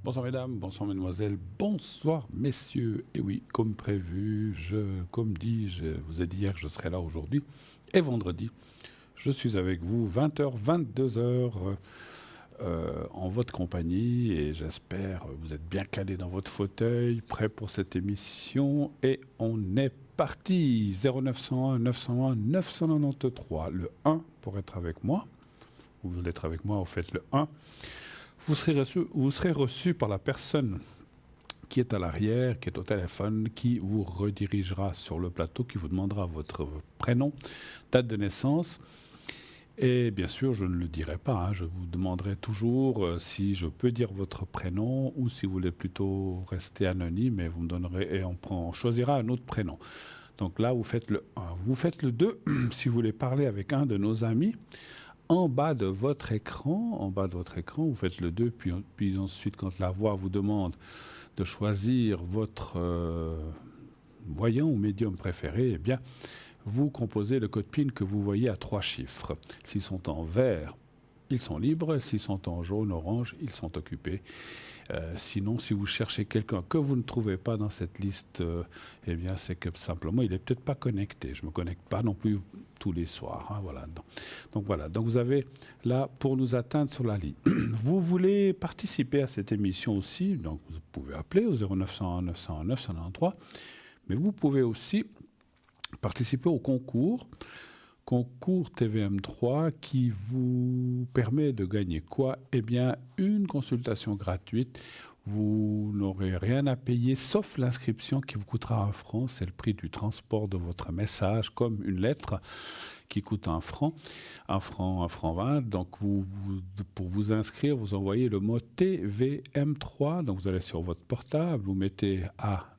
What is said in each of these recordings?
Bonsoir mesdames, bonsoir mesdemoiselles, bonsoir messieurs. Et oui, comme prévu, comme dit, je vous ai dit hier que je serai là aujourd'hui et vendredi. Je suis avec vous 20h, 22h en votre compagnie et j'espère que vous êtes bien calés dans votre fauteuil, prêts pour cette émission. Et on est parti. 0901 901 993, le 1 pour être avec moi. Vous voulez être avec moi, vous faites le 1. Vous serez reçu par la personne qui est à l'arrière, qui est au téléphone, qui vous redirigera sur le plateau, qui vous demandera votre prénom, date de naissance. Et bien sûr, je ne le dirai pas. Je vous demanderai toujours si je peux dire votre prénom ou si vous voulez plutôt rester anonyme et vous me donnerez et on choisira un autre prénom. Donc là, vous faites le 1. Vous faites le 2 si vous voulez parler avec un de nos amis. En bas de votre écran, vous faites le 2, puis ensuite, quand la voix vous demande de choisir votre voyant ou médium préféré, eh bien, vous composez le code PIN que vous voyez à 3 chiffres. S'ils sont en vert, ils sont libres. S'ils sont en jaune, orange, ils sont occupés. Sinon, si vous cherchez quelqu'un que vous ne trouvez pas dans cette liste, eh bien, c'est que simplement, il n'est peut-être pas connecté. Je ne me connecte pas non plus tous les soirs. Voilà. Donc voilà. Donc vous avez là pour nous atteindre sur la ligne. Vous voulez participer à cette émission aussi, donc vous pouvez appeler au 0901 901 993, mais vous pouvez aussi participer au concours TVM3 qui vous permet de gagner quoi? Eh bien, une consultation gratuite. Vous n'aurez rien à payer sauf l'inscription qui vous coûtera 1 franc. C'est le prix du transport de votre message, comme une lettre qui coûte 1 franc, 1 franc 20. Donc, pour vous inscrire, vous envoyez le mot TVM3. Donc, vous allez sur votre portable, vous mettez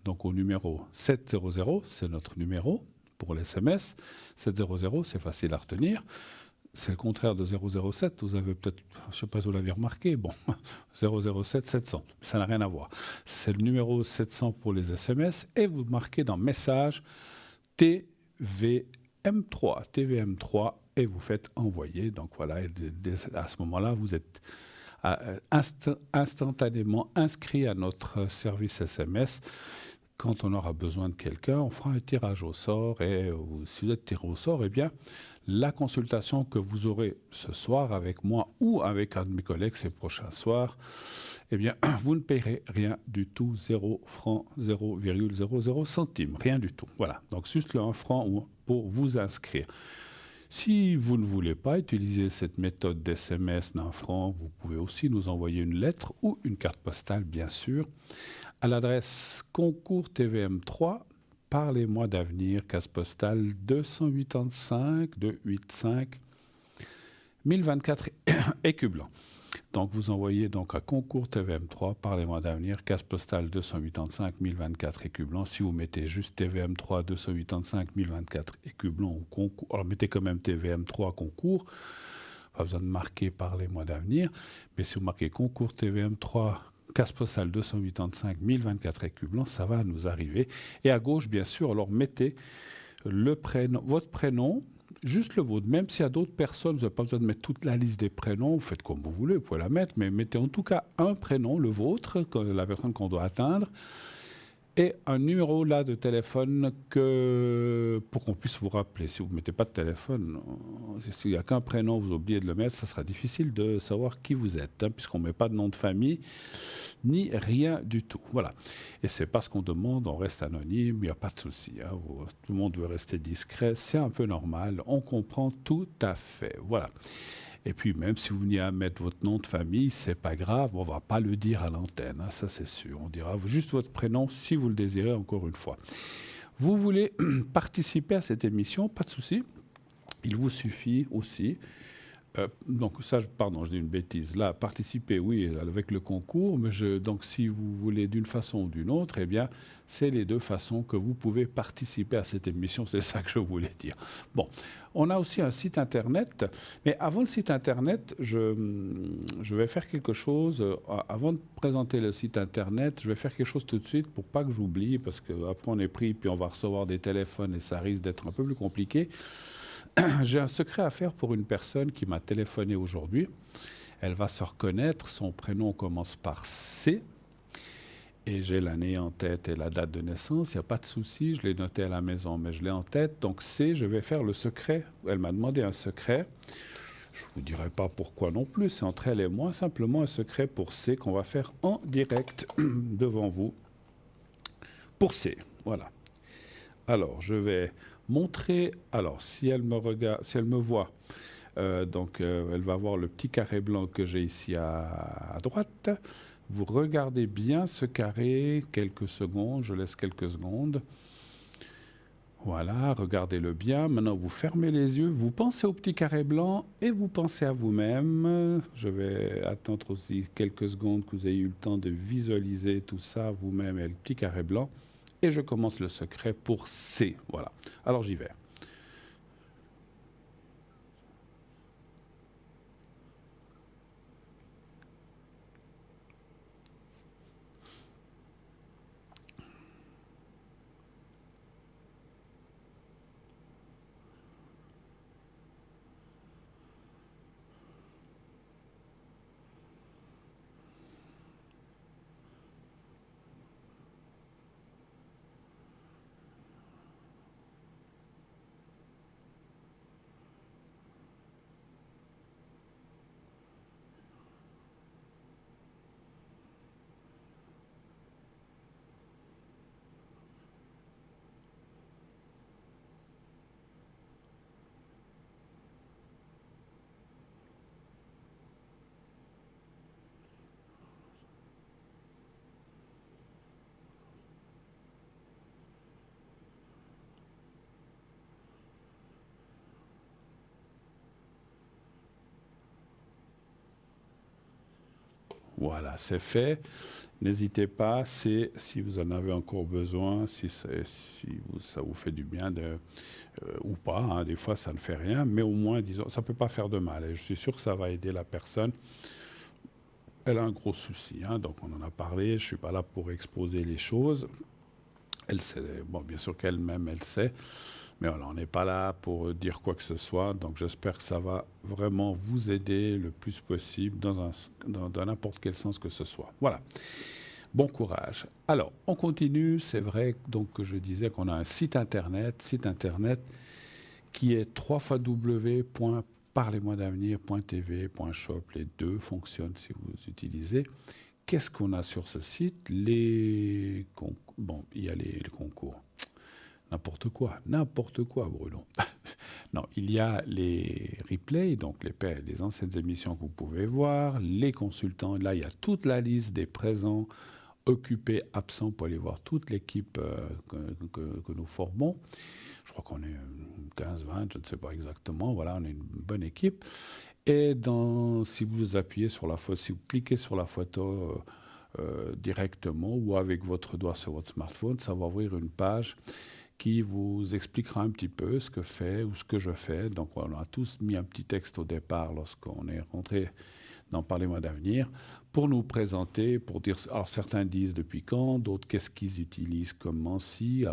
donc au numéro 700, c'est notre numéro pour l'SMS. 700, c'est facile à retenir. C'est le contraire de 007. Vous avez peut-être, je ne sais pas si vous l'avez remarqué, bon, 007, 700. Ça n'a rien à voir. C'est le numéro 700 pour les SMS et vous marquez dans Message TVM3 et vous faites envoyer. Donc voilà, et à ce moment-là, vous êtes instantanément inscrit à notre service SMS. Quand on aura besoin de quelqu'un, on fera un tirage au sort et si vous êtes tiré au sort, eh bien, la consultation que vous aurez ce soir avec moi ou avec un de mes collègues ces prochains soirs, eh bien, vous ne payerez rien du tout, 0 franc, 0,00 centimes, rien du tout. Voilà, donc juste le 1 franc pour vous inscrire. Si vous ne voulez pas utiliser cette méthode d'SMS d'1 franc, vous pouvez aussi nous envoyer une lettre ou une carte postale, bien sûr, à l'adresse concours TVM3, Parlez-moi d'avenir, case postale 285 1024 Écublens. Donc vous envoyez donc à concours TVM3, Parlez-moi d'avenir, case postale 285 1024 Écublens. Si vous mettez juste TVM3 285 1024 Écublens ou concours, alors mettez quand même TVM3 concours, pas besoin de marquer Parlez-moi d'avenir, mais si vous marquez concours TVM3, case postale 285 1024 Écublens, ça va nous arriver. Et à gauche, bien sûr, alors mettez votre prénom, juste le vôtre. Même s'il y a d'autres personnes, vous n'avez pas besoin de mettre toute la liste des prénoms, vous faites comme vous voulez, vous pouvez la mettre, mais mettez en tout cas un prénom, le vôtre, la personne qu'on doit atteindre, et un numéro là de téléphone pour qu'on puisse vous rappeler. Si vous ne mettez pas de téléphone, s'il n'y a qu'un prénom, vous oubliez de le mettre, ça sera difficile de savoir qui vous êtes, puisqu'on ne met pas de nom de famille, ni rien du tout. Voilà. Et c'est pas ce qu'on demande, on reste anonyme, il n'y a pas de souci. Tout le monde veut rester discret, c'est un peu normal, on comprend tout à fait. Voilà. Et puis, même si vous venez à mettre votre nom de famille, c'est pas grave, on va pas le dire à l'antenne, ça c'est sûr. On dira juste votre prénom si vous le désirez, encore une fois. Vous voulez participer à cette émission, pas de souci. Il vous suffit aussi. Donc ça, je dis une bêtise. Là, participer, oui, avec le concours, mais donc si vous voulez d'une façon ou d'une autre, eh bien, c'est les deux façons que vous pouvez participer à cette émission. C'est ça que je voulais dire. Bon, on a aussi un site internet, mais avant le site internet, je vais faire quelque chose. Avant de présenter le site internet, je vais faire quelque chose tout de suite pour pas que j'oublie, parce qu'après on est pris, puis on va recevoir des téléphones et ça risque d'être un peu plus compliqué. J'ai un secret à faire pour une personne qui m'a téléphoné aujourd'hui. Elle va se reconnaître. Son prénom commence par C. et j'ai l'année en tête et la date de naissance, il n'y a pas de souci, je l'ai noté à la maison, mais je l'ai en tête. Donc C, je vais faire le secret. Elle m'a demandé un secret. Je ne vous dirai pas pourquoi non plus, c'est entre elle et moi, simplement un secret pour C qu'on va faire en direct devant vous. Pour C, voilà. Alors, je vais montrer, alors si elle me regarde, si elle me voit, elle va voir le petit carré blanc que j'ai ici à droite. Vous regardez bien ce carré, quelques secondes, je laisse quelques secondes. Voilà, regardez-le bien. Maintenant, vous fermez les yeux, vous pensez au petit carré blanc et vous pensez à vous-même. Je vais attendre aussi quelques secondes que vous ayez eu le temps de visualiser tout ça, vous-même et le petit carré blanc. Et je commence le secret pour C. Voilà. Alors, j'y vais. Voilà, c'est fait. N'hésitez pas, si vous en avez encore besoin, si ça vous fait du bien ou pas, hein, des fois ça ne fait rien, mais au moins, disons, ça ne peut pas faire de mal. Et je suis sûr que ça va aider la personne. Elle a un gros souci, hein, donc on en a parlé, je ne suis pas là pour exposer les choses. Elle sait, bon, bien sûr qu'elle-même, elle sait, mais voilà, on n'est pas là pour dire quoi que ce soit, donc j'espère que ça va vraiment vous aider le plus possible dans n'importe quel sens que ce soit. Voilà. Bon courage. Alors, on continue. C'est vrai donc que je disais qu'on a un site internet qui est www.parlez-moi-d'avenir.tv.shop. Les deux fonctionnent si vous utilisez. Qu'est-ce qu'on a sur ce site? Bon, il y a les concours. N'importe quoi, Bruno. Non, il y a les replays, donc les anciennes émissions que vous pouvez voir, les consultants. Là, il y a toute la liste des présents, occupés, absents, pour aller voir toute l'équipe que nous formons. Je crois qu'on est 15, 20, je ne sais pas exactement. Voilà, on est une bonne équipe. Et si vous appuyez sur la photo, si vous cliquez sur la photo directement ou avec votre doigt sur votre smartphone, ça va ouvrir une page qui vous expliquera un petit peu ce que fait ou ce que je fais. Donc, on a tous mis un petit texte au départ lorsqu'on est rentré dans Parlez-moi d'avenir pour nous présenter, pour dire, alors certains disent depuis quand, d'autres qu'est-ce qu'ils utilisent, comment,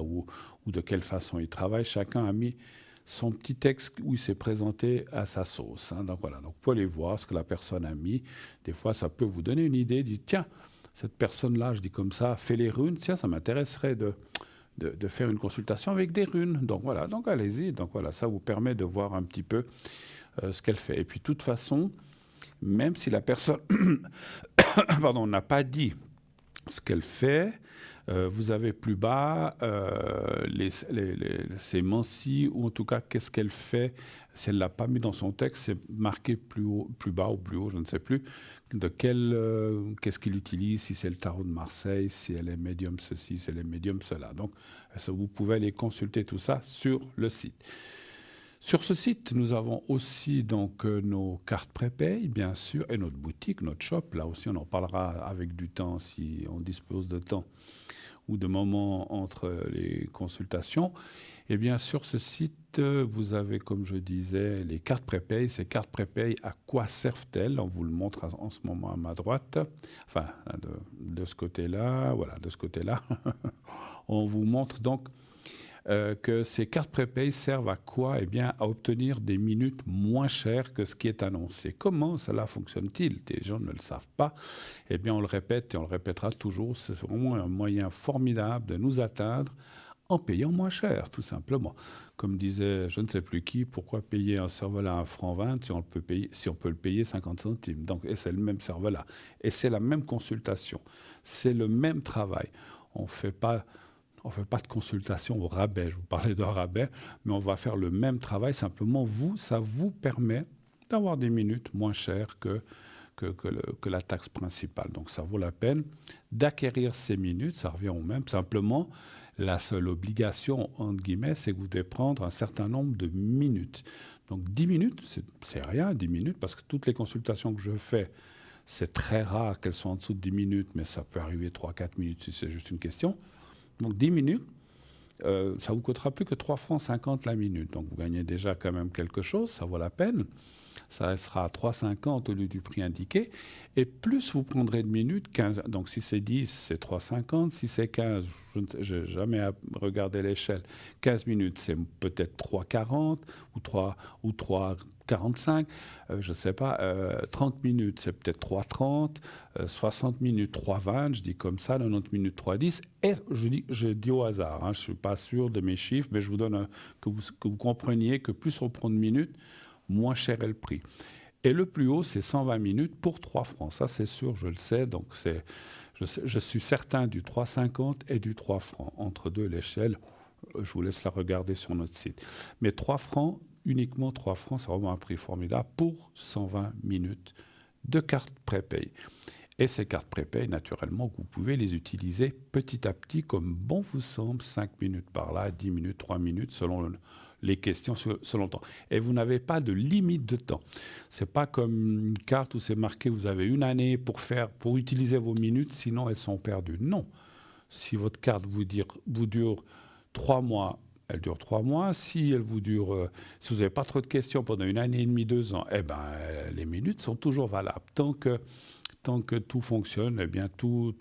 ou de quelle façon ils travaillent. Chacun a mis son petit texte où il s'est présenté à sa sauce. Hein. Donc voilà, donc vous pouvez aller voir ce que la personne a mis. Des fois, ça peut vous donner une idée, dit tiens, cette personne-là, je dis comme ça, fait les runes, tiens, ça m'intéresserait de faire une consultation avec des runes. Donc voilà, donc allez-y. Donc voilà, ça vous permet de voir un petit peu ce qu'elle fait. Et puis de toute façon, même si la personne n'a pas dit ce qu'elle fait, vous avez plus bas ses mentions, ou en tout cas qu'est-ce qu'elle fait. Si elle ne l'a pas mis dans son texte, c'est marqué plus bas ou plus haut, je ne sais plus, qu'est-ce qu'il utilise, si c'est le tarot de Marseille, si elle est médium ceci, si elle est médium cela. Donc vous pouvez aller consulter tout ça sur le site. Sur ce site, nous avons aussi donc nos cartes prépay, bien sûr, et notre boutique, notre shop. Là aussi, on en parlera avec du temps si on dispose de temps ou de moments entre les consultations. Et bien, sur ce site, vous avez, comme je disais, les cartes prépay. Ces cartes prépay, à quoi servent-elles? On vous le montre en ce moment à ma droite. Enfin, de ce côté-là, voilà, de ce côté-là. On vous montre donc que ces cartes prépay servent à quoi? Eh bien, à obtenir des minutes moins chères que ce qui est annoncé. Comment cela fonctionne-t-il? Les gens ne le savent pas. Eh bien, on le répète et on le répétera toujours. C'est vraiment un moyen formidable de nous atteindre en payant moins cher, tout simplement. Comme disait je ne sais plus qui, pourquoi payer un cerveau-là à 1,20 € si on peut le payer 50 centimes. Donc, et c'est le même cerveau-là. Et c'est la même consultation. C'est le même travail. On ne fait pas de consultation au rabais. Je vous parlais d'un rabais, mais on va faire le même travail. Simplement, ça vous permet d'avoir des minutes moins chères que la taxe principale. Donc, ça vaut la peine d'acquérir ces minutes. Ça revient au même. Simplement, la seule obligation, entre guillemets, c'est que vous devez prendre un certain nombre de minutes. Donc 10 minutes, c'est rien, 10 minutes, parce que toutes les consultations que je fais, c'est très rare qu'elles soient en dessous de 10 minutes, mais ça peut arriver 3-4 minutes si c'est juste une question. Donc 10 minutes, ça ne vous coûtera plus que 3,50 € la minute. Donc vous gagnez déjà quand même quelque chose, ça vaut la peine. Ça sera à 3,50 € au lieu du prix indiqué. Et plus vous prendrez de minutes, 15, donc si c'est 10, c'est 3,50 €. Si c'est 15, je n'ai jamais regardé l'échelle. 15 minutes, c'est peut-être 3,40 € ou 3,45 €. Je ne sais pas. 30 minutes, c'est peut-être 3,30 €. 60 minutes, 3,20 €. Je dis comme ça. 90 minutes, 3,10 €. Et je dis au hasard. Je ne suis pas sûr de mes chiffres, mais je vous donne que vous compreniez que plus on prend de minutes, moins cher est le prix. Et le plus haut, c'est 120 minutes pour 3 francs. Ça, c'est sûr, je le sais. Donc, je suis certain du 3,50 € et du 3 francs. Entre deux, l'échelle, je vous laisse la regarder sur notre site. Mais 3 francs, uniquement 3 francs, c'est vraiment un prix formidable pour 120 minutes de cartes prépay. Et ces cartes prépay, naturellement, vous pouvez les utiliser petit à petit comme bon vous semble, 5 minutes par là, 10 minutes, 3 minutes, selon les questions, selon le temps. Et vous n'avez pas de limite de temps. Ce n'est pas comme une carte où c'est marqué vous avez une année pour utiliser vos minutes, sinon elles sont perdues. Non. Si votre carte vous dure 3 mois, elle dure 3 mois. Si elle vous dure, si vous n'avez pas trop de questions pendant une année et demie, 2 ans, eh ben, les minutes sont toujours valables. Tant que tout fonctionne, eh bien tout,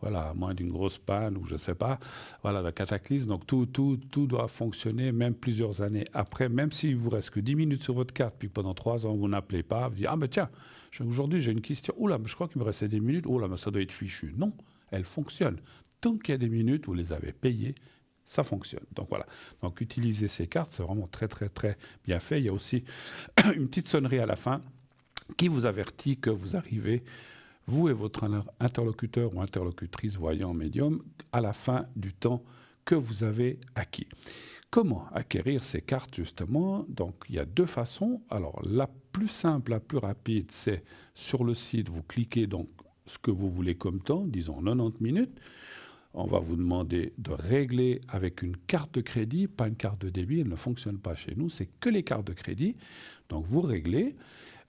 voilà, à moins d'une grosse panne ou je ne sais pas, voilà, le cataclysme. Donc tout doit fonctionner même plusieurs années après, même s'il vous reste que 10 minutes sur votre carte, puis pendant 3 ans vous n'appelez pas, vous dites ah ben tiens, aujourd'hui j'ai une question, oula, mais je crois qu'il me restait 10 minutes, oula, mais ça doit être fichu. Non, elle fonctionne. Tant qu'il y a des minutes, vous les avez payées, ça fonctionne. Donc voilà. Donc utiliser ces cartes, c'est vraiment très très très bien fait. Il y a aussi une petite sonnerie à la fin qui vous avertit que vous arrivez, vous et votre interlocuteur ou interlocutrice voyant médium, à la fin du temps que vous avez acquis. Comment acquérir ces cartes, justement? Donc, il y a 2 façons. Alors, la plus simple, la plus rapide, c'est sur le site, vous cliquez donc ce que vous voulez comme temps, disons 90 minutes. On va vous demander de régler avec une carte de crédit, pas une carte de débit, elle ne fonctionne pas chez nous, c'est que les cartes de crédit. Donc, vous réglez.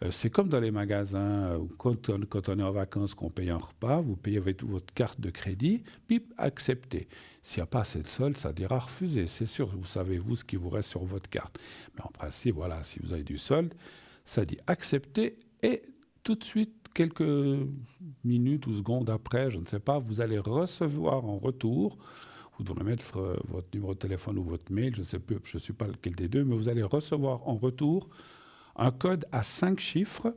C'est comme dans les magasins, quand on est en vacances, qu'on paye un repas, vous payez avec votre carte de crédit, puis acceptez. S'il n'y a pas assez de solde, ça dira refuser, c'est sûr, vous savez, vous, ce qui vous reste sur votre carte. Mais en principe, voilà, si vous avez du solde, ça dit accepter, et tout de suite, quelques minutes ou secondes après, je ne sais pas, vous allez recevoir en retour, vous devrez mettre votre numéro de téléphone ou votre mail, je ne sais plus, je ne sais pas lequel des deux, mais vous allez recevoir en retour un code à 5 chiffres,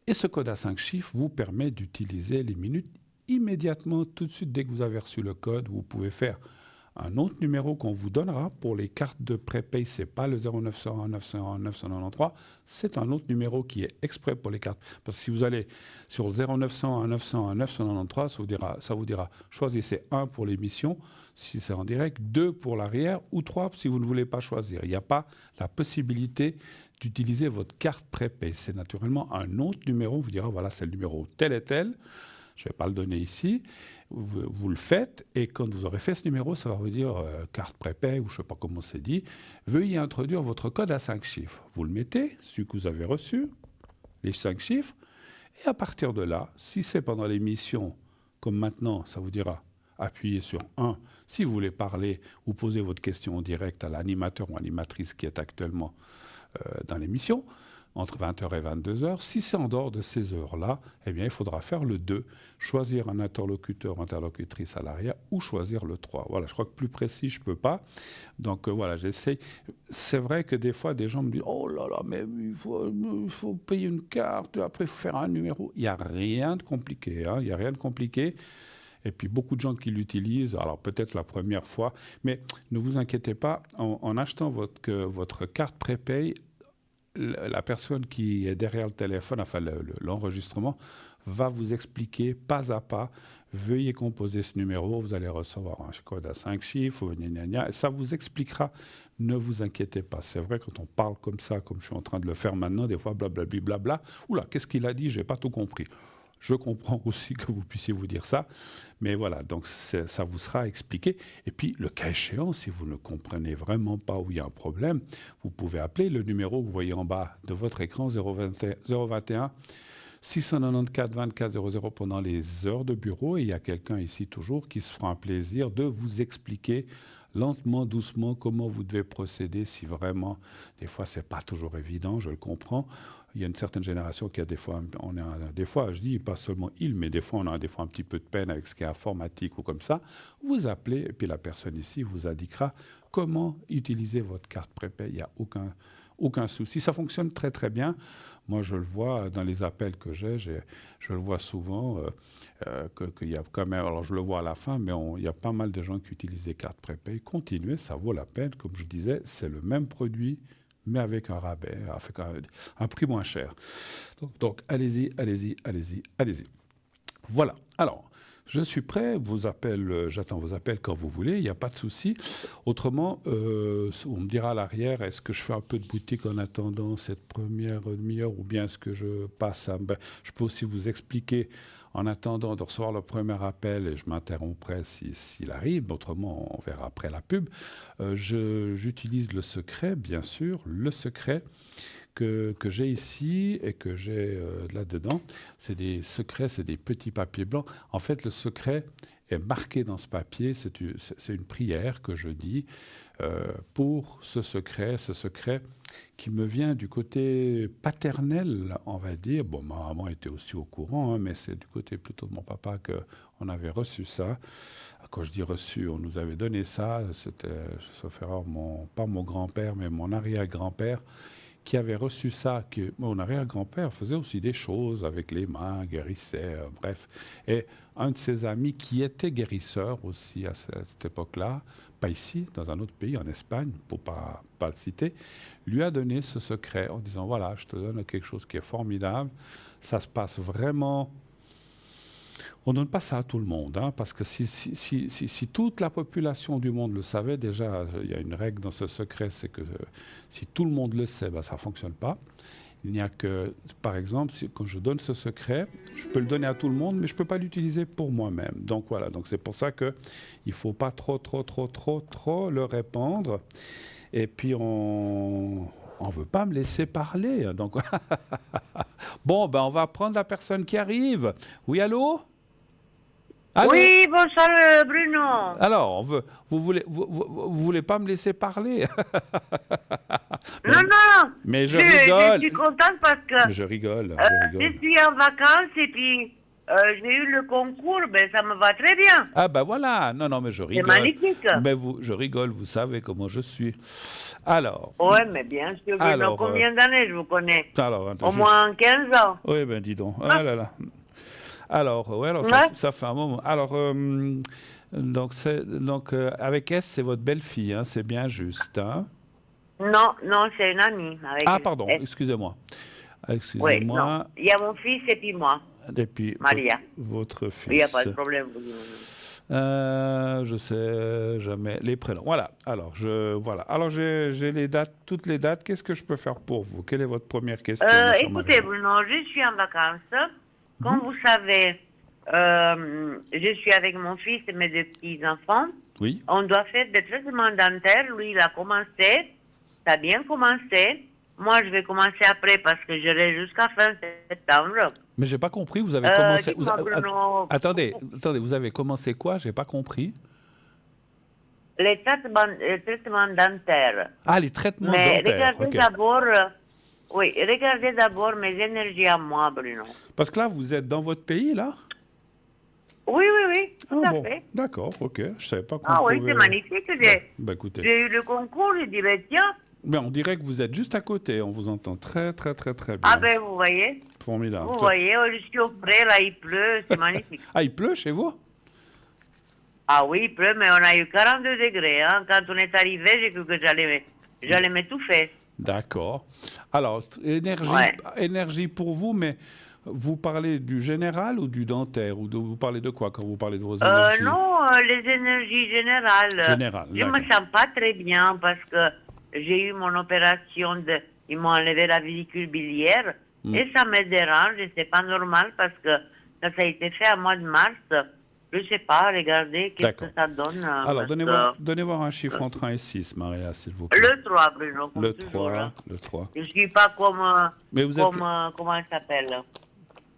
et ce code à 5 chiffres vous permet d'utiliser les minutes immédiatement, tout de suite, dès que vous avez reçu le code. Vous pouvez faire un autre numéro qu'on vous donnera pour les cartes de prépay. Ce n'est pas le 0901 901 993, c'est un autre numéro qui est exprès pour les cartes. Parce que si vous allez sur 0901 901 993, ça vous dira choisissez 1 pour l'émission, si c'est en direct, 2 pour l'arrière, ou 3 si vous ne voulez pas choisir. Il n'y a pas la possibilité d'utiliser votre carte prépay. C'est naturellement un autre numéro. On vous dira, voilà, c'est le numéro tel et tel. Je ne vais pas le donner ici. Vous le faites, et quand vous aurez fait ce numéro, ça va vous dire carte prépay, ou je ne sais pas comment c'est dit. Veuillez introduire votre code à 5 chiffres. Vous le mettez, celui que vous avez reçu, les 5 chiffres, et à partir de là, si c'est pendant l'émission, comme maintenant, ça vous dira appuyez sur 1 si vous voulez parler ou poser votre question en direct à l'animateur ou animatrice qui est actuellement dans l'émission. entre 20h et 22h. Si c'est en dehors de ces heures-là, eh bien, il faudra faire le 2, choisir un interlocuteur, interlocutrice à l'arrière ou choisir le 3. Voilà, je crois que plus précis, je ne peux pas. Donc voilà, j'essaie. C'est vrai que des fois, des gens me disent « Oh là là, mais il faut payer une carte, après il faut faire un numéro. » Il n'y a rien de compliqué, hein, il n'y a rien de compliqué. Et puis beaucoup de gens qui l'utilisent, alors peut-être la première fois, mais ne vous inquiétez pas, en achetant votre carte prépay, la personne qui est derrière le téléphone, enfin l'enregistrement, va vous expliquer pas à pas, veuillez composer ce numéro, vous allez recevoir un code à 5 chiffres, et ça vous expliquera, ne vous inquiétez pas. C'est vrai, quand on parle comme ça, comme je suis en train de le faire maintenant, des fois, blablabla, blabla, oula, qu'est-ce qu'il a dit, j'ai pas tout compris. Je comprends aussi que vous puissiez vous dire ça, mais voilà, donc ça vous sera expliqué. Et puis, le cas échéant, si vous ne comprenez vraiment pas où il y a un problème, vous pouvez appeler le numéro que vous voyez en bas de votre écran, 021 694 24 00 pendant les heures de bureau. Et il y a quelqu'un ici toujours qui se fera un plaisir de vous expliquer lentement, doucement, comment vous devez procéder si vraiment, des fois, c'est pas toujours évident, je le comprends. Il y a une certaine génération qui a des fois, des fois, je dis pas seulement mais des fois, on a des fois un petit peu de peine avec ce qui est informatique ou comme ça. Vous appelez, et puis la personne ici vous indiquera comment utiliser votre carte prépay. Il n'y a aucun souci. Ça fonctionne très, très bien. Moi, je le vois dans les appels que j'ai, je le vois souvent, qu'il y a quand même, alors je le vois à la fin, mais il y a pas mal de gens qui utilisent les cartes prépay. Continuez, ça vaut la peine. Comme je disais, c'est le même produit, mais avec un rabais, avec un prix moins cher. Donc allez-y, allez-y, allez-y, allez-y. Voilà. Alors, je suis prêt, j'attends vos appels quand vous voulez, il n'y a pas de souci. Autrement, on me dira à l'arrière, est-ce que je fais un peu de boutique en attendant cette première demi-heure ou bien est-ce que je passe à... je peux aussi vous expliquer en attendant de recevoir le premier appel et je m'interromprai s'il arrive, autrement on verra après la pub. J'utilise le secret, bien sûr, le secret que j'ai ici et que j'ai là-dedans. C'est des secrets, c'est des petits papiers blancs. En fait, le secret est marqué dans ce papier. C'est une prière que je dis pour ce secret qui me vient du côté paternel, on va dire. Bon, ma maman était aussi au courant, hein, mais c'est du côté plutôt de mon papa qu'on avait reçu ça. Quand je dis reçu, on nous avait donné ça. C'était, sauf erreur, pas mon grand-père, mais mon arrière-grand-père, qui avait reçu ça, que mon arrière-grand-père faisait aussi des choses avec les mains, guérissait, bref. Et un de ses amis qui était guérisseur aussi à cette époque-là, pas ici, dans un autre pays, en Espagne, pour pas le citer, lui a donné ce secret en disant, voilà, je te donne quelque chose qui est formidable, ça se passe vraiment... On ne donne pas ça à tout le monde, hein, parce que si toute la population du monde le savait, déjà, il y a une règle dans ce secret, c'est que si tout le monde le sait, ça ne fonctionne pas. Il n'y a que, par exemple, quand je donne ce secret, je peux le donner à tout le monde, mais je ne peux pas l'utiliser pour moi-même. Donc voilà, donc c'est pour ça qu'il ne faut pas trop le répandre. Et puis on ne veut pas me laisser parler. Donc bon, on va prendre la personne qui arrive. Oui, allô? Allô? Oui, bonsoir Bruno. Alors, vous voulez pas me laisser parler? Non. Mais je rigole. Je suis contente parce que Mais je rigole. je suis en vacances et puis j'ai eu le concours, ça me va très bien. Ah ben voilà. Non, mais je rigole. C'est magnifique. Mais je rigole, vous savez comment je suis. Alors. Ouais, mais bien sûr, Bruno, combien d'années je vous connais? Alors, au moins 15 ans. Oui, dis donc. Ah là là. Alors, ça fait un moment. Alors, donc avec S, c'est votre belle-fille, hein, c'est bien juste. Hein? Non, c'est une amie. Avec pardon, S. excusez-moi. Oui, non. Il y a mon fils et puis moi. Et puis, Maria. Votre fils. Il n'y a pas de problème. Je sais jamais les prénoms. Voilà. Alors, j'ai les dates, toutes les dates. Qu'est-ce que je peux faire pour vous? Quelle est votre première question? Écoutez, Bruno, je suis en vacances. Comme vous savez, je suis avec mon fils et mes deux petits-enfants. Oui. On doit faire des traitements dentaires. Lui, il a commencé. Ça a bien commencé. Moi, je vais commencer après parce que j'aurai jusqu'à fin septembre. Mais j'ai pas compris. Vous avez commencé. Attendez. Bruno... Vous avez commencé quoi? J'ai pas compris. Les traitements dentaires. Ah, les traitements dentaires. dentaires. Mais regardez d'abord Oui, regardez d'abord mes énergies à moi, Bruno. Parce que là, vous êtes dans votre pays, là? Oui, oui, oui, tout Ah à bon, fait. d'accord, ok. Je savais pas qu'on Ah oui, pouvait... c'est magnifique. Bah écoutez, J'ai eu le concours, j'ai dit, ben tiens, mais on dirait que vous êtes juste à côté. On vous entend très, très, très, très ah bien. ben Formidable. vous voyez, je suis au frais, là, il pleut, c'est magnifique. Ah, il pleut chez vous? Ah oui, il pleut, mais on a eu 42 degrés. Hein. Quand on est arrivé, j'ai cru que j'allais m'étouffer. D'accord. Alors, Ouais. énergie pour vous, mais vous parlez du général ou du dentaire? Vous parlez de quoi quand vous parlez de vos énergies? Non, les énergies générales. Général, Je me d'accord. sens pas très bien parce que j'ai eu mon opération ils m'ont enlevé la vésicule biliaire et ça me dérange et c'est pas normal parce que ça a été fait à mois de mars. Je sais pas, regardez qu'est-ce D'accord. que ça donne. Alors, Parce que, donnez voir un chiffre entre 1 et 6, Maria, s'il vous plaît. le 3, Bruno, comme Le toujours. 3, Hein. le 3. Je suis pas comme, Mais vous êtes... comment il s'appelle?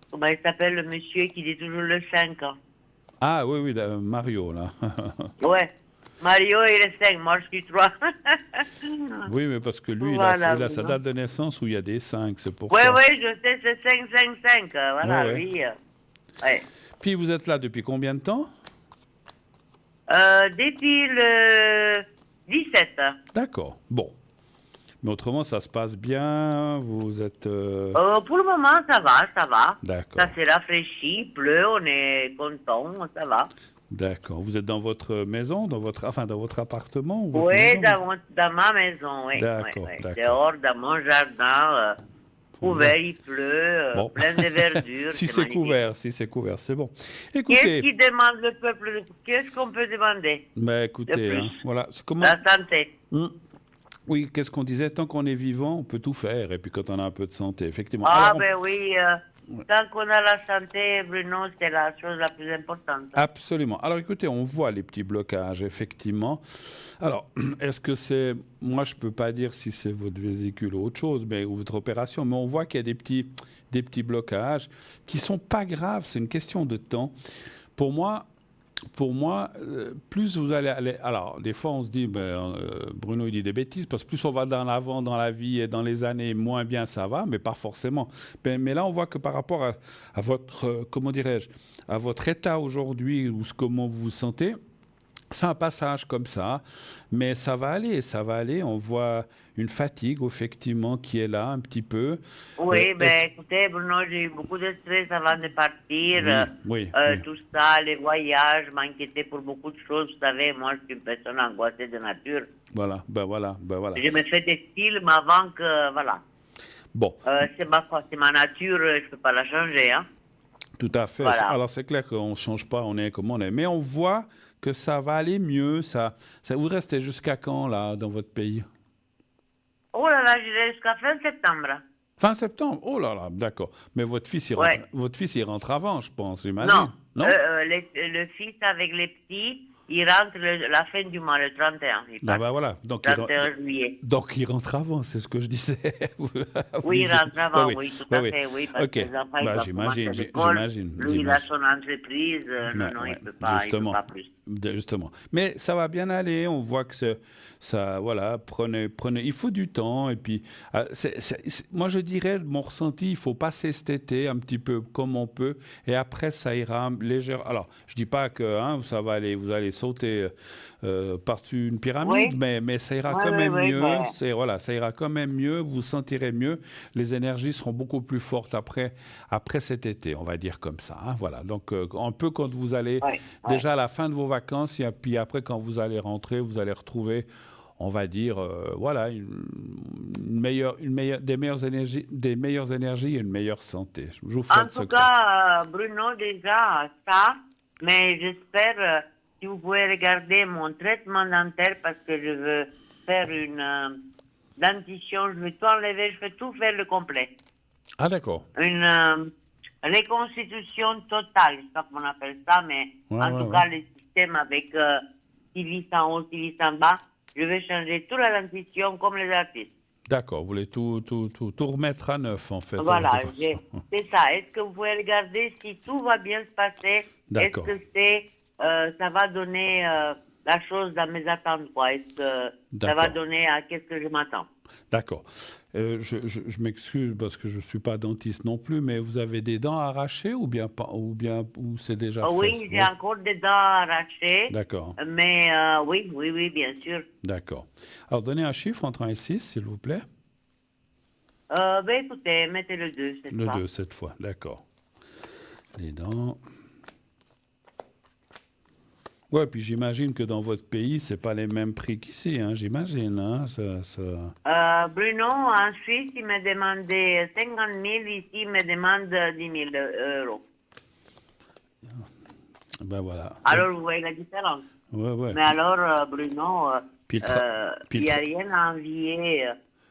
Comment il s'appelle le monsieur qui dit toujours le 5? Hein. Ah oui, oui, Mario, là. Ouais. Mario, il est 5, moi je suis 3. Oui, mais parce que lui, Voilà, il a sa Bruno. date de naissance où il y a des 5, c'est pour Ouais, ça. ouais, je sais, c'est 5, 5, 5. Voilà, Ouais, ouais. lui. Ouais. Puis vous êtes là depuis combien de temps? Depuis le 17. D'accord, bon. Mais autrement, ça se passe bien, vous êtes... Pour le moment, ça va, ça va. D'accord, Ça s'est rafraîchi, il pleut, on est content, ça va. d'accord. Vous êtes dans votre maison, dans votre appartement ou votre Oui, maison? dans ma maison, oui. D'accord, Ouais. d'accord. Dehors, dans mon jardin, couvert, il pleut, Bon. plein de verdure. Si c'est c'est magnifique. couvert, c'est bon. Qu'est-ce Écoutez, qui demande le peuple? Qu'est-ce qu'on peut demander bah, de écoutez, plus? hein, voilà. C'est comment... La santé. Oui, qu'est-ce qu'on disait? Tant qu'on est vivant, on peut tout faire. Et puis quand on a un peu de santé, effectivement. Ah, Alors, ben oui, tant qu'on a la santé, Bruno, c'est la chose la plus importante. absolument. Alors écoutez, on voit les petits blocages, effectivement. Alors, est-ce que c'est... Moi, je ne peux pas dire si c'est votre vésicule ou autre chose, ou votre opération, mais on voit qu'il y a des petits blocages qui ne sont pas graves, c'est une question de temps. Pour moi, plus vous allez aller... Alors, des fois, on se dit, Bruno, il dit des bêtises, parce que plus on va dans l'avant dans la vie et dans les années, moins bien ça va, mais pas forcément. Mais là, on voit que par rapport à votre, comment dirais-je, à votre état aujourd'hui, ou comment vous vous sentez, c'est un passage comme ça, mais ça va aller. On voit une fatigue, effectivement, qui est là un petit peu. Oui, écoutez, Bruno, j'ai eu beaucoup de stress avant de partir. Oui. Tout ça, les voyages, m'inquiéter pour beaucoup de choses. Vous savez, moi, je suis une personne angoissée de nature. Voilà. Je me fais des films avant que, voilà. Bon. C'est ma nature, je ne peux pas la changer. Hein. Tout à fait. Voilà. Alors, c'est clair qu'on ne change pas, on est comme on est. Mais on voit que ça va aller mieux. Ça vous restez jusqu'à quand, là, dans votre pays? Oh là là, j'irai jusqu'à fin septembre. Fin septembre? Oh là là, d'accord. Mais votre fils, Ouais. il rentre avant, je pense, j'imagine. Non, Non? le fils avec les petits, il rentre la fin du mois, le 31. Il Ah part. bah voilà. Donc, 31 juillet. donc, il rentre avant, c'est ce que je disais. Oui, il rentre avant, Oui, oui, tout à fait, oui, parce Ok. que les enfants, ils Bah, doivent j'imagine, commencer à l'école. j'imagine. Lui, il a son entreprise, non, Ouais, il peut pas plus. Justement. Mais ça va bien aller. On voit que ça, voilà, prenez. Il faut du temps. Et puis, moi, je dirais, mon ressenti, il faut passer cet été un petit peu comme on peut. Et après, ça ira légèrement. Alors, je dis pas que ça va aller, vous allez sauter par-dessus une pyramide, mais ça ira quand même mieux. Voilà, ça ira quand même mieux. Vous vous sentirez mieux. Les énergies seront beaucoup plus fortes après cet été, on va dire comme ça. Hein, voilà. Donc, un peu quand vous allez déjà à la fin de vos vacances, et puis après, quand vous allez rentrer, vous allez retrouver, on va dire, voilà, des meilleures énergies et une meilleure santé. Je vous En tout cas, Bruno, déjà, ça, mais j'espère, si vous pouvez regarder mon traitement dentaire, parce que je veux faire une dentition, je vais tout enlever, je vais tout faire le complet. Ah, d'accord. Une reconstitution totale, je ne sais pas comment on appelle ça, mais en tout cas, le système avec 6 vis en haut, 6 vis en bas, je vais changer toute la dentition comme les artistes. D'accord, vous voulez tout remettre à neuf, en fait. Voilà, c'est ça. Est-ce que vous pouvez regarder si tout va bien se passer? D'accord. Est-ce que ça va donner la chose dans mes attentes, quoi? Est-ce que ça va donner à qu'est-ce que je m'attends? D'accord. Je m'excuse parce que je ne suis pas dentiste non plus, mais vous avez des dents arrachées ou bien pas, ou c'est déjà fait? Oui, j'ai encore des dents arrachées, D'accord, mais oui, bien sûr. d'accord. Alors, donnez un chiffre entre 1 et 6, s'il vous plaît. Ben écoutez, mettez le 2 cette Le fois. 2 cette fois, d'accord. Les dents. Ouais, puis j'imagine que dans votre pays, c'est pas les mêmes prix qu'ici, hein, j'imagine. Hein, Bruno, en Suisse, il me demandait 50 000, ici, il me demande 10 000 euros. Ben voilà. Alors, vous voyez la différence. Ouais, ouais. Mais alors, Bruno, Puis le il n'y a rien à envier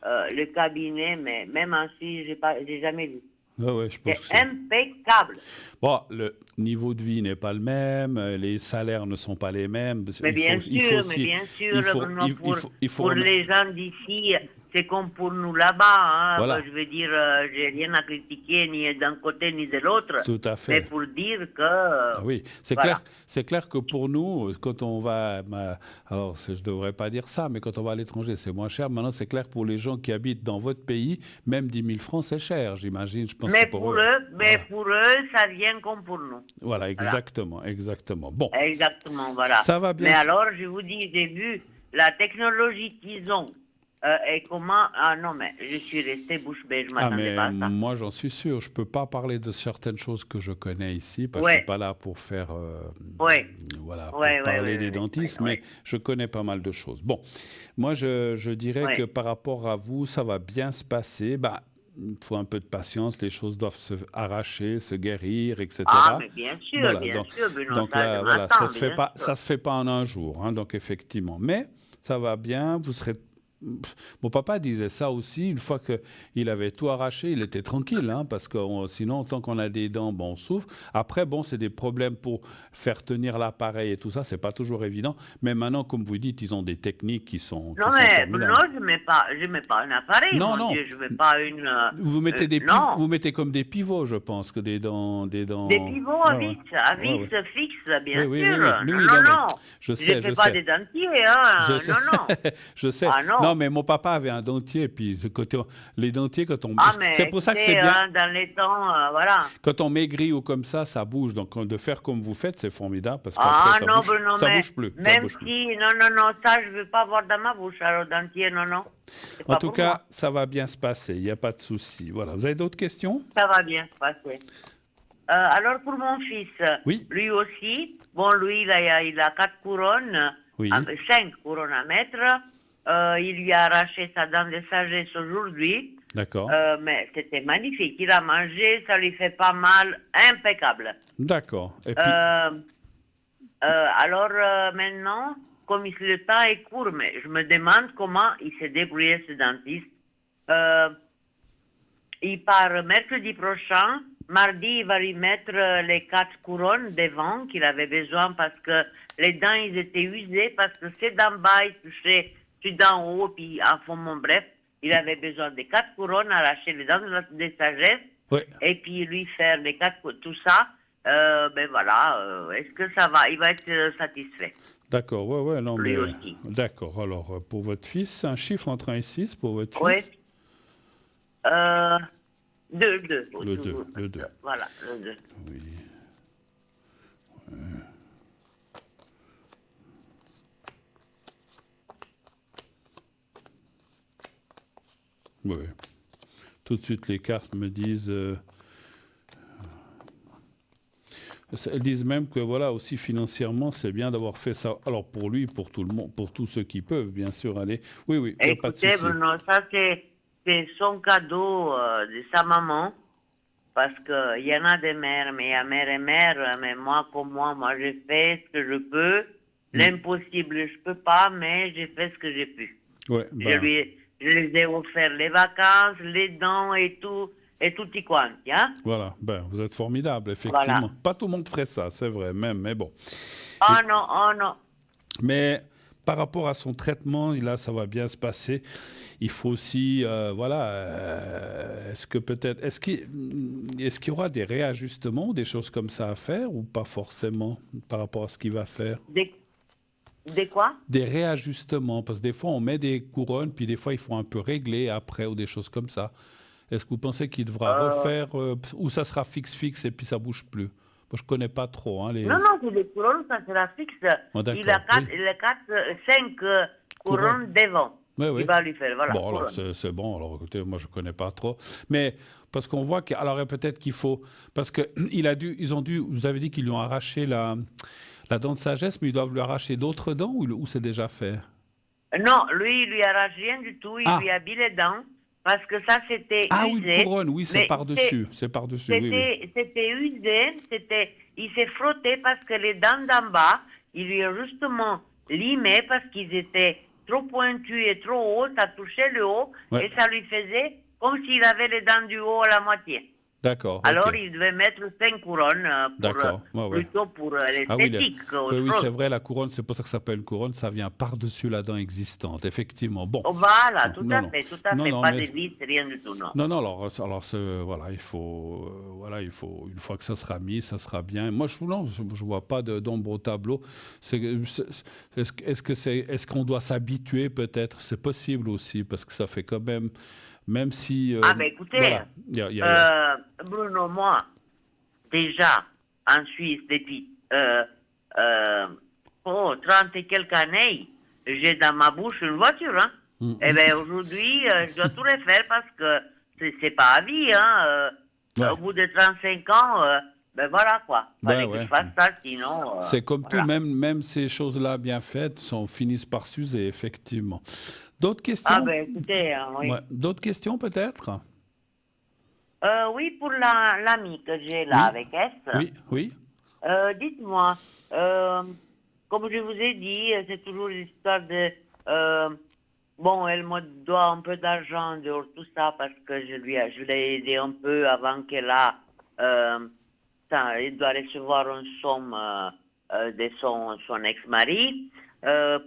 le cabinet, mais même en Suisse, j'ai jamais vu. ouais, ouais, je pense que C'est c'est. impeccable. Bon, le niveau de vie n'est pas le même, les salaires ne sont pas les mêmes. Mais Il faut mais aussi, bien il sûr, faut, Bruno, il faut pour les gens d'ici, c'est comme pour nous là-bas. Hein. Voilà, Je veux dire, j'ai rien à critiquer ni d'un côté ni de l'autre, tout à mais fait. pour dire que, Ah oui, voilà. c'est clair que pour nous, quand on va, alors je ne devrais pas dire ça, mais quand on va à l'étranger, c'est moins cher. Maintenant, c'est clair que pour les gens qui habitent dans votre pays, même 10 000 francs, c'est cher, j'imagine. Je pense que pour eux, Mais voilà, pour eux, ça vient comme pour nous. voilà, Voilà. exactement, exactement. Bon, Exactement, voilà. ça va bien. Mais alors, je vous dis, j'ai vu la technologie qu'ils ont et comment... Ah non, mais je suis restée bouche bée, je ne Ah, m'attendais mais pas à ça. moi, j'en suis sûr. Je peux pas parler de certaines choses que je connais ici, parce que je suis Ouais, pas là pour faire, ouais, voilà, pour ouais, ouais, parler ouais, des ouais, ouais, dentistes, mais ouais, je connais pas mal de choses. Bon, moi, je dirais que ouais. par rapport à vous, ça va bien se passer. Bah, il faut un peu de patience. Les choses doivent se arracher, se guérir, Ah, etc. mais Voilà. bien sûr, Bruno, Donc ça, je là, voilà, m'attends, bien sûr. ça se fait pas en un jour. Hein, donc effectivement, mais ça va bien. Vous serez. Mon papa disait ça aussi, une fois qu'il avait tout arraché, il était tranquille, hein, parce que sinon, tant qu'on a des dents, bon, on souffre. Après, bon, c'est des problèmes pour faire tenir l'appareil et tout ça, c'est pas toujours évident. Mais maintenant, comme vous dites, ils ont des techniques Non, qui sont mais Bruno, formidables. je mets pas un appareil, Non, mon non, Dieu, je mets pas une... non, vous mettez comme des pivots, je pense, que des des dents. pivots Ouais, ouais, à ouais, vis ouais. fixes, Oui, bien oui, oui, sûr. oui. Non, Lui, il non, en met. non, Je je sais, fais je pas sais. des dentiers, Je hein, sais, non, non. je sais. Ah Non, non. mais mon papa avait un dentier, puis les dentiers, Ah, c'est mais pour ça que c'est écoutez, bien. hein, dans les temps, voilà. Quand on maigrit ou comme ça bouge. Donc de faire comme vous faites, c'est formidable parce qu'après Ah non, Bruno, ça mais bouge plus, ça même bouge plus. si, non, non, non, ça, je veux pas voir dans ma bouche, alors dentier, non, non, c'est En pas tout pour moi. cas, ça va bien se passer. Il n'y a pas de souci. Voilà. Vous avez d'autres questions? Ça va bien se passer. Alors pour mon fils, Oui, lui aussi, bon, lui, il a 4 couronnes, oui. 5 couronnes à mettre. Il lui a arraché sa dent de sagesse aujourd'hui, D'accord. mais c'était magnifique. Il a mangé, ça lui fait pas mal, impeccable. D'accord. Et puis, Euh, alors maintenant, comme le temps est court, mais je me demande comment il s'est débrouillé ce dentiste. Euh, il part mercredi prochain. Mardi, il va lui mettre les 4 couronnes devant qu'il avait besoin parce que les dents, ils étaient usées parce que c'est d'en bas, il touchait tout d'en haut, puis en fond, mon bref, il avait besoin des 4 couronnes, arracher les dents de sagesse oui. et puis lui faire les 4, tout ça. Ben voilà, est-ce que ça va? Il va être satisfait, D'accord. Ouais, ouais. Non, lui mais aussi. d'accord. Alors, pour votre fils, un chiffre entre 1 et 6 pour votre Oui. fils? 2, Le 2. Le 2. Voilà, le 2. Oui. Oui. Tout de suite, les cartes me disent. Elles disent même que voilà aussi financièrement c'est bien d'avoir fait ça. Alors pour lui, pour tout le monde, pour tous ceux qui peuvent, bien sûr, aller. Oui, oui, il n'y a pas de Écoutez, souci. Bruno, ça c'est son cadeau de sa maman, parce qu'il y en a des mères, mais il y a mère et mère, mais moi, comme moi, j'ai fait ce que je peux. L'impossible, je peux pas, mais j'ai fait ce que j'ai pu. Ouais, Je les ai offert les vacances, les dents et tutti quanti, hein. voilà, vous êtes formidable, Voilà. effectivement. Pas tout le monde ferait ça, c'est vrai, même, mais bon. Oh non, oh non. Mais par rapport à son traitement, là, ça va bien se passer. Il faut aussi, est-ce que peut-être, est-ce qu'il y aura des réajustements ou des choses comme ça à faire ou pas forcément par rapport à ce qu'il va faire? Des quoi? Des réajustements, parce que des fois on met des couronnes, puis des fois il faut un peu régler après ou des choses comme ça. Est-ce que vous pensez qu'il devra Euh, refaire, ou ça sera fixe et puis ça bouge plus? Moi je connais pas trop, hein, non, les... non, c'est des couronnes, ça sera fixe. Oh, Il a d'accord, oui, cinq couronne. couronnes devant Oui, qui oui. va lui faire. Voilà, Bon, alors couronne. c'est bon. Alors écoutez, moi je connais pas trop, mais parce qu'on voit que, alors peut-être qu'il faut, parce que ils ont dû, vous avez dit qu'ils lui ont arraché la dent de sagesse, mais ils doivent lui arracher d'autres dents ou c'est déjà fait? Non, lui, il lui arrache rien du tout, il lui Ah, habille les dents, parce que ça, c'était ah oui, une usé, couronne, oui, mais c'est par-dessus, oui, oui. c'était usé, il s'est frotté parce que les dents d'en bas, il lui a justement limé parce qu'ils étaient trop pointus et trop hauts, ça touchait le haut, Ouais, et ça lui faisait comme s'il avait les dents du haut à la moitié. d'accord, ok, Alors, il devait mettre 5 couronnes d'accord, ouais, ouais. plutôt pour Ah oui, l'esthétique oui, qu'autre oui, c'est chose. vrai, la couronne, c'est pour ça que ça s'appelle une couronne, ça vient par-dessus la dent existante, effectivement. Bon, Oh, voilà, bon, non, non, tout à non, fait, non, pas mais de vis, rien du tout, non. non, non, voilà, voilà, une fois que ça sera mis, ça sera bien. Moi, non, je vois pas d'ombre au tableau. Est-ce qu'on doit s'habituer peut-être? C'est possible aussi, parce que ça fait quand même si, Ah ben écoutez, voilà, il y a- Bruno, moi, déjà, en Suisse, depuis euh, 30 et quelques années, j'ai dans ma bouche une voiture. Hein. Eh bien, aujourd'hui, je dois tout refaire parce que c'est pas à vie. Hein. Au ouais, bout de 35 ans, ben voilà quoi. ouais, Fallait que je ouais. fasse ça, sinon, C'est comme tout, voilà. même ces choses-là bien faites finissent par s'user, effectivement. D'autres Ah questions? ben écoutez, Ouais, oui. d'autres questions peut-être? Oui, pour l'ami que j'ai là Oui, avec S. oui, oui. Dites-moi, euh, comme je vous ai dit, c'est toujours l'histoire de... euh, bon, elle me doit un peu d'argent dehors tout ça parce que je l'ai aidé un peu avant qu'elle a... elle doit recevoir une somme de son ex-mari,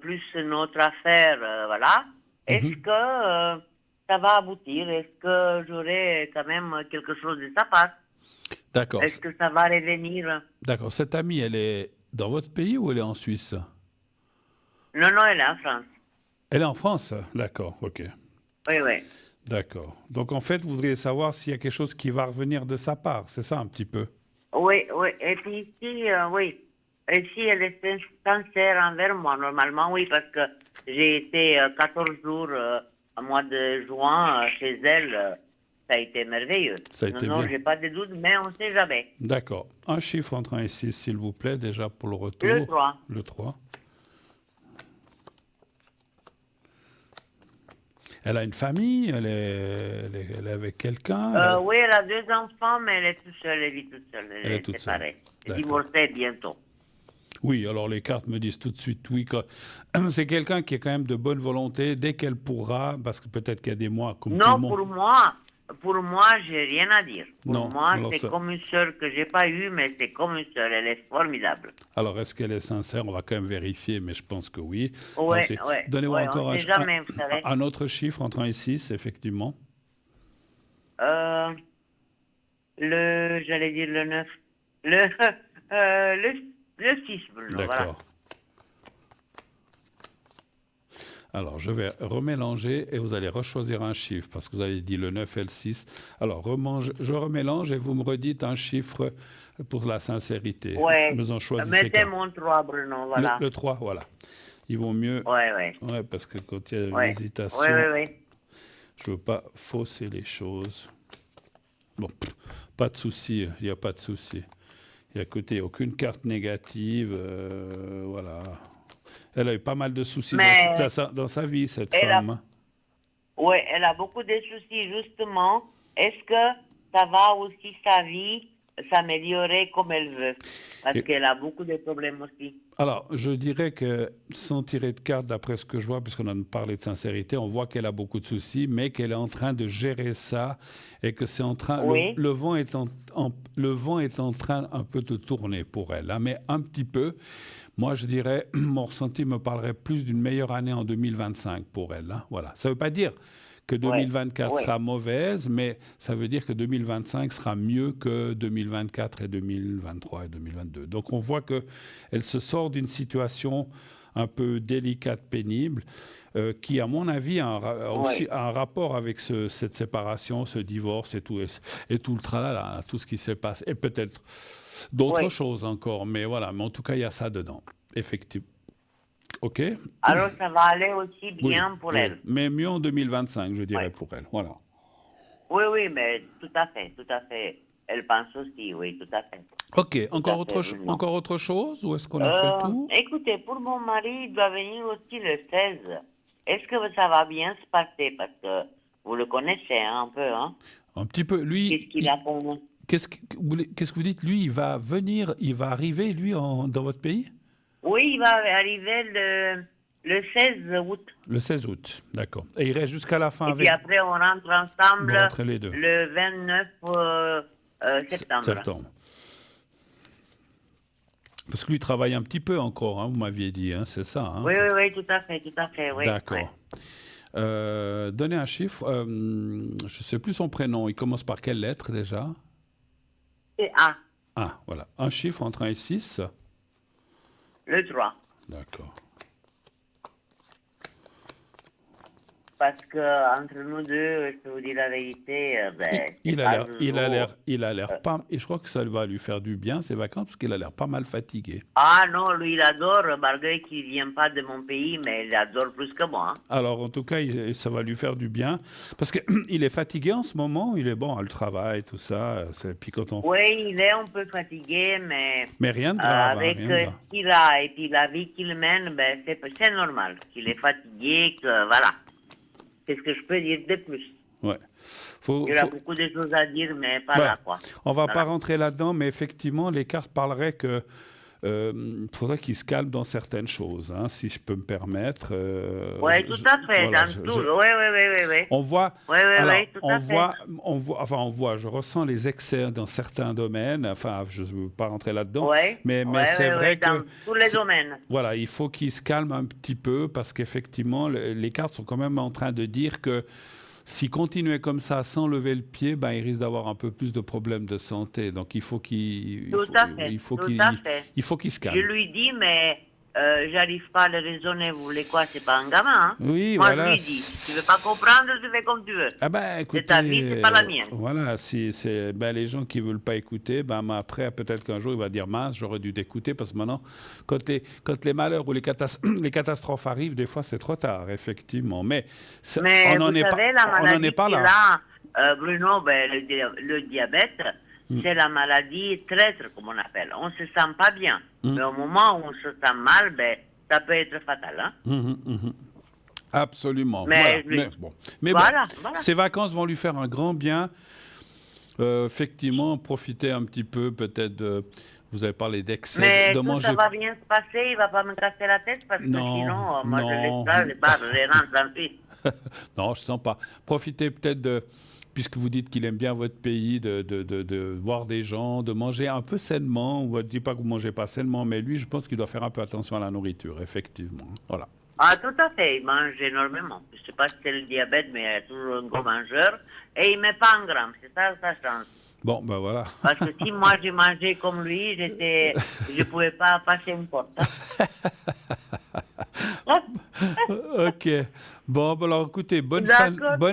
plus notre affaire, voilà. Est-ce Mhm. que ça va aboutir? Est-ce que j'aurai quand même quelque chose de sa part? D'accord. Est-ce que ça va revenir? D'accord. Cette amie, elle est dans votre pays ou elle est en Suisse? Non, non, elle est en France. Elle est en France? D'accord, ok. Oui, oui. D'accord. Donc en fait, vous voudriez savoir s'il y a quelque chose qui va revenir de sa part, c'est ça un petit peu? Oui, oui. Et puis ici, oui. Ici, elle est sincère envers moi, normalement, oui, parce que j'ai été 14 jours au mois de juin chez elle. Ça a été merveilleux. Ça a Non, été non, bien. j'ai pas de doute, mais on ne sait jamais. D'accord. Un chiffre entre 1 et 6, s'il vous plaît, déjà pour le Le retour. 3. Le 3. Elle a une famille? Elle est avec quelqu'un? Oui, elle a 2 enfants, mais elle est toute seule, elle vit toute seule, elle Elle est est toute seule. séparée. Elle est D'accord. divorcée bientôt. Oui, alors les cartes me disent tout de suite oui. C'est quelqu'un qui est quand même de bonne volonté dès qu'elle pourra, parce que peut-être qu'il y a des mois, comme tout le Non, monde. pour moi, j'ai rien à dire. Pour Non, moi, alors c'est ça. comme une sœur que j'ai pas eue, mais c'est comme une sœur. Elle est formidable. Alors, est-ce qu'elle est sincère? On va quand même vérifier, mais je pense que oui. Alors, Ouais, ouais, donnez-moi ouais, on encore sait jamais, vous savez. un autre chiffre entre 1 et 6, effectivement. Euh, j'allais dire le 9. Le, le 6, Bruno, voilà. D'accord. Alors, je vais remélanger et vous allez rechoisir un chiffre parce que vous avez dit le 9 et le 6. Alors, je remélange et vous me redites un chiffre pour la sincérité. Ouais, Vous en choisissez mettez qu'un. mon 3, Bruno, voilà. Le 3, voilà. Il vaut mieux, Ouais, ouais, ouais, parce que quand il y a une ouais. Ouais, hésitation, ouais, ouais. je veux pas fausser les choses. Bon, pas de souci, il n'y a pas de souci. Il n'y a côté aucune carte négative, voilà. Elle a eu pas mal de soucis Mais dans sa vie, cette elle a femme, hein. ouais, elle a beaucoup de soucis, justement. Est-ce que ça va aussi sa vie s'améliorer comme elle veut? Parce Et- qu'elle a beaucoup de problèmes aussi. alors, je dirais que sans tirer de carte, d'après ce que je vois, puisqu'on a parlé de sincérité, on voit qu'elle a beaucoup de soucis, mais qu'elle est en train de gérer ça et que c'est en train, Oui, le vent est le vent est en train un peu de tourner pour elle, hein, mais un petit peu. Moi, je dirais, mon ressenti me parlerait plus d'une meilleure année en 2025 pour elle, hein, voilà. Ça ne veut pas dire que ouais, 2024 ouais. sera mauvaise, mais ça veut dire que 2025 sera mieux que 2024 et 2023 et 2022. Donc on voit que elle se sort d'une situation un peu délicate, pénible, qui, à mon avis, aussi a un rapport avec cette séparation, ce divorce et tout le tralala, tout ce qui se passe. Et peut-être d'autres choses encore, mais voilà. Mais en tout cas, il y a ça dedans, effectivement. OK? Alors, ça va aller aussi bien pour elle. Mais mieux en 2025, je dirais, pour elle. Voilà. Oui, mais tout à fait, tout à fait. Elle pense aussi, oui, tout à fait. OK. Encore autre chose ou est-ce qu'on a fait tout? Écoutez, pour mon mari, il doit venir aussi le 16. Est-ce que ça va bien se passer? Parce que vous le connaissez un peu, hein? Un petit peu. Lui, qu'est-ce qu'il a pour nous? Qu'est-ce que vous dites? Lui, il va arriver, lui, dans votre pays? Oui, il va arriver le 16 août. Le 16 août, d'accord. Et il reste jusqu'à la fin Et avec... puis après, on rentre ensemble les deux. le 29 septembre. Parce que lui travaille un petit peu encore, hein, vous m'aviez dit, hein, c'est ça, hein? Oui, tout à fait, oui. D'accord. Ouais. Donnez un chiffre. Je ne sais plus son prénom. Il commence par quelle lettre déjà? C'est A. Ah, voilà. Un chiffre entre 1 et 6. Le 3. D'accord. Parce que entre nous deux, je peux vous dire la vérité, il a l'air pas. Et je crois que ça va lui faire du bien ces vacances parce qu'il a l'air pas mal fatigué. Ah non, lui il adore, malgré qu'il ne vient pas de mon pays, mais il adore plus que moi. Alors en tout cas, ça va lui faire du bien parce que il est fatigué en ce moment. Il est bon, le travail, tout ça. Puis quand on... Oui, il est un peu fatigué, mais rien de grave. Avec ce qu'il a et puis la vie qu'il mène, c'est normal qu'il est fatigué, que voilà. C'est ce que je peux dire de plus. Ouais. Il y a beaucoup de choses à dire, mais pas là, quoi. On va pas rentrer là-dedans, mais effectivement, les cartes parleraient que faudrait qu'il se calme dans certaines choses, hein, si je peux me permettre. Oui, tout à fait, dans tout. Oui. On voit, on voit, je ressens les excès dans certains domaines, enfin, je ne veux pas rentrer là-dedans, mais c'est vrai que... Dans tous les domaines. Voilà, il faut qu'il se calme un petit peu, parce qu'effectivement, les cartes sont quand même en train de dire que s'il continuait comme ça, sans lever le pied, il risque d'avoir un peu plus de problèmes de santé. Donc, il faut qu'il se calme. Je lui dis, mais j'arrive pas à le raisonner. Vous voulez quoi? C'est pas un gamin, hein? Oui, moi, voilà. Je lui dis, tu veux pas comprendre, tu fais comme tu veux. Écoutez, c'est ta vie, c'est pas la mienne. Voilà, si c'est les gens qui veulent pas écouter, après, peut-être qu'un jour, il va dire, mince, j'aurais dû t'écouter, parce que maintenant, quand les malheurs ou les catastrophes arrivent, des fois, c'est trop tard, effectivement. Mais on n'en est pas là. Là Bruno, le diabète, c'est la maladie traître, comme on appelle. On ne se sent pas bien. Mais au moment où on se sent mal, ça peut être fatal. Hein? Absolument. Mais voilà. Ces vacances vont lui faire un grand bien. Effectivement, profiter un petit peu, peut-être de... Vous avez parlé d'excès, de manger. Mais ça va bien se passer, il ne va pas me casser la tête, parce que sinon, moi, je laisse pas, je rentre ensuite. Non, je ne sens pas. Profitez peut-être de... Puisque vous dites qu'il aime bien votre pays, de voir des gens, de manger un peu sainement. On ne dit pas que vous ne mangez pas sainement, mais lui, je pense qu'il doit faire un peu attention à la nourriture, effectivement. Voilà. Ah, tout à fait. Il mange énormément. Je ne sais pas si c'est le diabète, mais il est toujours un gros mangeur. Et il ne met pas un gramme. C'est ça sa chance. Bon, voilà. Parce que si moi, je mangeais comme lui, je ne pouvais pas passer une porte. OK. Bon, alors écoutez, bonne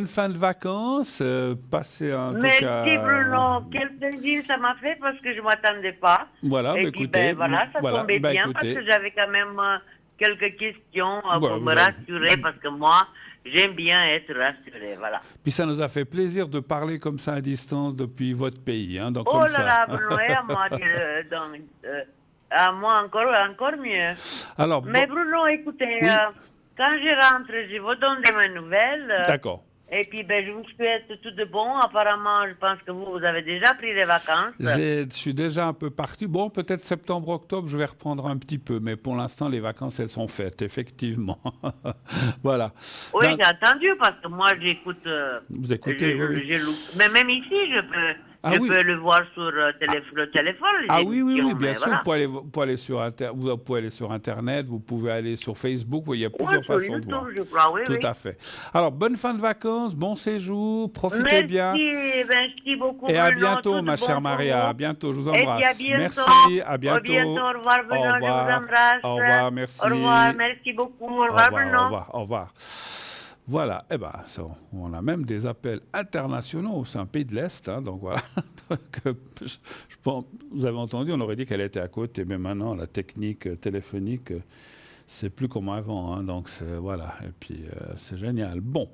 fin de vacances. Passez un tout cas... Merci Bruno. Quel plaisir ça m'a fait parce que je ne m'attendais pas. Voilà, et puis, écoutez. ça tombait bien parce que j'avais quand même quelques questions pour me rassurer parce que moi, j'aime bien être rassuré, voilà. Puis ça nous a fait plaisir de parler comme ça à distance depuis votre pays. Hein, donc oh là là, Bruno, et à moi encore mieux. Alors, mais Bruno, écoutez, quand je rentre, je vous donne des nouvelles. D'accord. Et puis, je vous souhaite tout de bon. Apparemment, je pense que vous avez déjà pris des vacances. Je suis déjà un peu parti. Bon, peut-être septembre, octobre, je vais reprendre un petit peu. Mais pour l'instant, les vacances, elles sont faites, effectivement. Voilà. Oui, j'ai attendu parce que moi, j'écoute. Vous écoutez, oui. Mais même ici, Ah Je oui. peux le voir sur le téléphone, les Ah oui, oui, oui, émissions, bien mais sûr, voilà. vous pouvez aller sur vous pouvez aller sur Internet, vous pouvez aller sur Facebook, il y a Ouais, plusieurs sur façons de voir. YouTube, je crois, oui, Tout oui. à fait. Alors, bonne fin de vacances, bon séjour, profitez bien Merci beaucoup, et à Bruno. bientôt, Tout ma chère bon pour Maria. À vous. bientôt, je vous Et puis à embrasse. bientôt. Merci, à À bientôt. bientôt. Au revoir, Au Bruno. Je vous revoir. Au embrasse. revoir, Au revoir. merci. Merci beaucoup. Au Au revoir, revoir, au Bruno. revoir, au revoir. Voilà, eh ben, on a même des appels internationaux, c'est un pays de l'Est, hein, donc voilà. Donc, je pense, vous avez entendu, on aurait dit qu'elle était à côté, mais maintenant, la technique téléphonique, c'est plus comme avant, hein, donc voilà, et puis c'est génial. Bon,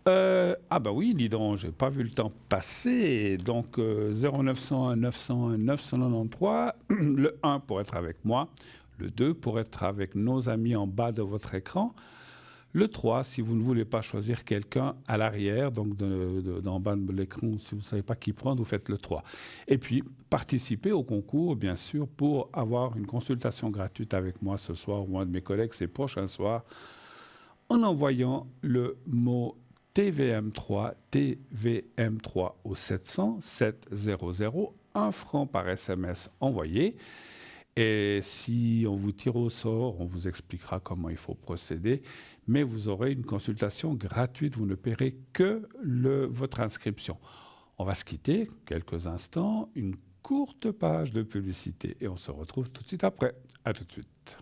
ah bah oui, dis donc, j'ai pas vu le temps passer, donc 0901 901 993, le 1 pour être avec moi, le 2 pour être avec nos amis en bas de votre écran, le 3, si vous ne voulez pas choisir quelqu'un à l'arrière, donc en bas de l'écran, si vous ne savez pas qui prendre, vous faites le 3. Et puis, participez au concours, bien sûr, pour avoir une consultation gratuite avec moi ce soir ou un de mes collègues ces prochains soirs, en envoyant le mot TVM3, TVM3 au 700 700, 1 franc par SMS envoyé. Et si on vous tire au sort, on vous expliquera comment il faut procéder. Mais vous aurez une consultation gratuite. Vous ne paierez que votre inscription. On va se quitter quelques instants. Une courte page de publicité. Et on se retrouve tout de suite après. À tout de suite.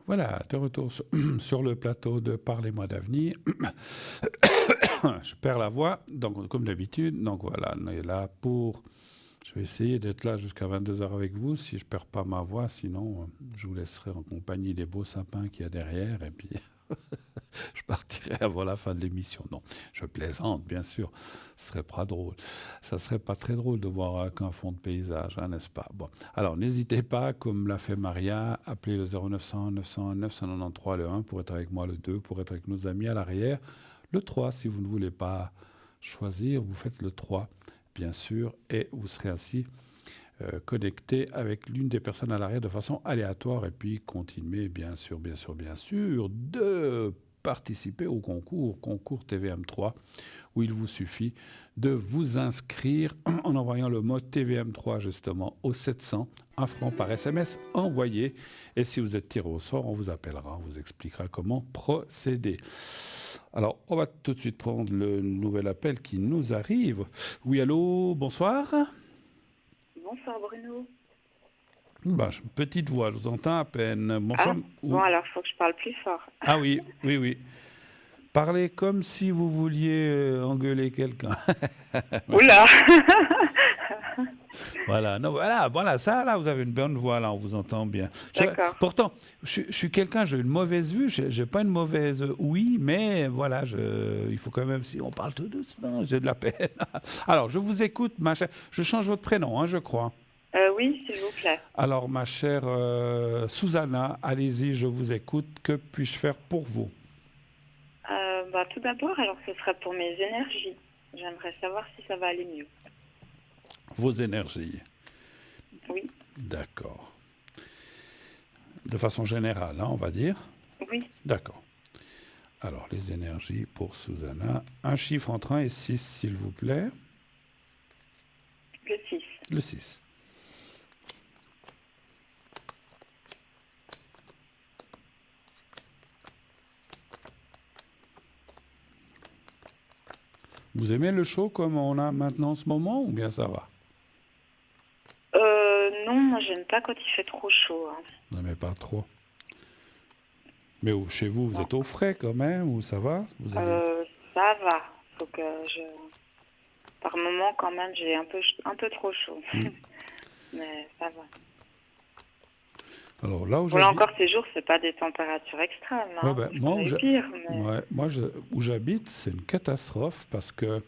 Voilà, de retour sur le plateau de Parlez-moi d'avenir. Je perds la voix, donc comme d'habitude. Donc voilà, on est là pour... Je vais essayer d'être là jusqu'à 22h avec vous, si je ne perds pas ma voix. Sinon, je vous laisserai en compagnie des beaux sapins qu'il y a derrière. Et puis, je partirai avant la fin de l'émission. Non, je plaisante, bien sûr. Ce serait pas drôle. Ça serait pas très drôle de voir qu'un fond de paysage, hein, n'est-ce pas? Bon, alors n'hésitez pas, comme l'a fait Maria, appelez le 0900 901 993 le 1 pour être avec moi, le 2 pour être avec nos amis à l'arrière, le 3 si vous ne voulez pas choisir, vous faites le 3 bien sûr, et vous serez ainsi connecté avec l'une des personnes à l'arrière de façon aléatoire, et puis continuez bien sûr de participer au concours TVM3, où il vous suffit de vous inscrire en envoyant le mot TVM3 justement au 700, 1 franc par SMS envoyé, et si vous êtes tiré au sort, on vous appellera, on vous expliquera comment procéder. Alors, on va tout de suite prendre le nouvel appel qui nous arrive. Oui, allô, bonsoir. Bonsoir Bruno. Bah, petite voix, je vous entends à peine. Bonsoir. Bon, alors il faut que je parle plus fort. Ah oui. Parlez comme si vous vouliez engueuler quelqu'un. Oula. Voilà, non, voilà, ça, là, vous avez une bonne voix, là, on vous entend bien. D'accord. Pourtant, je suis quelqu'un, j'ai une mauvaise vue, j'ai pas une mauvaise ouïe, mais voilà, il faut quand même, si on parle tout doucement, j'ai de la peine. Alors, je vous écoute, ma chère, je change votre prénom, hein, je crois. Oui, s'il vous plaît. Alors, ma chère Susanna, allez-y, je vous écoute, que puis-je faire pour vous? Tout d'abord, alors ce serait pour mes énergies. J'aimerais savoir si ça va aller mieux. Vos énergies. Oui. D'accord. De façon générale, hein, on va dire. Oui. D'accord. Alors, les énergies pour Susanna. Un chiffre entre 1 et 6, s'il vous plaît. Le 6. Le 6. Vous aimez le chaud comme on a maintenant en ce moment, ou bien ça va? Non, moi j'aime pas quand il fait trop chaud. Hein. Vous n'aimez pas trop. Mais chez vous, vous êtes au frais quand même, ou ça va? Ça va. Faut que par moment quand même j'ai un peu trop chaud. Mais ça va. Alors là où voilà, encore ces jours, c'est pas des températures extrêmes. Hein. Ouais, moi, où j'habite, c'est une catastrophe parce que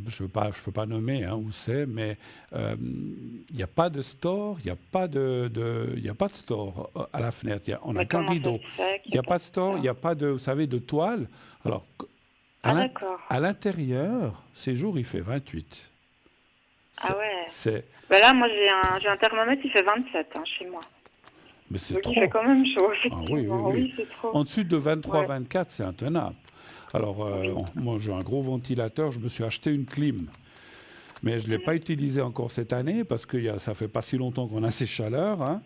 je peux pas nommer hein, où c'est, mais il n'y a pas de store, il n'y a pas il y a pas de store à la fenêtre. On n'a Mais qu'un comment ça rideau. se fait Il qu'il n'y n'y a a pas pas de de store, il n'y ça? a pas de, vous savez, de toile. Alors, Ah, d'accord. à l'intérieur, ces jours, il fait 28. Ah ouais. C'est, Ben là, moi, j'ai un thermomètre, il fait 27 hein, chez moi. mais c'est Donc, il fait trop. quand même chaud, Ah oui, oui, effectivement. oui. Oui, c'est trop. En dessus de 23, Ouais. 24, c'est intenable. Alors, Oui. moi, j'ai un gros ventilateur, je me suis acheté une clim. Mais je ne l'ai pas utilisé encore cette année parce que ça fait pas si longtemps qu'on a ces chaleurs. Hein.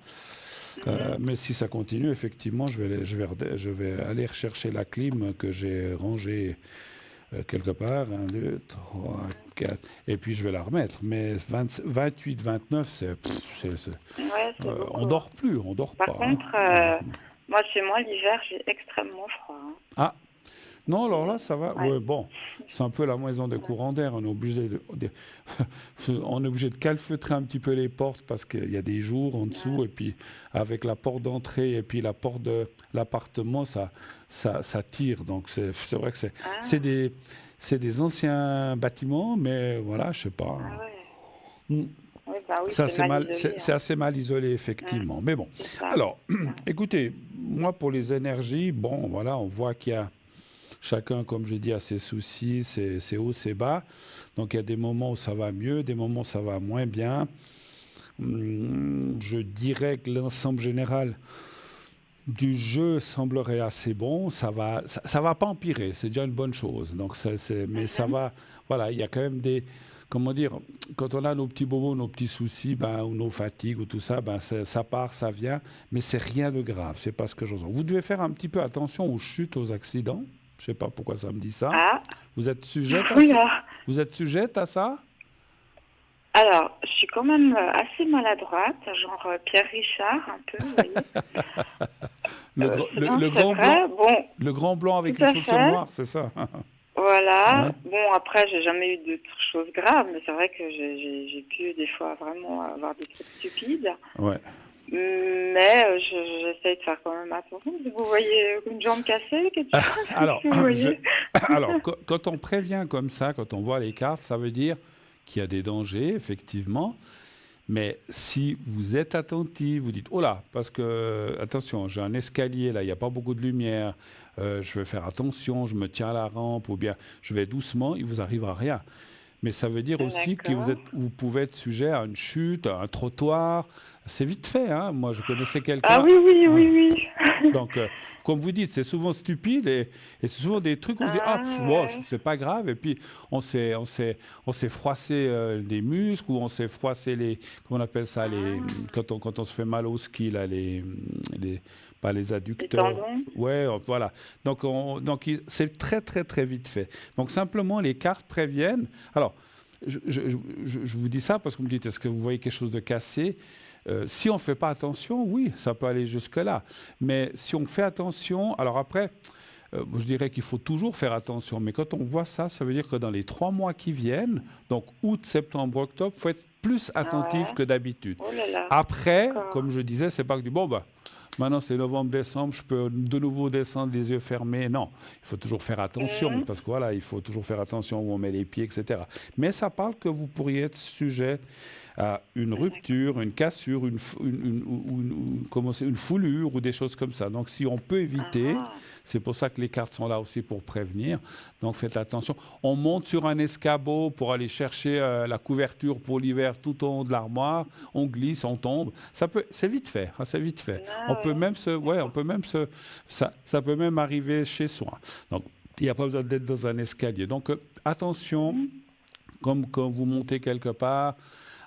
Mais si ça continue, effectivement, je vais aller rechercher la clim que j'ai rangée quelque part. 1, 2, 3, 4. Et puis je vais la remettre. Mais 28, 29, Ouais, c'est on beaucoup. dort plus, on dort Par pas. contre, Hein. moi, chez moi, l'hiver, j'ai extrêmement froid. Hein. Ah, non, alors là, ça va. Ouais. Ouais, bon, c'est un peu la maison de courant d'air. On est obligé on est obligé de calfeutrer un petit peu les portes parce qu'il y a des jours en dessous. Et puis, avec la porte d'entrée et puis la porte de l'appartement, ça tire. Donc, c'est vrai que Ah, c'est des anciens bâtiments, mais voilà, je sais pas. ah ouais. Mm. Oui, bah oui, Ça, c'est mal isolé. c'est Hein. assez mal isolé, effectivement. Mais bon. C'est ça. Alors, écoutez, moi, pour les énergies, bon, voilà, on voit qu'il y a chacun, comme je dis, a ses soucis, ses hauts, ses bas. Donc, il y a des moments où ça va mieux, des moments où ça va moins bien. Je dirais que l'ensemble général du jeu semblerait assez bon. Ça va pas empirer, c'est déjà une bonne chose. Donc, mais ça va, voilà, il y a quand même des, comment dire, quand on a nos petits bobos, nos petits soucis, ou nos fatigues ou tout ça, ça part, ça vient, mais c'est rien de grave. C'est pas ce que je sens. Vous devez faire un petit peu attention aux chutes, aux accidents. Je sais pas pourquoi ça me dit ça. Ah, Vous êtes sujette à oui, ça? là. Vous êtes sujette à ça? Alors, je suis quand même assez maladroite, genre Pierre Richard, un peu, vous voyez. Non, Le c'est grand vrai. blanc, Bon, le grand blanc avec tout les à chaussures fait. noires, c'est ça? Voilà. Ouais. Bon, après, j'ai jamais eu de choses graves, mais c'est vrai que j'ai pu des fois vraiment avoir des trucs stupides. Ouais. Mais j'essaye de faire quand même attention. Vous voyez une jambe cassée, quelque chose Alors, vous voyez alors quand on prévient comme ça, quand on voit les cartes, ça veut dire qu'il y a des dangers, effectivement. Mais si vous êtes attentif, vous dites, oh là, parce que, attention, j'ai un escalier, là, il n'y a pas beaucoup de lumière, je vais faire attention, je me tiens à la rampe, ou bien je vais doucement, il ne vous arrivera rien. Mais ça veut dire aussi que D'accord. vous pouvez être sujet à une chute, à un trottoir. C'est vite fait, hein. Moi, je connaissais Ah quelqu'un. oui, oui, Ah. oui, oui. Donc, comme vous dites, c'est souvent stupide et c'est souvent des trucs où on se dit Ah bon, ouais. c'est pas grave. Et puis on s'est froissé des muscles ou on s'est froissé comment on appelle ça, quand on se fait mal au ski là, pas les Les adducteurs. tendons. Ouais, voilà. Donc, c'est très très très vite fait. Donc simplement les cartes préviennent. Alors, je vous dis ça parce que vous me dites, est-ce que vous voyez quelque chose de cassé? Si on ne fait pas attention, oui, ça peut aller jusque-là. Mais si on fait attention, alors après, je dirais qu'il faut toujours faire attention. Mais quand on voit ça, ça veut dire que dans les 3 mois qui viennent, donc août, septembre, octobre, il faut être plus attentif Ouais. que d'habitude. Oh là là. Après, D'accord. comme je disais, c'est pas que du bon, maintenant c'est novembre, décembre, je peux de nouveau descendre les yeux fermés. Non, il faut toujours faire attention parce que voilà, il faut toujours faire attention où on met les pieds, etc. Mais ça parle que vous pourriez être sujet à une rupture, une cassure, une foulure ou des choses comme ça. Donc si on peut éviter, Ah. c'est pour ça que les cartes sont là aussi pour prévenir. Donc faites attention. On monte sur un escabeau pour aller chercher la couverture pour l'hiver tout au haut de l'armoire. On glisse, on tombe. C'est vite fait. Hein, c'est vite fait. Ah On peut ouais. même ça peut même arriver chez soi. Donc il n'y a pas besoin d'être dans un escalier. Donc attention, comme quand vous montez quelque part.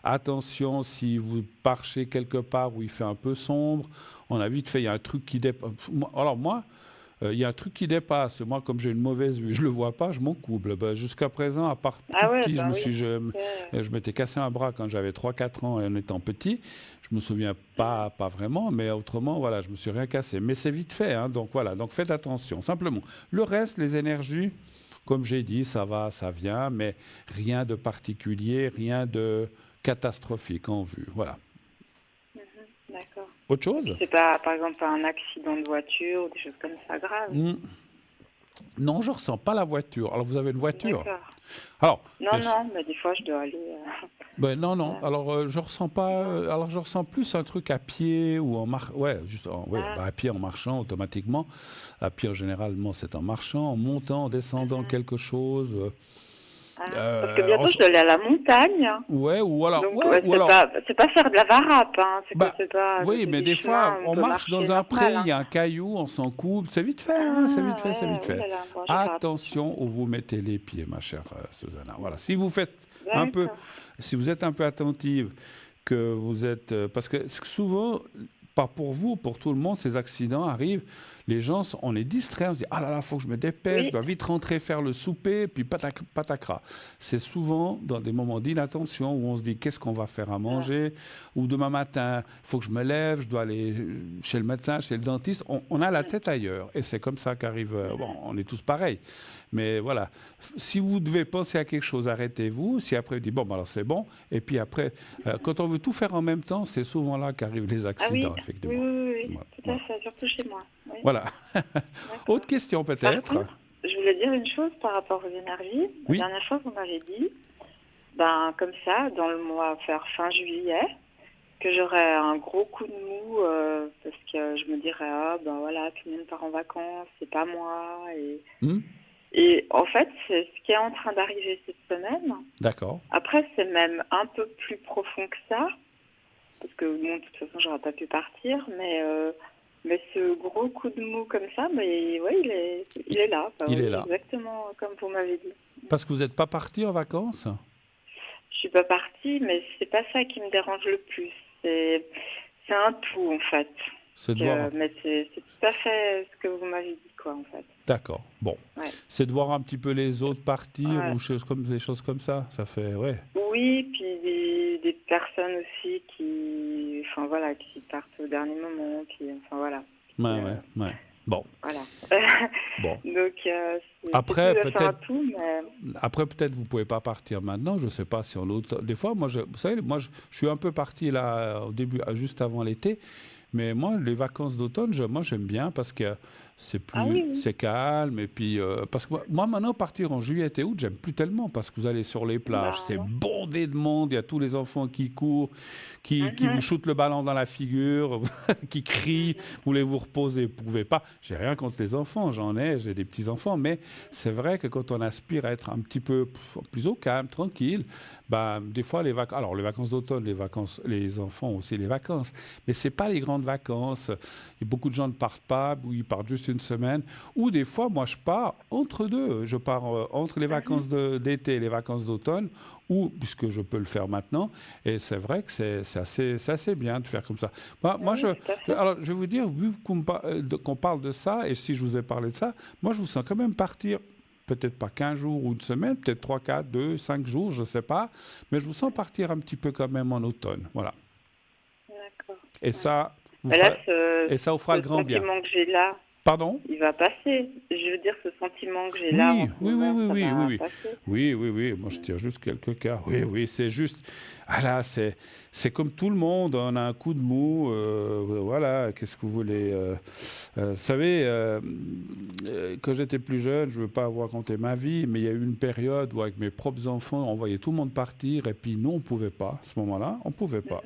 Attention, si vous marchez quelque part où il fait un peu sombre, on a vite fait, il y a un truc qui dépasse. Alors moi, il y a un truc qui dépasse. Moi, comme j'ai une mauvaise vue, je ne le vois pas, je m'en couple. Jusqu'à présent, à part tout Ouais, petit, bah oui. je m'étais cassé un bras quand j'avais 3-4 ans et en étant petit. Je me souviens pas vraiment, mais autrement, voilà, je me suis rien cassé. Mais c'est vite fait, hein, donc voilà, donc faites attention, simplement. Le reste, les énergies, comme j'ai dit, ça va, ça vient, mais rien de particulier, rien de catastrophique en vue. Voilà. D'accord. Autre chose? C'est pas, par exemple, pas un accident de voiture ou des choses comme ça graves. Non, je ne ressens pas la voiture. Alors, vous avez une voiture? D'accord. Alors, Non, bien sûr- non, mais des fois, je dois aller... ben non. Alors, je ressens pas. Alors, je ressens plus un truc à pied ou en marchant. Ouais, juste à pied en marchant automatiquement. À pied, généralement, c'est en marchant, en montant, en descendant quelque chose. Parce que bientôt, je dois aller à la montagne. Ouais, ou alors. Donc, Ouais, ou alors. c'est pas faire de la varap, hein. Bah, C'est pas... oui, c'est mais des chemins, fois, on peut marche dans marcher un pré, normal, il y a un caillou, on s'en coupe. C'est vite fait, hein, c'est vite fait, c'est vite oui, fait. là, là, bon, je vais faire Attention où vous mettez les pieds, ma chère Susanna. Voilà. Si vous faites un peu, D'accord. si vous êtes un peu attentive, que vous êtes, parce que souvent, pas pour vous, pour tout le monde, ces accidents arrivent. Les gens, on est distraits, on se dit ah là là, faut que je me dépêche, je dois vite rentrer faire le souper, puis patacra. C'est souvent dans des moments d'inattention où on se dit qu'est-ce qu'on va faire à manger, ou demain matin, il faut que je me lève, je dois aller chez le médecin, chez le dentiste. On a la tête ailleurs, et c'est comme ça qu'arrive. Bon, on est tous pareils, mais voilà. Si vous devez penser à quelque chose, arrêtez-vous. Si après vous dites bon, ben alors c'est bon, et puis après, quand on veut tout faire en même temps, c'est souvent là qu'arrivent les accidents, effectivement. Oui, Voilà. tout à fait, surtout chez moi. Oui. Voilà. Autre question Par peut-être? contre, je voulais dire une chose par rapport aux énergies. Oui. La dernière fois, vous m'avez dit, comme ça, dans le mois, vers fin juillet, que j'aurais un gros coup de mou parce que je me dirais, voilà, tout le monde part en vacances, c'est pas moi. Et en fait, c'est ce qui est en train d'arriver cette semaine. D'accord. Après, c'est même un peu plus profond que ça, parce que bon, de toute façon, j'aurais pas pu partir, mais ce gros coup de mou comme ça, mais ouais, il est là. Il est là. Exactement comme vous m'avez dit. Parce que vous n'êtes pas parti en vacances? Je suis pas partie, mais c'est pas ça qui me dérange le plus. C'est un tout en fait. C'est de voir... Mais c'est tout à fait ce que vous m'avez dit, quoi, en fait. D'accord. Bon. Ouais. C'est de voir un petit peu les autres partir ou des choses comme ça. Ça fait, Oui, puis des personnes aussi qui partent au dernier moment, Ouais. Bon. Voilà. Bon. Donc, après, peut-être. Après, peut-être vous pouvez pas partir maintenant. Je sais pas si on autre. Des fois, vous savez, je suis un peu parti là au début, juste avant l'été. Mais moi, les vacances d'automne, moi, j'aime bien parce que c'est plus, c'est calme. Et puis, parce que moi, maintenant, partir en juillet et août, j'aime plus tellement parce que vous allez sur les plages, c'est bondé de monde, il y a tous les enfants qui courent, qui vous shootent le ballon dans la figure, qui crient, vous voulez vous reposer, vous pouvez pas. J'ai rien contre les enfants, j'ai des petits-enfants, mais c'est vrai que quand on aspire à être un petit peu plus au calme, tranquille, des fois, les vacances d'automne, les enfants ont aussi les vacances, mais c'est pas les grandes vacances. Et beaucoup de gens ne partent pas, ou ils partent juste une semaine. Ou des fois, moi, je pars entre deux. Je pars entre les vacances d'été et les vacances d'automne, ou puisque je peux le faire maintenant. Et c'est vrai que c'est assez bien de faire comme ça. Moi, alors, je vais vous dire, vu qu'on parle de ça, et si je vous ai parlé de ça, moi, je vous sens quand même partir. Peut-être pas 15 jours ou une semaine, peut-être 3, 4, 2, 5 jours, je ne sais pas. Mais je vous sens partir un petit peu quand même en automne. Voilà. D'accord. Et ça, vous fera le grand bien. Le sentiment que j'ai là, pardon? Il va passer. Je veux dire, ce sentiment que j'ai là. Oui. Moi, je tire juste quelques cas. Oui, c'est juste... Ah là, c'est comme tout le monde. On a un coup de mou. Voilà, qu'est-ce que vous voulez vous savez, quand j'étais plus jeune, je ne veux pas vous raconter ma vie, mais il y a eu une période où, avec mes propres enfants, on voyait tout le monde partir, et puis nous, on ne pouvait pas. À ce moment-là, on ne pouvait pas.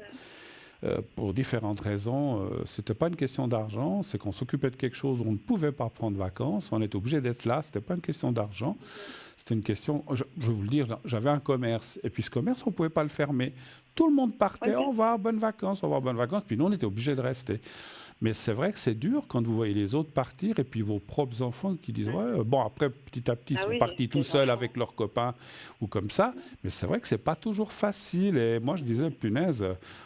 Pour différentes raisons. Ce n'était pas une question d'argent, c'est qu'on s'occupait de quelque chose où on ne pouvait pas prendre vacances, on était obligé d'être là, ce n'était pas une question d'argent, c'était une question, je vais vous le dire, j'avais un commerce, et puis ce commerce, on ne pouvait pas le fermer. Tout le monde partait, au revoir, bonnes vacances, puis nous, on était obligés de rester. Mais c'est vrai que c'est dur quand vous voyez les autres partir et puis vos propres enfants qui disent après petit à petit ils sont partis tout seuls avec leurs copains ou comme ça, mais c'est vrai que c'est pas toujours facile. Et moi je disais punaise,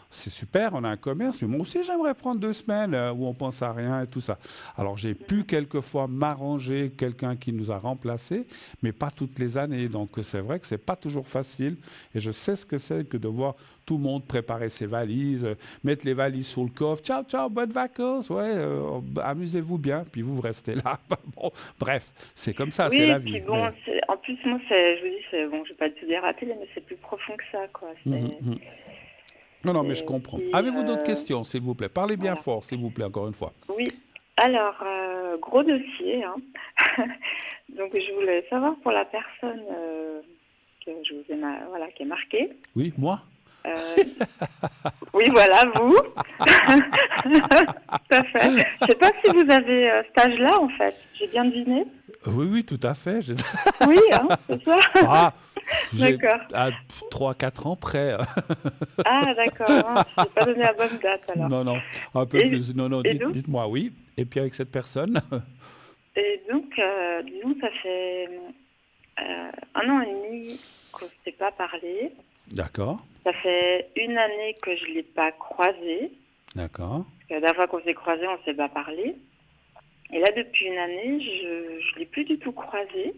c'est super, on a un commerce, mais moi aussi j'aimerais prendre 2 semaines où on pense à rien et tout ça. Alors j'ai pu quelquefois m'arranger quelqu'un qui nous a remplacés, mais pas toutes les années. Donc c'est vrai que c'est pas toujours facile. Et je sais ce que c'est que de voir tout le monde préparer ses valises, mettre les valises sur le coffre. Ciao, bonnes vacances. Amusez-vous bien. Puis vous restez là. Bref, c'est comme ça, c'est la vie. Bon, mais... En plus, moi, je vous dis, je ne vais pas tout dire à la télé, mais c'est plus profond que ça, quoi. Non, mais je comprends. Avez-vous d'autres questions, s'il vous plaît? Parlez bien fort, s'il vous plaît, encore une fois. Oui. Alors, gros dossier, hein. Donc, je voulais savoir pour la personne que je vous ai voilà, qui est marquée. Oui, moi? Euh, oui, voilà, vous. Tout à fait. Je ne sais pas si vous avez cet âge-là, en fait. J'ai bien deviné. Oui, oui, tout à fait. Oui, hein, c'est ça. Ah, j'ai D'accord. à 3-4 ans près. Ah, d'accord. Je n'ai pas donné la bonne date, alors. Non, non, un peu Et, plus. Non, non, et donc, dites-moi oui. Et puis avec cette personne? disons, ça fait 1 an et demi qu'on ne s'est pas parlé. D'accord, Ça fait 1 année que je ne l'ai pas croisé. d'accord. Parce que la dernière fois qu'on s'est croisé, on ne s'est pas parlé. Et là, depuis 1 année, je ne l'ai plus du tout croisé.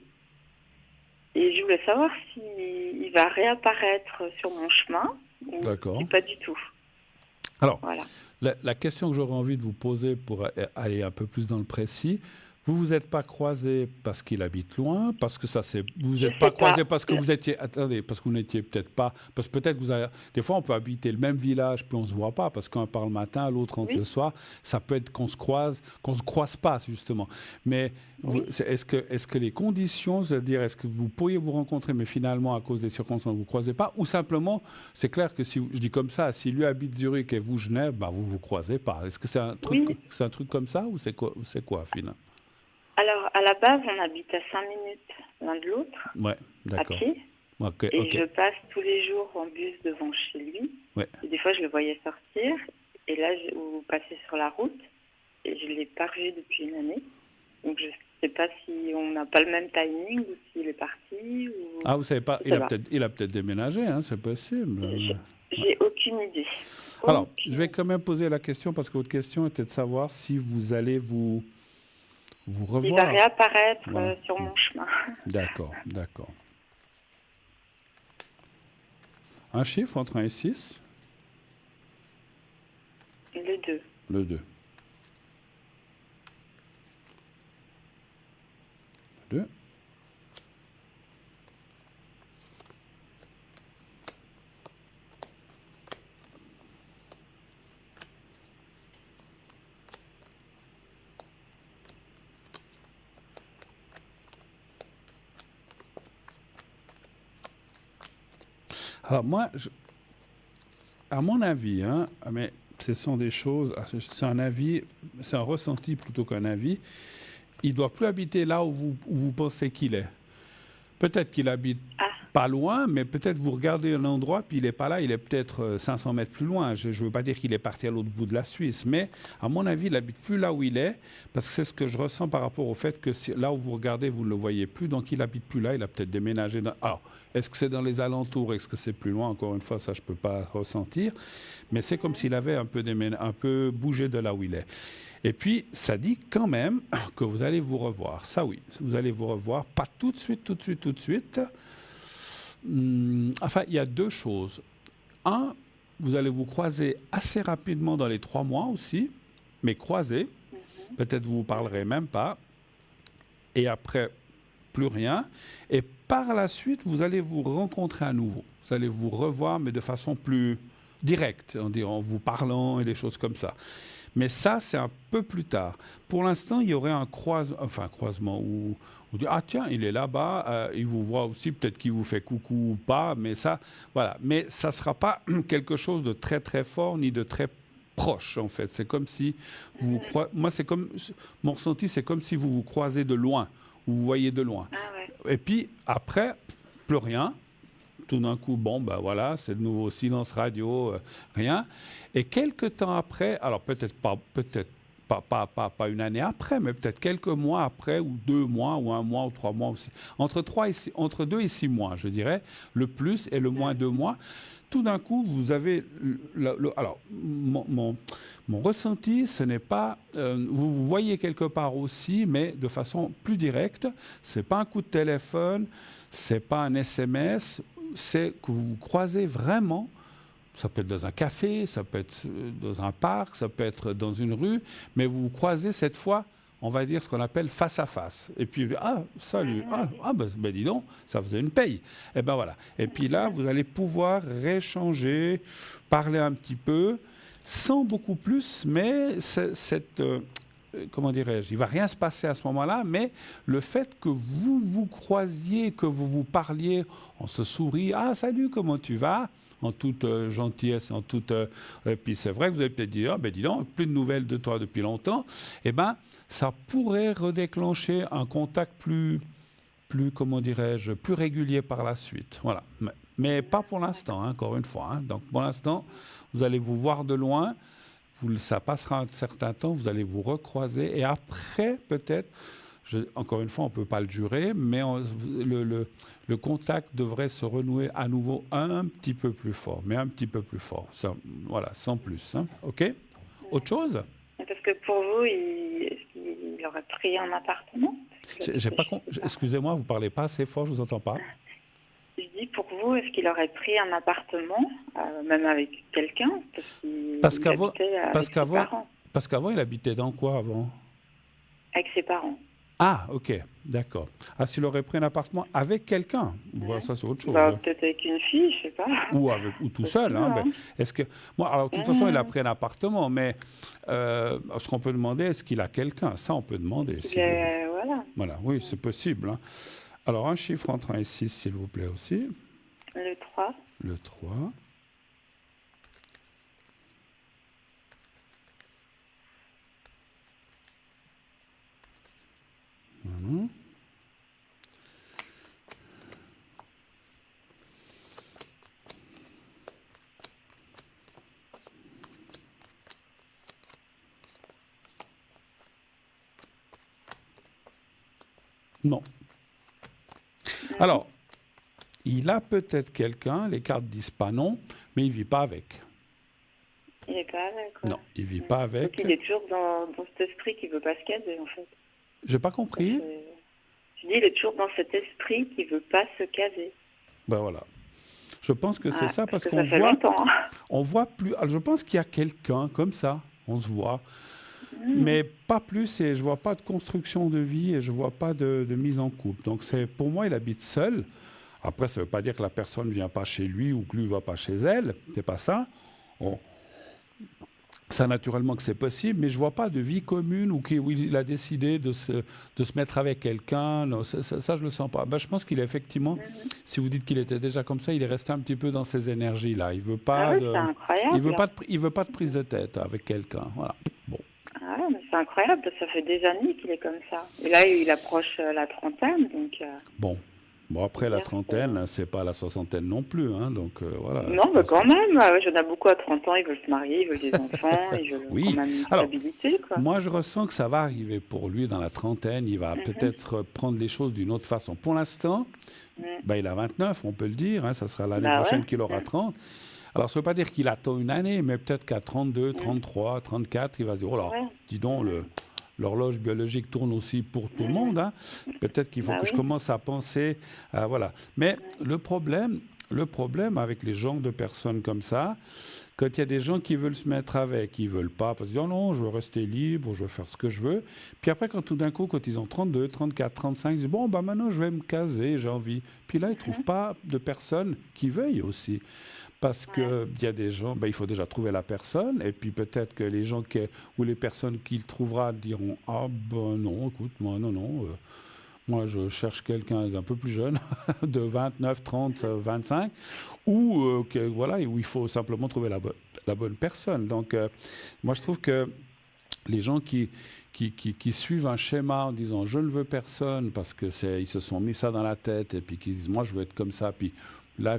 Et je voulais savoir s'il va réapparaître sur mon chemin D'accord. ou pas du tout. Alors, Voilà. la question que j'aurais envie de vous poser pour aller un peu plus dans le précis, vous vous êtes pas croisé parce qu'il habite loin, parce que ça c'est, vous vous Je êtes pas sais croisé pas. parce que vous étiez, attendez, parce que vous n'étiez peut-être pas, parce que peut-être vous avez, des fois on peut habiter le même village puis on se voit pas parce qu'un part le matin, l'autre rentre Oui. le soir, ça peut être qu'on se croise pas justement. Mais Oui. est-ce que les conditions, c'est-à-dire est-ce que vous pourriez vous rencontrer mais finalement à cause des circonstances vous croisez pas, ou simplement c'est clair que si je dis comme ça, si lui habite Zurich et vous Genève, bah vous vous croisez pas. Est-ce que Oui. c'est un truc comme ça ou c'est quoi finalement? Alors, à la base, on habite à 5 minutes l'un de l'autre, Ouais, à d'accord. pied. Ok, Et ok. je passe tous les jours en bus devant chez lui. Ouais. Et des fois, je le voyais sortir. Et là, vous passez sur la route. Et je ne l'ai pas revu depuis 1 année. Donc, je ne sais pas si on n'a pas le même timing ou s'il est parti. Ou... Ah, vous savez pas, Je sais pas. il a peut-être déménagé, hein, c'est possible. J'ai aucune idée. Alors, Aucune. je vais quand même poser la question parce que votre question était de savoir si vous allez vous Il va revoir. réapparaître Voilà. sur mon chemin. D'accord, d'accord. Un chiffre entre 1 et 6? Le 2. Le 2. Le 2. Alors moi, à mon avis, hein, mais ce sont des choses, c'est un avis, c'est un ressenti plutôt qu'un avis. Il doit plus habiter là où vous pensez qu'il est. Peut-être qu'il habite Ah, pas loin, mais peut-être vous regardez un endroit, puis il n'est pas là, il est peut-être 500 mètres plus loin. Je ne veux pas dire qu'il est parti à l'autre bout de la Suisse, mais à mon avis, il n'habite plus là où il est, parce que c'est ce que je ressens par rapport au fait que là où vous regardez, vous ne le voyez plus, donc il n'habite plus là, il a peut-être déménagé. Alors, est-ce que c'est dans les alentours, est-ce que c'est plus loin? Encore une fois, ça, je ne peux pas ressentir, mais c'est comme s'il avait un peu bougé de là où il est. Et puis, ça dit quand même que vous allez vous revoir. Ça, oui, vous allez vous revoir, pas tout de suite. Enfin, il y a deux choses. Un, vous allez vous croiser assez rapidement dans les 3 mois aussi, mais croiser. Peut-être vous ne parlerez même pas. Et après, plus rien. Et par la suite, vous allez vous rencontrer à nouveau. Vous allez vous revoir, mais de façon plus directe, en vous parlant et des choses comme ça. Mais ça, c'est un peu plus tard. Pour l'instant, il y aurait un croisement où on dit, ah tiens, il est là-bas, il vous voit aussi, peut-être qu'il vous fait coucou ou pas, mais ça, voilà. Mais ça ne sera pas quelque chose de très très fort ni de très proche, en fait. C'est comme si vous moi, c'est comme, mon ressenti, c'est comme si vous vous croisez de loin, ou vous voyez de loin. ah ouais. Et puis, après, plus rien. Tout d'un coup, bon, ben voilà, c'est de nouveau silence radio, rien. Et quelques temps après, alors peut-être pas 1 année après, mais peut-être quelques mois après, ou 2 mois, ou 1 mois, ou 3 mois aussi. Entre 2 et 6 mois, je dirais, le plus et le moins 2 mois. Tout d'un coup, vous avez... alors, mon ressenti, ce n'est pas... vous vous voyez quelque part aussi, mais de façon plus directe. Ce n'est pas un coup de téléphone, ce n'est pas un SMS, c'est que vous vous croisez vraiment. Ça peut être dans un café, ça peut être dans un parc, ça peut être dans une rue, mais vous vous croisez cette fois, on va dire ce qu'on appelle face à face. Et puis, ah, salut, ben dis donc, ça faisait une paye. Et ben voilà. Et puis là, vous allez pouvoir rééchanger, parler un petit peu, sans beaucoup plus, mais comment dirais-je, il va rien se passer à ce moment-là, mais le fait que vous vous croisiez, que vous vous parliez, on se sourit, ah salut, comment tu vas? En toute gentillesse, en toute. Et puis c'est vrai que vous avez peut-être dit, ah ben dis donc, plus de nouvelles de toi depuis longtemps. Eh ben, ça pourrait redéclencher un contact plus, comment dirais-je, plus régulier par la suite. Voilà. Mais pas pour l'instant, hein, encore une fois. Hein. Donc pour l'instant, vous allez vous voir de loin. Ça passera un certain temps, vous allez vous recroiser et après, peut-être, encore une fois, on ne peut pas le jurer, mais le contact devrait se renouer à nouveau un petit peu plus fort, mais un petit peu plus fort. Ça, voilà, sans plus. Hein. OK? Autre chose? Parce que pour vous, il aurait pris un appartement? J'ai pas Excusez-moi, vous ne parlez pas assez fort, je ne vous entends pas. Je dis, pour vous, est-ce qu'il aurait pris un appartement, même avec quelqu'un? Parce qu'avant, il habitait dans quoi avant? Avec ses parents. Ah, ok, d'accord. Ah, s'il aurait pris un appartement avec quelqu'un, bon, ça c'est autre chose. Peut-être avec une fille, je sais pas. Ou tout seul. Hein, ben, est-ce que moi, alors de toute façon, il a pris un appartement, mais ce qu'on peut demander, est-ce qu'il a quelqu'un? Ça, on peut demander. Voilà, oui, c'est possible. Hein. Alors, un chiffre entre 1 et 6, s'il vous plaît aussi. Le 3. Le 3. Voilà. Non. Alors, il a peut-être quelqu'un, les cartes disent pas non, mais il ne vit pas avec. Il n'est pas avec, quoi. Non, il ne vit pas avec. Donc il est toujours dans cet esprit qui ne veut pas se caser, en fait. J'ai pas compris. Je dis, il est toujours dans cet esprit qui ne veut pas se caser. Ben voilà. Je pense que c'est ça, parce que qu'on ça fait voit... longtemps, hein. On voit plus... Alors, je pense qu'il y a quelqu'un comme ça, on se voit. Mais pas plus, et je ne vois pas de construction de vie, et je ne vois pas de mise en couple. Donc pour moi, il habite seul. Après, ça ne veut pas dire que la personne ne vient pas chez lui ou que lui ne va pas chez elle. C'est pas ça. Ça, naturellement, que c'est possible, mais je ne vois pas de vie commune où il a décidé de se mettre avec quelqu'un. Non, ça, je ne le sens pas. Ben, je pense qu'il est effectivement, si vous dites qu'il était déjà comme ça, il est resté un petit peu dans ces énergies-là. Il ne veut pas c'est incroyable. Il veut pas de prise de tête avec quelqu'un. Voilà. Bon. Ah, mais c'est incroyable, ça fait des années qu'il est comme ça. Et là, il approche la trentaine, donc... Bon, après la trentaine, c'est pas la soixantaine non plus, hein, donc voilà. Non, mais quand même, j'en ai beaucoup à 30 ans, ils veulent se marier, ils veulent des enfants, ils veulent quand même une stabilité, quoi. Moi, je ressens que ça va arriver pour lui dans la trentaine, il va peut-être prendre les choses d'une autre façon. Pour l'instant, il a 29, on peut le dire, hein, ça sera l'année prochaine qu'il aura 30. Alors, ça ne veut pas dire qu'il attend une année, mais peut-être qu'à 32, 33, 34, il va se dire, oh là, dis donc, l'horloge biologique tourne aussi pour tout le monde. Hein. Peut-être qu'il faut que je commence à penser voilà. Mais le problème avec les genres de personnes comme ça, quand il y a des gens qui veulent se mettre avec, ils ne veulent pas, parce qu'ils disent oh non, je veux rester libre, je veux faire ce que je veux. Puis après, quand tout d'un coup, quand ils ont 32, 34, 35, ils disent bon, maintenant je vais me caser, j'ai envie. Puis là, ils ne trouvent pas de personnes qui veuillent aussi. Parce qu'il y a des gens, il faut déjà trouver la personne, et puis peut-être que les gens ou les personnes qu'il trouvera diront ah ben non, écoute, moi non, moi je cherche quelqu'un d'un peu plus jeune, de 29, 30, 25, ou voilà, où il faut simplement trouver la bonne personne. Donc moi je trouve que les gens qui suivent un schéma en disant je ne veux personne parce que ils se sont mis ça dans la tête et puis qui disent moi je veux être comme ça, puis la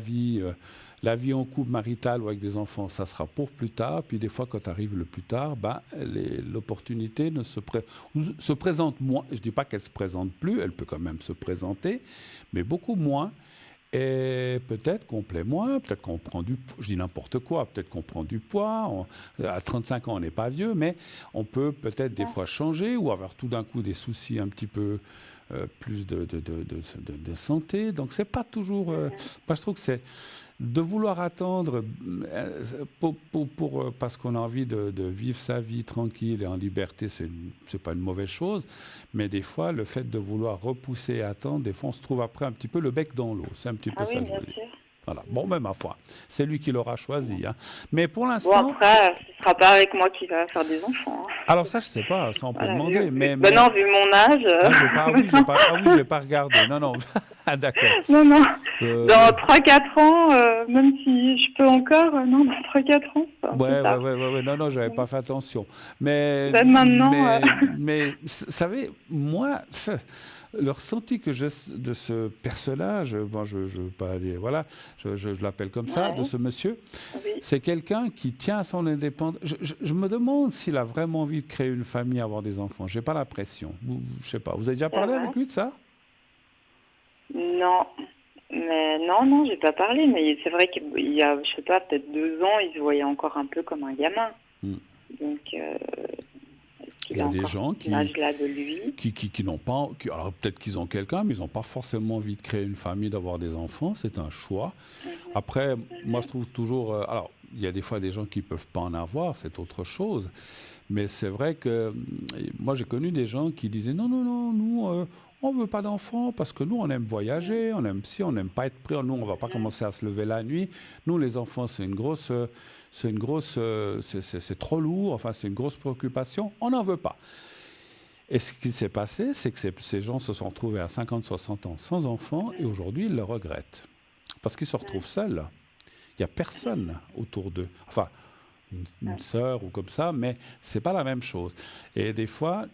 vie en couple marital ou avec des enfants, ça sera pour plus tard. Puis des fois, quand arrive le plus tard, l'opportunité se présente moins. Je ne dis pas qu'elle ne se présente plus, elle peut quand même se présenter, mais beaucoup moins. Et peut-être qu'on plaît moins, peut-être qu'on prend je dis n'importe quoi, peut-être qu'on prend du poids. À 35 ans, on n'est pas vieux, mais on peut peut-être des fois changer ou avoir tout d'un coup des soucis un petit peu plus de santé. Donc, c'est pas toujours... moi, je trouve que c'est... De vouloir attendre parce qu'on a envie de vivre sa vie tranquille et en liberté, c'est pas une mauvaise chose, mais des fois, le fait de vouloir repousser et attendre, des fois, on se trouve après un petit peu le bec dans l'eau. C'est un petit peu ça que je veux dire. Voilà. Bon, ma foi, c'est lui qui l'aura choisi. Hein. Mais pour l'instant... Bon, après, Ce sera pas avec moi qui va faire des enfants. Hein. Alors ça, je sais pas, ça on peut demander. Mais non, vu mon âge... je n'ai pas regardé. Non. Ah, d'accord. Non. Dans 3-4 ans, même si je peux encore, non, dans 3-4 ans, ça. Ouais. Non, j'avais pas fait attention. Mais maintenant... mais vous savez, moi... Le ressenti que j'ai de ce personnage, bon, je veux pas aller, voilà, je l'appelle comme ça, de ce monsieur, c'est quelqu'un qui tient à son indépendance. Je me demande s'il a vraiment envie de créer une famille, avoir des enfants. J'ai pas l'impression. Je sais pas. Vous avez déjà parlé avec lui de ça? Non. Mais non, j'ai pas parlé. Mais c'est vrai qu'il y a, je sais pas, peut-être 2 ans, il se voyait encore un peu comme un gamin. Donc... il y a des gens qui n'ont pas... alors peut-être qu'ils ont quelqu'un, mais ils n'ont pas forcément envie de créer une famille, d'avoir des enfants. C'est un choix. Après, moi, je trouve toujours... alors, il y a des fois des gens qui ne peuvent pas en avoir, c'est autre chose. Mais c'est vrai que... moi, j'ai connu des gens qui disaient « Non, nous, on ne veut pas d'enfants parce que nous, on aime voyager, on aime ci, on n'aime pas être pris. Nous, on ne va pas commencer à se lever la nuit. Nous, les enfants, c'est trop lourd, enfin, c'est une grosse préoccupation. On n'en veut pas. » Et ce qui s'est passé, c'est que ces gens se sont retrouvés à 50, 60 ans sans enfants et aujourd'hui, ils le regrettent. Parce qu'ils se retrouvent seuls. Il n'y a personne autour d'eux. Enfin, une sœur ou comme ça, mais ce n'est pas la même chose. Et des fois,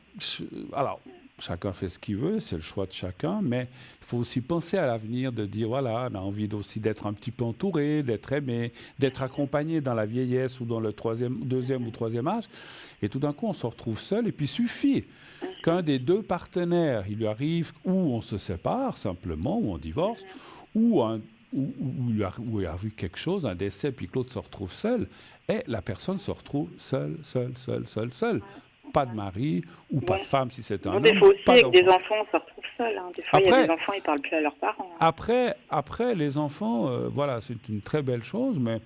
alors, chacun fait ce qu'il veut, c'est le choix de chacun, mais il faut aussi penser à l'avenir, de dire, voilà, on a envie aussi d'être un petit peu entouré, d'être aimé, d'être accompagné dans la vieillesse ou dans le deuxième ou troisième âge. Et tout d'un coup, on se retrouve seul, et puis il suffit qu'un des deux partenaires, il lui arrive, ou on se sépare simplement, ou on divorce, ou il y a eu quelque chose, un décès, puis que l'autre se retrouve seul, et la personne se retrouve seule. Pas de mari ou pas de femme si c'est un homme. Des fois aussi, avec des enfants, on se retrouve seul. Hein. Des fois, il y a des enfants, ils ne parlent plus à leurs parents. Hein. Après, les enfants, voilà, c'est une très belle chose, mais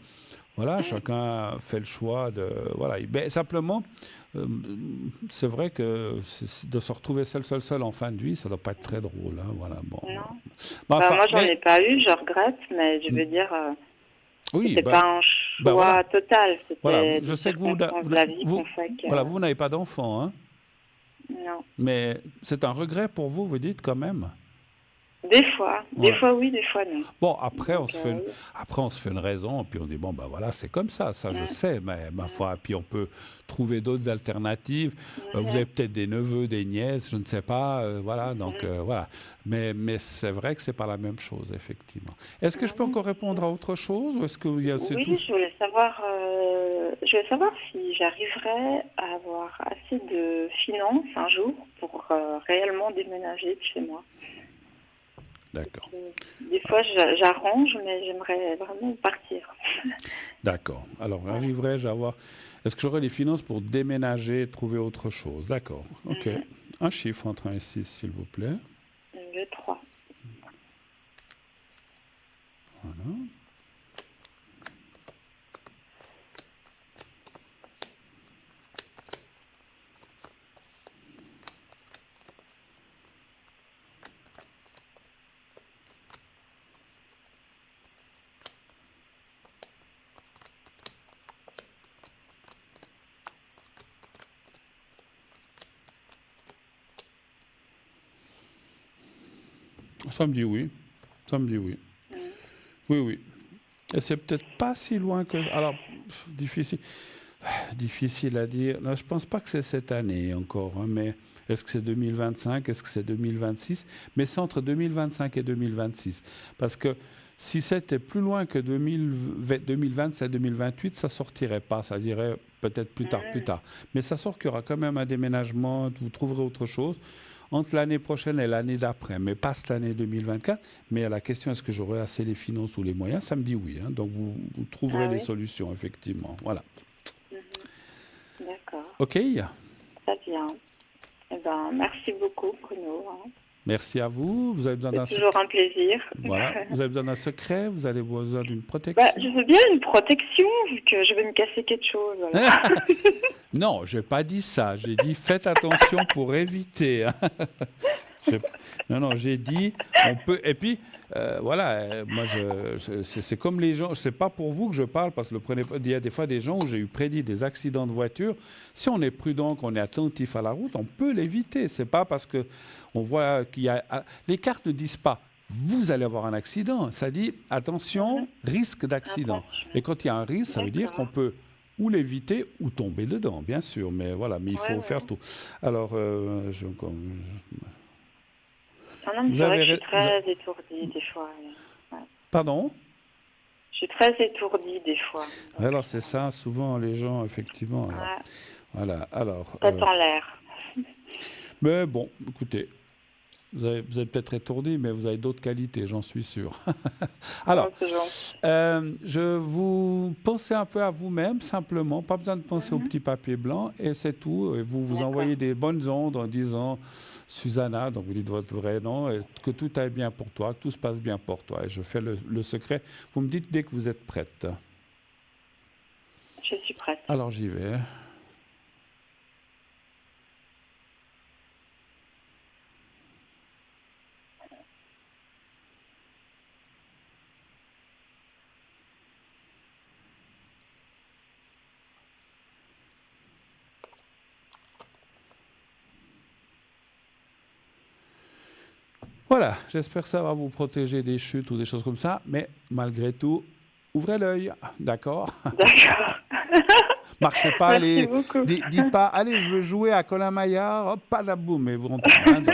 voilà, chacun fait le choix de... Voilà. Mais simplement, c'est vrai que de se retrouver seul en fin de vie, ça ne doit pas être très drôle. Hein, voilà, bon. Non. Moi, j'en ai pas eu, je regrette, mais je veux dire... c'était pas un choix total. Voilà, je sais que vous n'avez pas d'enfant, hein? Non. Mais c'est un regret pour vous, vous dites quand même? Des fois oui, des fois non. Bon, après on se fait une raison, puis on dit bon ben voilà, c'est comme ça, je sais, mais ma foi, puis on peut trouver d'autres alternatives. Vous avez peut-être des neveux, des nièces, je ne sais pas, voilà, donc voilà. Mais c'est vrai que c'est pas la même chose, effectivement. Est-ce que je peux encore répondre à autre chose, ou est-ce que je voulais savoir si j'arriverais à avoir assez de finances un jour pour réellement déménager de chez moi. D'accord. Des fois, j'arrange, mais j'aimerais vraiment partir. D'accord. Alors, arriverai-je à avoir... Est-ce que j'aurai les finances pour déménager, trouver autre chose? D'accord. OK. Un chiffre entre 1 et 6, s'il vous plaît. Le 3. Voilà. Ça me dit oui. Oui. Et c'est peut-être pas si loin que... Alors, difficile à dire. Non, je pense pas que c'est cette année encore, hein, mais est-ce que c'est 2025, est-ce que c'est 2026? Mais c'est entre 2025 et 2026. Parce que si c'était plus loin que 2027-2028, ça sortirait pas, ça dirait peut-être plus tard. Mais ça sort qu'il y aura quand même un déménagement, vous trouverez autre chose entre l'année prochaine et l'année d'après, mais pas cette année 2024. Mais à la question, est-ce que j'aurai assez les finances ou les moyens, ça me dit oui. Hein, donc vous trouverez les solutions, effectivement. Voilà. D'accord. OK. Très bien. Eh ben, merci beaucoup, Bruno. Merci à vous. Vous avez besoin d'un toujours un plaisir. Voilà. Vous avez besoin d'un secret? Vous avez besoin d'une protection? Je veux bien une protection, vu que je vais me casser quelque chose. Voilà. Non, je n'ai pas dit ça. J'ai dit faites attention pour éviter. Non, j'ai dit, on peut. Et puis, voilà, moi, c'est comme les gens. C'est pas pour vous que je parle, parce que il y a des fois des gens où j'ai eu prédit des accidents de voiture. Si on est prudent, qu'on est attentif à la route, on peut l'éviter. C'est pas parce que on voit qu'il y a. Les cartes ne disent pas. Vous allez avoir un accident. Ça dit, attention, risque d'accident. Et quand il y a un risque, ça veut dire qu'on peut ou l'éviter ou tomber dedans, bien sûr. Mais voilà, mais il faut faire tout. Alors, Non, mais c'est vrai que je suis très étourdie des fois. Ouais. Pardon ? Je suis très étourdie des fois. Alors, c'est ça, souvent, les gens, effectivement. Alors, voilà, alors... Tête en l'air. Mais bon, écoutez... Vous êtes peut-être étourdi, mais vous avez d'autres qualités, j'en suis sûr. Alors, je vous pensez un peu à vous-même, simplement. Pas besoin de penser au petit papier blanc, et c'est tout. Et vous envoyez des bonnes ondes en disant « Susanna », donc vous dites votre vrai nom, et que tout aille bien pour toi, que tout se passe bien pour toi. Et je fais le secret. Vous me dites dès que vous êtes prête. Je suis prête. Alors, j'y vais. Voilà, j'espère que ça va vous protéger des chutes ou des choses comme ça, mais malgré tout, ouvrez l'œil, d'accord ? D'accord. Marchez pas, allez, beaucoup. dites pas, allez, je veux jouer à Colin Maillard, hop, pas la boum, mais vous rentrez. Hein,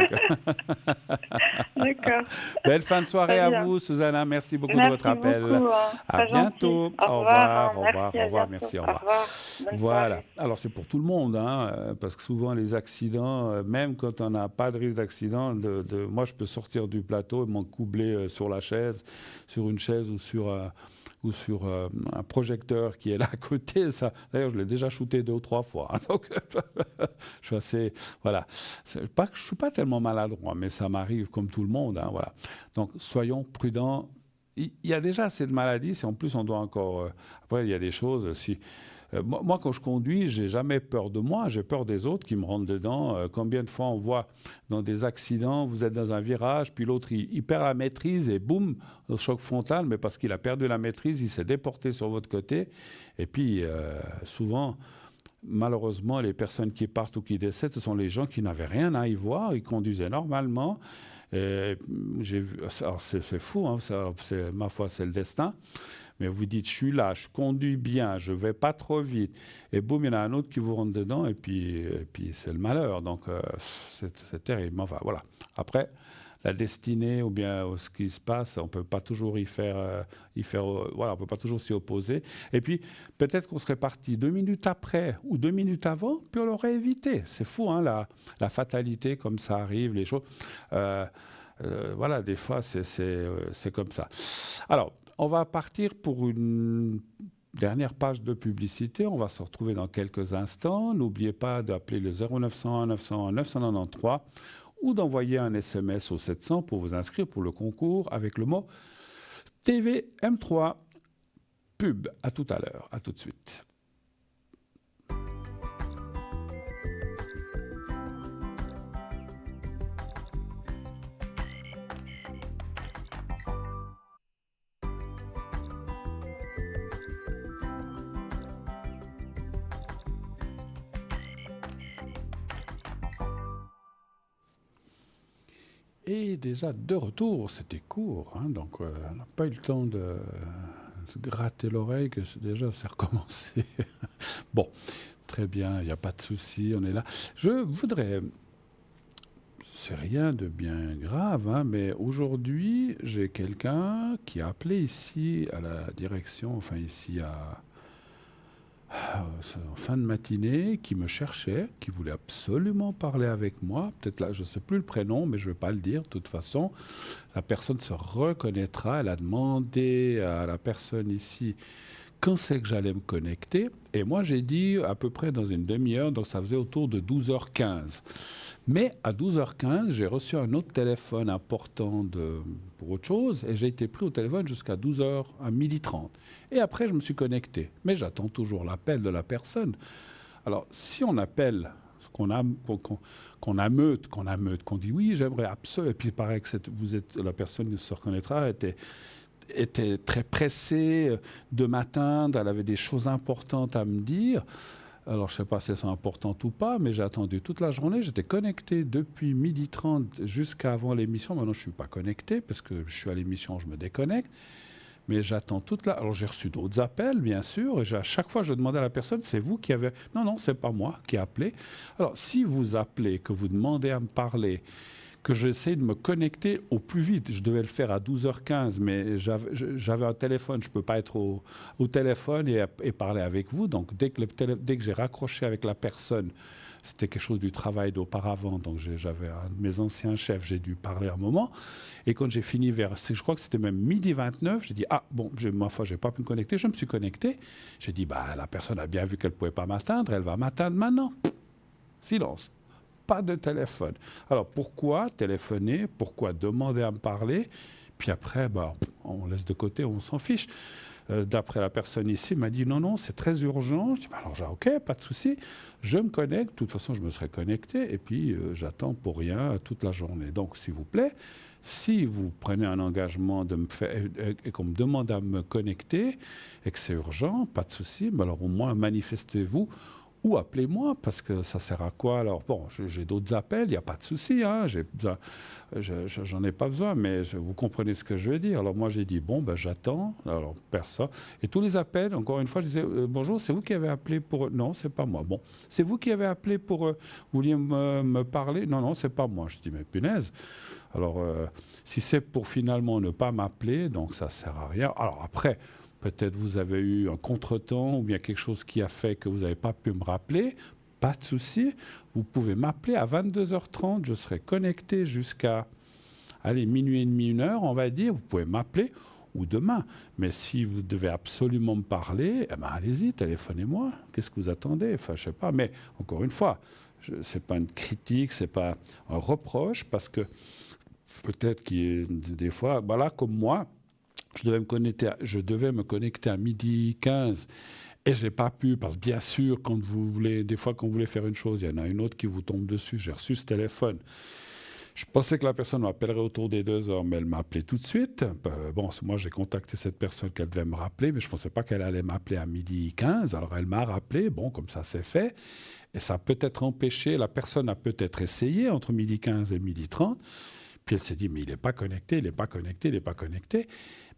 D'accord. Belle fin de soirée à vous, Susanna, merci beaucoup de votre appel. Beaucoup, à bientôt. Au revoir, au revoir, merci, au revoir. Voilà, alors c'est pour tout le monde, hein, parce que souvent les accidents, même quand on n'a pas de risque d'accident, moi je peux sortir du plateau et m'encoubler sur la chaise, sur une chaise ou sur un projecteur qui est là à côté. D'ailleurs, je l'ai déjà shooté 2 ou 3 fois. Hein, donc, je suis assez... Voilà. Je ne suis pas tellement maladroit, mais ça m'arrive comme tout le monde. Hein, voilà. Donc, soyons prudents. Il y a déjà assez de maladies. Si en plus, on doit encore... après, il y a des choses... Moi, quand je conduis, j'ai jamais peur de moi, j'ai peur des autres qui me rentrent dedans. Combien de fois on voit dans des accidents, vous êtes dans un virage, puis l'autre, il perd la maîtrise et boum, le choc frontal, mais parce qu'il a perdu la maîtrise, il s'est déporté sur votre côté. Et puis, souvent, malheureusement, les personnes qui partent ou qui décèdent, ce sont les gens qui n'avaient rien à y voir, ils conduisaient normalement. J'ai vu, alors c'est fou, hein, ma foi, c'est le destin. Mais vous dites, je suis là, je conduis bien, je ne vais pas trop vite. Et boum, il y en a un autre qui vous rentre dedans, et puis c'est le malheur. Donc, c'est terrible. Enfin, voilà. Après, la destinée ou bien ce qui se passe, on ne peut pas toujours voilà, on peut pas toujours s'y opposer. Et puis, peut-être qu'on serait parti 2 minutes après ou 2 minutes avant, puis on l'aurait évité. C'est fou, hein, la fatalité, comme ça arrive, les choses. Voilà, des fois, c'est comme ça. Alors, on va partir pour une dernière page de publicité. On va se retrouver dans quelques instants. N'oubliez pas d'appeler le 0901 901 993 ou d'envoyer un SMS au 700 pour vous inscrire pour le concours avec le mot TVM3 pub. À tout à l'heure. À tout de suite. Et déjà de retour, c'était court, hein, donc on n'a pas eu le temps de se gratter l'oreille, que déjà c'est recommencé. Bon, très bien, il n'y a pas de souci, on est là. Je voudrais, c'est rien de bien grave, hein, mais aujourd'hui j'ai quelqu'un qui a appelé ici à la direction, enfin ici en fin de matinée, qui me cherchait, qui voulait absolument parler avec moi. Peut-être là, je ne sais plus le prénom, mais je ne vais pas le dire. De toute façon, la personne se reconnaîtra. Elle a demandé à la personne ici quand c'est que j'allais me connecter. Et moi, j'ai dit à peu près dans une demi-heure, donc ça faisait autour de 12h15. Mais à 12h15, j'ai reçu un autre téléphone important pour autre chose, et j'ai été pris au téléphone jusqu'à 12h, à 12h30. Et après, je me suis connecté. Mais j'attends toujours l'appel de la personne. Alors, si on appelle qu'on ameute, qu'on dit oui, j'aimerais absolument. Et puis il paraît que la personne qui se reconnaîtra était très pressée de m'atteindre, elle avait des choses importantes à me dire. Alors, je ne sais pas si elles sont importantes ou pas, mais j'ai attendu toute la journée. J'étais connecté depuis 12h30 jusqu'à avant l'émission. Maintenant, je ne suis pas connecté parce que je suis à l'émission, je me déconnecte. Mais j'attends toute la... Alors, j'ai reçu d'autres appels, bien sûr. Et à chaque fois, je demandais à la personne, c'est vous qui avez... Non, c'est pas moi qui ai appelé. Alors, si vous appelez, que vous demandez à me parler, que j'essaie de me connecter au plus vite. Je devais le faire à 12h15, mais j'avais un téléphone. Je ne peux pas être au téléphone et parler avec vous. Donc, dès que j'ai raccroché avec la personne, c'était quelque chose du travail d'auparavant. Donc, j'avais un de mes anciens chefs, j'ai dû parler un moment. Et quand j'ai fini je crois que c'était même 12h29, j'ai dit, ma foi, je n'ai pas pu me connecter. Je me suis connecté. J'ai dit, la personne a bien vu qu'elle ne pouvait pas m'atteindre. Elle va m'atteindre maintenant. Silence. Pas de téléphone. Alors, pourquoi téléphoner? Pourquoi demander à me parler? Puis après, on laisse de côté, on s'en fiche. D'après la personne ici, elle m'a dit non, c'est très urgent. Je dis, alors, ok, pas de souci. Je me connecte. De toute façon, je me serai connecté. Et puis, j'attends pour rien toute la journée. Donc, s'il vous plaît, si vous prenez un engagement de me faire, et qu'on me demande à me connecter et que c'est urgent, pas de souci. Alors, au moins, manifestez-vous. Ou appelez-moi, parce que ça sert à quoi? Alors, j'ai d'autres appels, il n'y a pas de souci, hein, j'en ai pas besoin, mais vous comprenez ce que je veux dire. Alors, moi, j'ai dit, j'attends, alors, personne. Et tous les appels, encore une fois, je disais, bonjour, c'est vous qui avez appelé pour... Non, c'est pas moi. Bon, c'est vous qui avez appelé pour... vous vouliez me parler? Non, c'est pas moi. Je dis, mais punaise. Alors, si c'est pour finalement ne pas m'appeler, donc ça sert à rien. Alors, après... Peut-être vous avez eu un contretemps ou bien quelque chose qui a fait que vous n'avez pas pu me rappeler. Pas de souci. Vous pouvez m'appeler à 22h30. Je serai connecté jusqu'à minuit et demi, 1h, on va dire. Vous pouvez m'appeler ou demain. Mais si vous devez absolument me parler, allez-y, téléphonez-moi. Qu'est-ce que vous attendez? Enfin, je ne sais pas. Mais encore une fois, ce n'est pas une critique, ce n'est pas un reproche, parce que peut-être qu'il y a des fois, comme moi, je devais me connecter à 12h15 et je n'ai pas pu, parce que bien sûr, quand vous voulez faire une chose, il y en a une autre qui vous tombe dessus. J'ai reçu ce téléphone. Je pensais que la personne m'appellerait autour des 2h, mais elle m'a appelé tout de suite. Moi, j'ai contacté cette personne qu'elle devait me rappeler, mais je ne pensais pas qu'elle allait m'appeler à 12h15. Alors, elle m'a rappelé. Comme ça, c'est fait. Et ça a peut-être empêché, la personne a peut-être essayé entre 12h15 et 12h30. Puis elle s'est dit, mais il n'est pas connecté, il n'est pas connecté, il n'est pas connecté.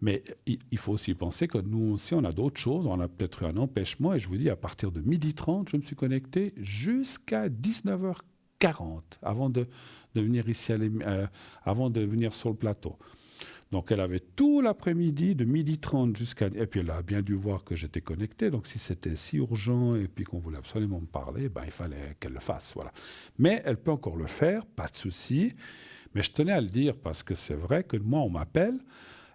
Mais il faut aussi penser que nous aussi, on a d'autres choses. On a peut-être eu un empêchement. Et je vous dis, à partir de 12h30, je me suis connecté jusqu'à 19h40 avant de venir ici, avant de venir sur le plateau. Donc, elle avait tout l'après-midi, de 12h30 jusqu'à... Et puis, elle a bien dû voir que j'étais connecté. Donc, si c'était si urgent et puis qu'on voulait absolument me parler, il fallait qu'elle le fasse. Voilà. Mais elle peut encore le faire, pas de souci. Mais je tenais à le dire parce que c'est vrai que moi, on m'appelle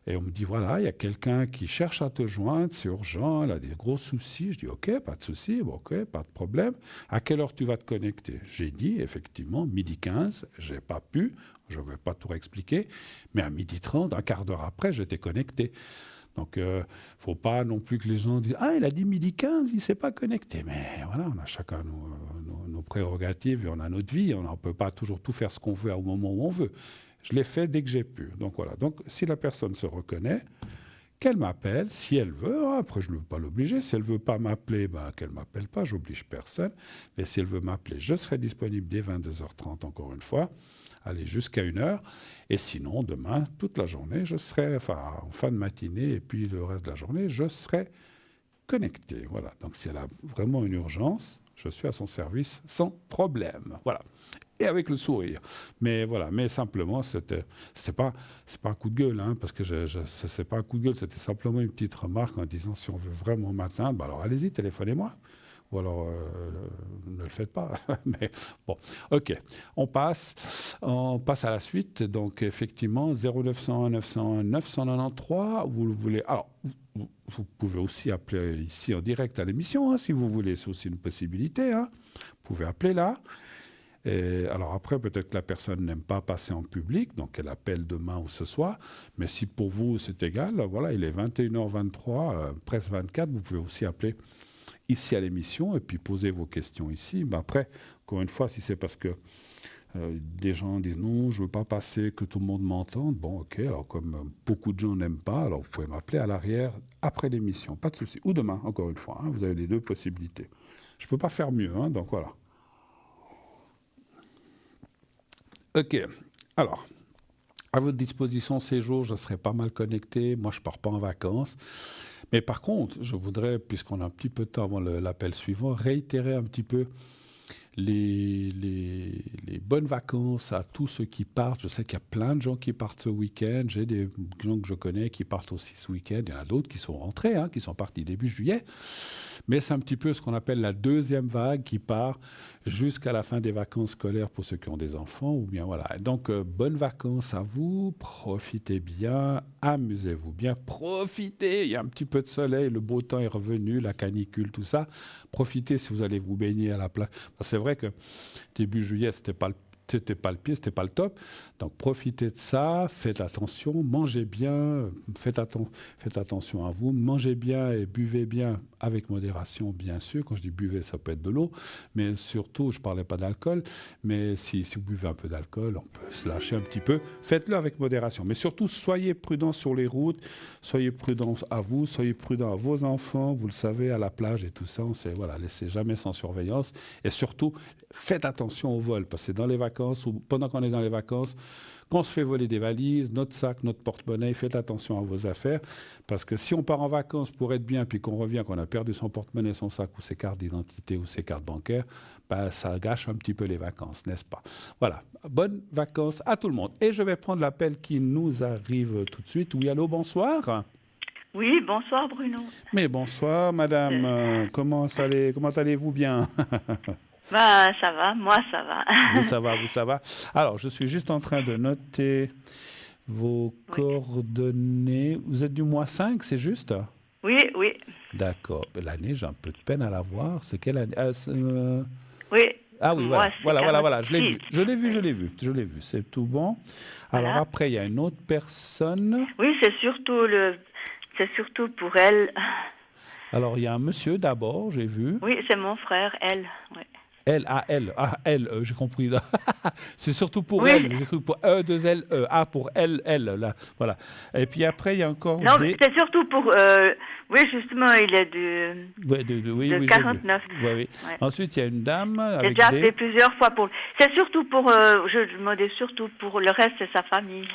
et on me dit, voilà, il y a quelqu'un qui cherche à te joindre, c'est urgent, elle a des gros soucis. Je dis, ok, pas de souci, ok, pas de problème. À quelle heure tu vas te connecter? J'ai dit, effectivement, 12h15, je n'ai pas pu, je ne vais pas tout réexpliquer, mais à 12h30, un quart d'heure après, j'étais connecté. Donc, il ne faut pas non plus que les gens disent « Ah, il a dit 12h15, il ne s'est pas connecté. » Mais voilà, on a chacun nos prérogatives et on a notre vie. On ne peut pas toujours tout faire ce qu'on veut au moment où on veut. Je l'ai fait dès que j'ai pu. Donc, voilà. Donc, si la personne se reconnaît, qu'elle m'appelle, si elle veut. Après, je ne veux pas l'obliger. Si elle ne veut pas m'appeler, qu'elle ne m'appelle pas. Je n'oblige personne. Mais si elle veut m'appeler, je serai disponible dès 22h30, encore une fois. Allez, jusqu'à 1h. Et sinon, demain, toute la journée, je serai, en fin de matinée et puis le reste de la journée, je serai connecté. Voilà. Donc, si elle a vraiment une urgence, je suis à son service sans problème. Voilà. Et avec le sourire. Mais voilà. Mais simplement, c'est pas un coup de gueule, hein, parce que c'est pas un coup de gueule, c'était simplement une petite remarque en disant si on veut vraiment m'atteindre, alors allez-y, téléphonez-moi. Ou alors, ne le faites pas. Mais bon, OK. On passe à la suite. Donc, effectivement, 0901 901 993. Vous voulez... Alors, vous pouvez aussi appeler ici en direct à l'émission, hein, si vous voulez. C'est aussi une possibilité. Hein. Vous pouvez appeler là. Et alors après, peut-être que la personne n'aime pas passer en public, donc elle appelle demain ou ce soir. Mais si pour vous, c'est égal, voilà, il est 21h23, presque 24, vous pouvez aussi appeler ici à l'émission et puis poser vos questions ici. Après, encore une fois, si c'est parce que des gens disent non, je ne veux pas passer, que tout le monde m'entende, bon, ok, alors comme beaucoup de gens n'aiment pas, alors vous pouvez m'appeler à l'arrière après l'émission, pas de souci. Ou demain, encore une fois, hein, vous avez les deux possibilités. Je ne peux pas faire mieux, hein, donc voilà. Ok, alors, à votre disposition ces jours, je serai pas mal connecté. Moi, je ne pars pas en vacances. Mais par contre, je voudrais, puisqu'on a un petit peu de temps avant l'appel suivant, réitérer un petit peu les bonnes vacances à tous ceux qui partent. Je sais qu'il y a plein de gens qui partent ce week-end. J'ai des gens que je connais qui partent aussi ce week-end. Il y en a d'autres qui sont rentrés, hein, qui sont partis début juillet. Mais c'est un petit peu ce qu'on appelle la deuxième vague qui part jusqu'à la fin des vacances scolaires pour ceux qui ont des enfants. Ou bien voilà. Donc, bonnes vacances à vous. Profitez bien. Amusez-vous bien. Profitez. Il y a un petit peu de soleil. Le beau temps est revenu. La canicule, tout ça. Profitez si vous allez vous baigner à la plage. C'est vrai que début juillet, c'était pas le pire, c'était pas le top. Donc profitez de ça, faites attention, mangez bien, faites attention à vous, mangez bien et buvez bien avec modération, bien sûr. Quand je dis buvez, ça peut être de l'eau, mais surtout, je parlais pas d'alcool, mais si vous buvez un peu d'alcool, on peut se lâcher un petit peu. Faites-le avec modération, mais surtout, soyez prudents sur les routes, soyez prudents à vous, soyez prudents à vos enfants, vous le savez, à la plage et tout ça, voilà, laissez jamais sans surveillance, et surtout, faites attention au vol, parce que dans les vacances, ou pendant qu'on est dans les vacances, quand on se fait voler des valises, notre sac, notre porte-monnaie, faites attention à vos affaires, parce que si on part en vacances pour être bien, puis qu'on revient, qu'on a perdu son porte-monnaie, son sac, ou ses cartes d'identité, ou ses cartes bancaires, ça gâche un petit peu les vacances, n'est-ce pas? Voilà, bonnes vacances à tout le monde. Et je vais prendre l'appel qui nous arrive tout de suite. Oui, allô, bonsoir. Oui, bonsoir Bruno. Mais bonsoir, madame. Comment allez-vous bien? Bah, ça va, moi ça va. Ça va. Alors, je suis juste en train de noter vos coordonnées. Vous êtes du mois 5, c'est juste? Oui. D'accord. L'année, j'ai un peu de peine à la voir. C'est quelle année? Oui. Ah oui, moi, voilà. Je l'ai vu. C'est tout bon. Alors Voilà. après, il y a une autre personne. Oui, c'est surtout pour elle. Alors, il y a un monsieur d'abord, j'ai vu. Oui, c'est mon frère, elle. Ouais. Elle, j'ai compris. C'est surtout pour Oui. elle. J'ai cru pour E, 2 L, E. A pour elle, là. Voilà. Et puis après, il y a encore Non, des... c'est surtout pour... oui, justement, il est de 49. Oui. Ouais. Ensuite, il y a une dame J'ai avec déjà des... appelé plusieurs fois pour... C'est surtout pour... je demandais surtout pour le reste, c'est sa famille.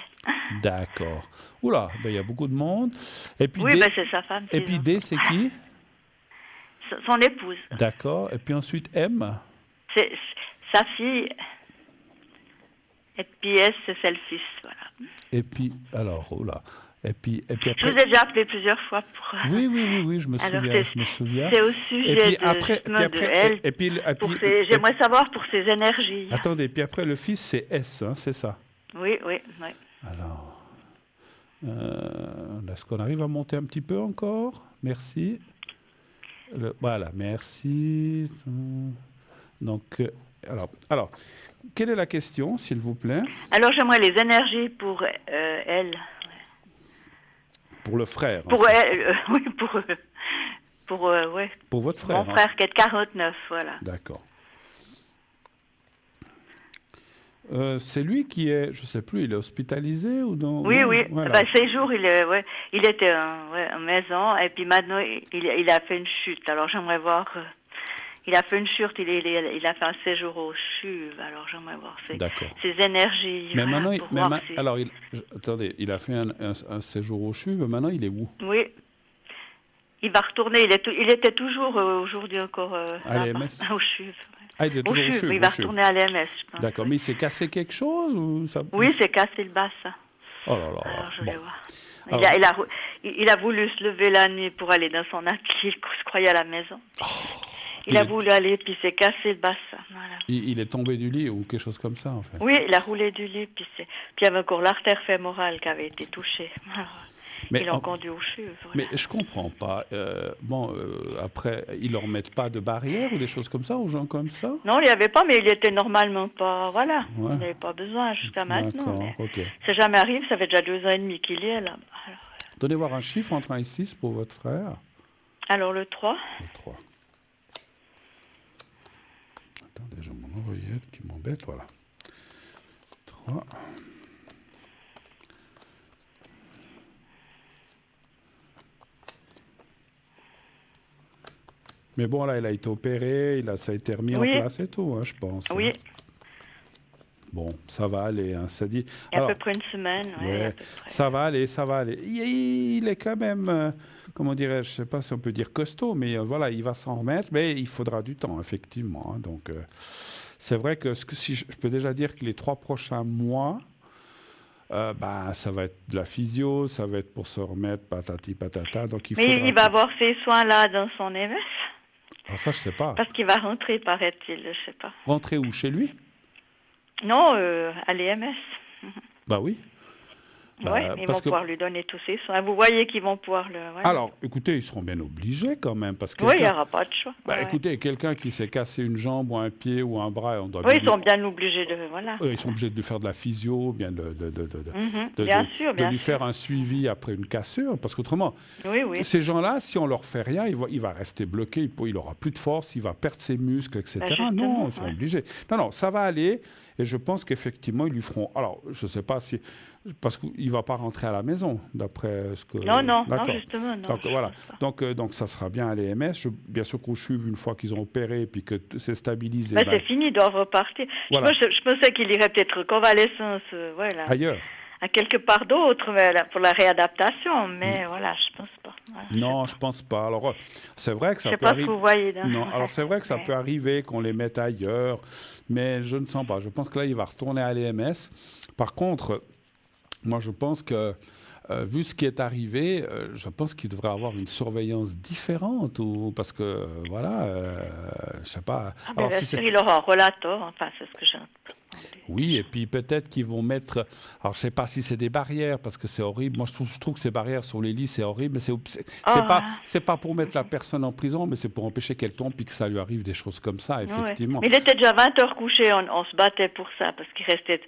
D'accord. Oula, il y a beaucoup de monde. Et puis Oui, D... c'est sa femme. Et puis D, c'est qui? Son épouse. D'accord. Et puis ensuite M? C'est sa fille. Et puis S, c'est le fils, voilà. Et puis, alors, oula. Et puis après... Je vous ai déjà appelé plusieurs fois pour... Oui, je me souviens. C'est au sujet de elle. J'aimerais savoir pour ses énergies. Attendez, puis après, le fils, c'est S, hein, c'est ça? Oui. Alors, est-ce qu'on arrive à monter un petit peu encore? Merci. Voilà, merci. Donc, alors, quelle est la question, s'il vous plaît? Alors, j'aimerais les énergies pour elle. Pour le frère. Pour elle, oui, pour votre frère. Mon frère qui est de 49, voilà. D'accord. C'est lui qui est, je ne sais plus, il est hospitalisé ou non? Oui. Voilà. Ces jours, il était en maison et puis maintenant, il a fait une chute. Alors, j'aimerais voir... il a fait une chute, il a fait un séjour au CHUV. Alors, j'aimerais voir ses énergies. Mais voilà, maintenant, attendez, il a fait un séjour au CHUV, mais maintenant, il est où? Oui. Il va retourner. Il était toujours aujourd'hui encore à l'EMS au CHUV. Ah, il est toujours au CHUV. Il va retourner à l'EMS, je pense. D'accord, mais il s'est cassé quelque chose ou ça... Oui, il s'est cassé le bassin. Oh là là. Alors, je vais voir. Il a voulu se lever la nuit pour aller dans son atelier, se croyait à la maison. Il a voulu aller, puis il s'est cassé le bassin. Voilà. Il est tombé du lit ou quelque chose comme ça, en fait? Oui, il a roulé du lit, puis il y avait encore l'artère fémorale qui avait été touchée. Ils l'ont conduit au CHUV. Voilà. Mais je comprends pas. Après, ils leur mettent pas de barrière ou des choses comme ça aux gens comme ça? Non, il n'y avait pas, mais il était normalement pas... Voilà, il n'avait pas besoin jusqu'à maintenant. Ok. Ça jamais arrive, ça fait déjà 2 ans et demi qu'il est là. Alors... Donnez voir un chiffre entre 1 et 6 pour votre frère. Alors le 3. Le 3. Attendez, je m'en Oreillette qui m'embête, voilà. 3. Mais bon, là, il a été opéré, ça a été remis en place et tout, hein, je pense. Oui. Bon, ça va aller, hein, ça dit. Il y a à peu près une semaine, ouais, ça va aller. Il est quand même, comment dirais-je, je ne sais pas si on peut dire costaud, mais voilà, il va s'en remettre, mais il faudra du temps, effectivement. Hein, donc, c'est vrai que si je peux déjà dire que les 3 prochains mois, ça va être de la physio, ça va être pour se remettre, patati patata. Donc mais il va avoir ces soins-là dans son MS. Alors ça, je ne sais pas. Parce qu'il va rentrer, paraît-il, je ne sais pas. Rentrer où, chez lui? Non, à l'EMS. Bah oui. Oui, ils vont pouvoir lui donner tous ses soins. Vous voyez qu'ils vont pouvoir le... Ouais. Alors, écoutez, ils seront bien obligés quand même. Parce que oui, il n'y aura pas de choix. Écoutez, quelqu'un qui s'est cassé une jambe ou un pied ou un bras, on doit... Oui, ils sont bien obligés de... Voilà. Ils sont obligés de faire de la physio, bien de lui faire un suivi après une cassure. Parce qu'autrement, ces gens-là, si on leur fait rien, il va rester bloqué, il n'aura plus de force, il va perdre ses muscles, etc. Non, ils sont obligés. Non, ça va aller. Et je pense qu'effectivement, ils lui feront... Alors, je ne sais pas si... Parce qu'il ne va pas rentrer à la maison, d'après ce que... Non, justement. Non, donc, voilà. Donc, ça sera bien à l'EMS. Bien sûr qu'au CHUV, une fois qu'ils ont opéré et que c'est stabilisé... c'est fini, ils doivent repartir. Voilà. Je pensais qu'il irait peut-être convalescence ailleurs. À quelque part d'autre pour la réadaptation, mais voilà, je pense pas. Voilà, non, je pense pas. Alors, c'est vrai que ça peut arriver. Je sais pas ce que vous voyez. Non, alors c'est vrai que ça peut arriver qu'on les mette ailleurs, mais je ne sens pas. Je pense que là, il va retourner à l'EMS. Par contre, moi, je pense que, vu ce qui est arrivé, je pense qu'il devrait avoir une surveillance différente, parce que, voilà, je sais pas. Alors, bien sûr, il aura un relator, enfin, c'est ce que j'ai entendu. Oui, et puis peut-être qu'ils vont mettre... Alors, je ne sais pas si c'est des barrières, parce que c'est horrible. Moi, je trouve que ces barrières sur les lits, c'est horrible. Mais c'est pas pour mettre la personne en prison, mais c'est pour empêcher qu'elle tombe et que ça lui arrive des choses comme ça, effectivement. Ouais. Mais il était déjà 20 heures couché, on se battait pour ça, parce qu'il restait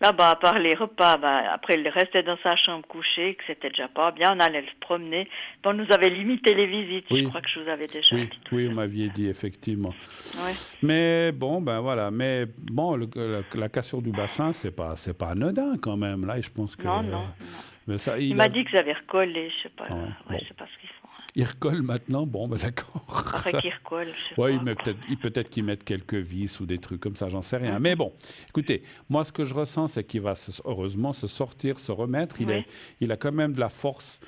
là-bas, à part les repas. Après, il restait dans sa chambre couché, que c'était déjà pas bien. On allait le promener. On nous avait limité les visites, je crois que je vous avais déjà dit. Oui, vous m'aviez dit, effectivement. Ouais. Mais bon, voilà. Mais bon, la cassure du bassin, c'est pas anodin quand même. Là, je pense que... Non. Mais ça, il m'a dit qu'ils avaient recollé, je sais pas. Je sais pas ce qu'ils font. Ils recollent maintenant, bon, d'accord. Après qu'ils recollent, je sais pas. Oui, peut-être qu'ils mettent quelques vis ou des trucs comme ça, j'en sais rien. Mais bon, écoutez, moi, ce que je ressens, c'est qu'il va heureusement se sortir, se remettre. Il a quand même de la force.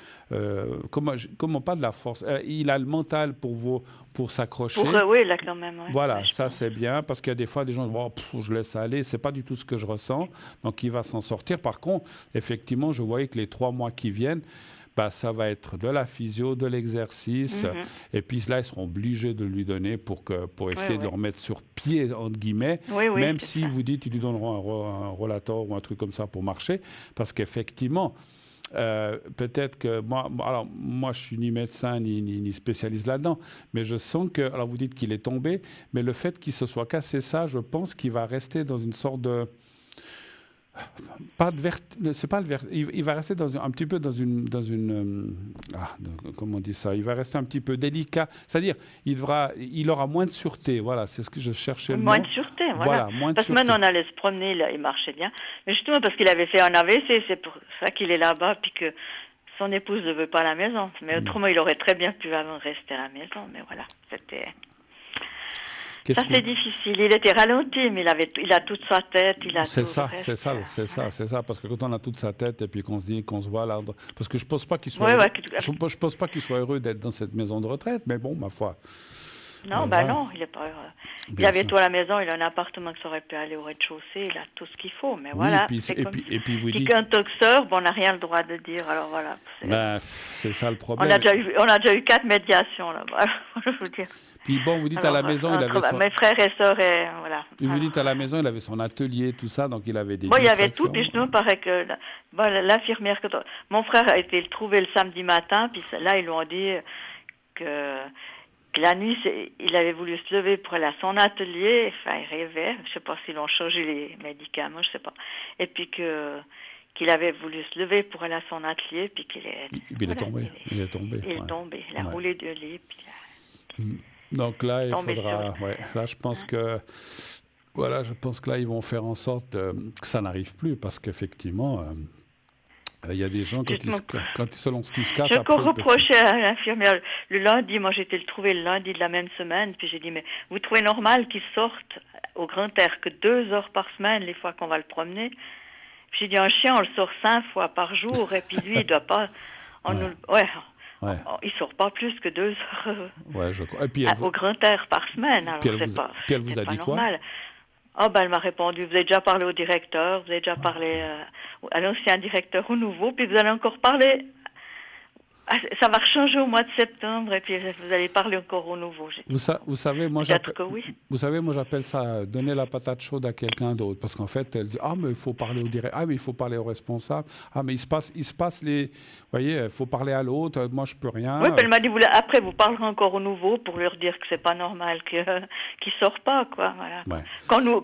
Comment pas de la force, il a le mental pour s'accrocher. Oui, il a quand même. Ouais. Voilà, ça c'est bien, parce qu'il y a des fois des gens qui je laisse aller, c'est pas du tout ce que je ressens, donc il va s'en sortir. Par contre, effectivement, je voyais que les 3 mois qui viennent, ça va être de la physio, de l'exercice, et puis là, ils seront obligés de lui donner pour essayer de le remettre sur pied, entre guillemets, même si vous dites qu'ils lui donneront un rollator ou un truc comme ça pour marcher, parce qu'effectivement, peut-être que moi je suis ni médecin ni spécialiste là-dedans, mais je sens que, alors vous dites qu'il est tombé, mais le fait qu'il se soit cassé ça, je pense qu'il va rester dans une sorte de... c'est pas le il va rester un petit peu dans une comment on dit ça, il va rester un petit peu délicat, c'est-à-dire il aura moins de sûreté, voilà, c'est ce que je cherchais le moins mot. De sûreté, voilà parce que maintenant on allait se promener là, il marchait bien, mais justement parce qu'il avait fait un AVC, c'est pour ça qu'il est là-bas, puis que son épouse ne veut pas à la maison, mais autrement il aurait très bien pu rester à la maison, mais voilà, c'était... Ça, c'est difficile. Il était ralenti, mais il a toute sa tête. C'est ça. Parce que quand on a toute sa tête et puis qu'on se dit, qu'on se voit là... Parce que je ne pense pas qu'il soit je pense pas qu'il soit heureux d'être dans cette maison de retraite, mais bon, ma foi. Non, non, il n'est pas heureux. Il avait tout à la maison, il a un appartement qui aurait pu aller au rez-de-chaussée, il a tout ce qu'il faut, mais voilà. Et puis vous dites... qu'un toxeur, on n'a rien le droit de dire, alors voilà. C'est ça le problème. On a déjà eu 4 médiations là-bas, je veux dire. Puis bon, vous dites à la maison, il avait mes frères et sœurs, voilà. Vous dites à la maison, il avait son atelier, tout ça, donc il avait des... il y avait tout, puis je me paraît que l'infirmière... Mon frère a été le trouver le samedi matin, puis là, ils lui ont dit que la nuit, il avait voulu se lever pour aller à son atelier, enfin, il rêvait, je ne sais pas s'ils ont changé les médicaments, je ne sais pas, et puis qu'il avait voulu se lever pour aller à son atelier, puis qu'il est... Il est tombé. Il est tombé, il a roulé de lit, puis... Donc là, il faudra... là, je pense que... Voilà, je pense que là, ils vont faire en sorte que ça n'arrive plus, parce qu'effectivement, il y a des gens, selon ce qui se casse... J'ai encore reproché à l'infirmière le lundi, moi j'étais le trouver le lundi de la même semaine, puis j'ai dit, mais vous trouvez normal qu'ils sortent au grand air que 2 heures par semaine, les fois qu'on va le promener? Puis j'ai dit, un chien, on le sort 5 fois par jour, et puis lui, il doit pas... il sort pas plus que 2 heures je crois. Et puis au grand air par semaine, alors puis elle vous a dit normal. Elle m'a répondu, vous avez déjà parlé au directeur, vous avez déjà parlé à l'ancien directeur au nouveau, puis vous allez encore parler, ça va changer au mois de septembre, et puis vous allez parler encore au nouveau. Vous savez, moi j'appelle ça donner la patate chaude à quelqu'un d'autre, parce qu'en fait, elle dit, mais il faut parler au directeur, mais il faut parler au responsable, mais il se passe les... Vous voyez, il faut parler à l'autre, moi je peux rien. Oui, puis elle m'a dit, après vous parlerez encore au nouveau pour leur dire que c'est pas normal qu'il sort pas, quoi, voilà. Ouais. Quand nous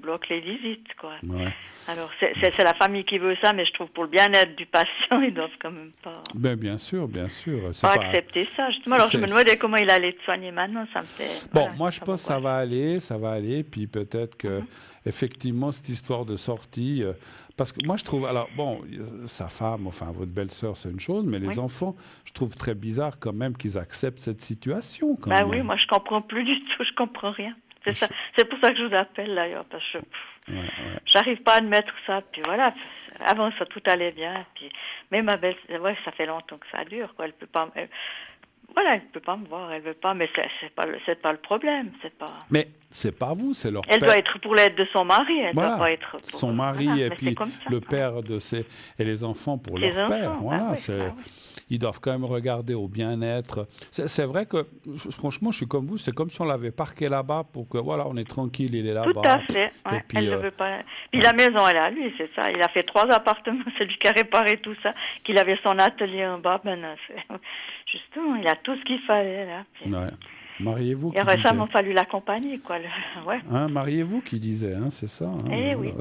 bloque les visites, quoi. Ouais. Alors c'est la famille qui veut ça, mais je trouve pour le bien-être du patient, ils doivent quand même pas... Bien sûr. Pas accepter ça, justement. Alors je me demandais comment il allait te soigner maintenant, ça me fait... Bon, moi je pense que ça va aller, puis peut-être que, effectivement, cette histoire de sortie... parce que moi je trouve... Alors, bon, sa femme, enfin votre belle-sœur, c'est une chose, mais les enfants, je trouve très bizarre quand même qu'ils acceptent cette situation. Quand même. Oui, moi je comprends plus du tout, je comprends rien. C'est pour ça que je vous appelle d'ailleurs, parce que j'arrive pas à admettre ça. Puis voilà, avant ça tout allait bien. Puis, mais ma belle, ça fait longtemps que ça dure, quoi. Elle peut pas, elle peut pas me voir, elle veut pas. Mais c'est pas le problème, c'est pas. Mais c'est pas vous, c'est leur Elle père. doit être pour l'aide de son mari, elle doit pas être pour son mari et puis le père de et les enfants pour leur père. Voilà, ils doivent quand même regarder au bien-être. C'est vrai que, franchement, je suis comme vous, c'est comme si on l'avait parqué là-bas pour que, voilà, on est tranquille, il est là-bas. Tout à fait, et puis, elle ne veut pas... Puis la maison, elle est à lui, c'est ça. Il a fait 3 appartements, c'est lui qui a réparé tout ça, qu'il avait son atelier en bas, maintenant, justement, il a tout ce qu'il fallait, là. Puis... Mariez-vous. Il a récemment fallu l'accompagner, quoi. Mariez-vous qui disait, c'est ça. Oui.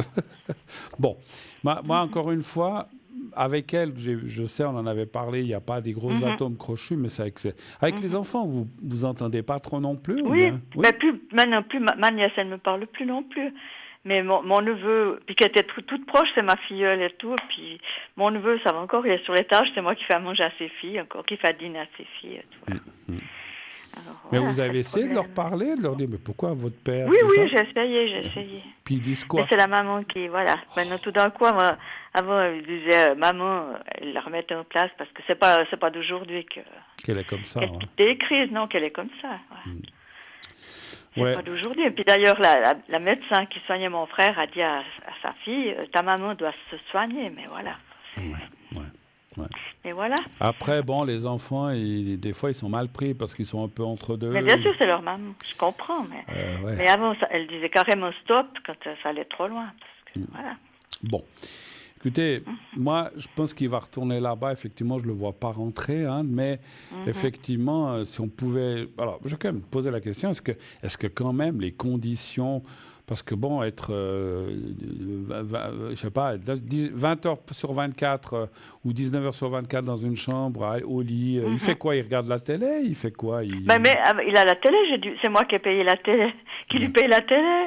Bon, moi, encore une fois, avec elle, je sais, on en avait parlé, il n'y a pas des gros atomes crochus, mais c'est avec les enfants, vous entendez pas trop non plus? Oui, mais maintenant, ma nièce, elle ne me parle plus non plus. Mais mon neveu, puis qui était toute proche, c'est ma filleule et tout, puis mon neveu, ça va encore, il est sur l'étage, c'est moi qui fais à manger à ses filles, encore, qui fait à dîner à ses filles et tout. Alors, mais vous avez essayé de leur parler, de leur dire, mais pourquoi votre père? Oui, j'ai essayé. Puis ils disent quoi? Mais c'est la maman qui, voilà. Maintenant, tout d'un coup, avant, ils disaient, maman, elle la remettait en place, parce que c'est pas d'aujourd'hui qu'elle est comme ça. Qu'elle est crise, non, qu'elle est comme ça. C'est pas d'aujourd'hui. Et puis d'ailleurs, la médecin qui soignait mon frère a dit à sa fille, ta maman doit se soigner, mais voilà. Ouais. Et voilà. Après, les enfants, des fois, ils sont mal pris parce qu'ils sont un peu entre deux. Mais bien sûr, c'est leur maman. Je comprends. Mais avant, elle disait carrément stop quand ça allait trop loin. Parce que, voilà. Bon. Écoutez, moi, je pense qu'il va retourner là-bas. Effectivement, je ne le vois pas rentrer. Mais effectivement, si on pouvait... Alors, je vais quand même poser la question. Est-ce que quand même les conditions... Parce que être, je sais pas, 20 heures sur 24 ou 19 heures sur 24 dans une chambre, au lit, il fait quoi? Il regarde la télé? Il fait quoi? Mais il a la télé, c'est moi qui ai payé la télé, qui lui paye la télé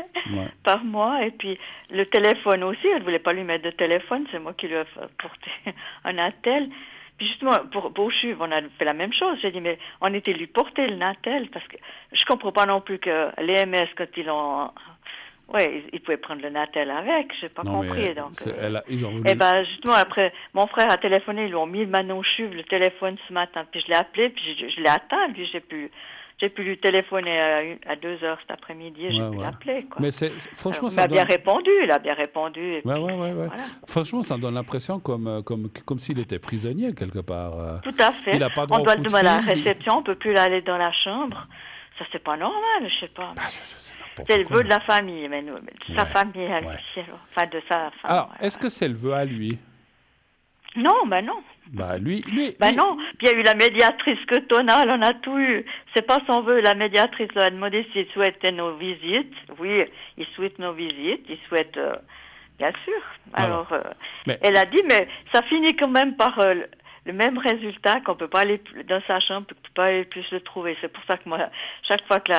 par mois. Et puis le téléphone aussi, elle ne voulait pas lui mettre de téléphone, c'est moi qui lui ai apporté un attel. Puis justement, pour Chuve, on a fait la même chose. J'ai dit, mais on était lui porter le Natel, parce que je comprends pas non plus que les MS, quand ils ont... Oui, ils pouvaient prendre le Natel avec, j'ai pas compris. Donc, ils ont voulu... Et justement, après, mon frère a téléphoné, ils lui ont mis Manon Chuve le téléphone ce matin, puis je l'ai appelé, puis je l'ai atteint, puis j'ai pu lui téléphoner à 2 heures cet après-midi, et j'ai pu l'appeler, quoi. Mais franchement, il a bien répondu. Et puis, voilà. Franchement, ça donne l'impression comme s'il était prisonnier, quelque part. Tout à fait. Il a pas droit on doit le demander à la réception, on peut plus aller dans la chambre. Ça, c'est pas normal, je sais pas. C'est le vœu de la famille, mais de sa famille à lui, enfin de sa femme. Alors, est-ce que c'est le vœu à lui? Non, non. Lui. Non. Puis il y a eu la médiatrice cantonale, on a tout eu. C'est pas son vœu. La médiatrice lui a demandé s'il souhaitait nos visites. Oui, il souhaite nos visites. Il souhaite, bien sûr. Alors, elle a dit, mais ça finit quand même par le même résultat, qu'on peut pas aller dans sa chambre, qu'on peut pas aller plus le trouver. C'est pour ça que moi, chaque fois que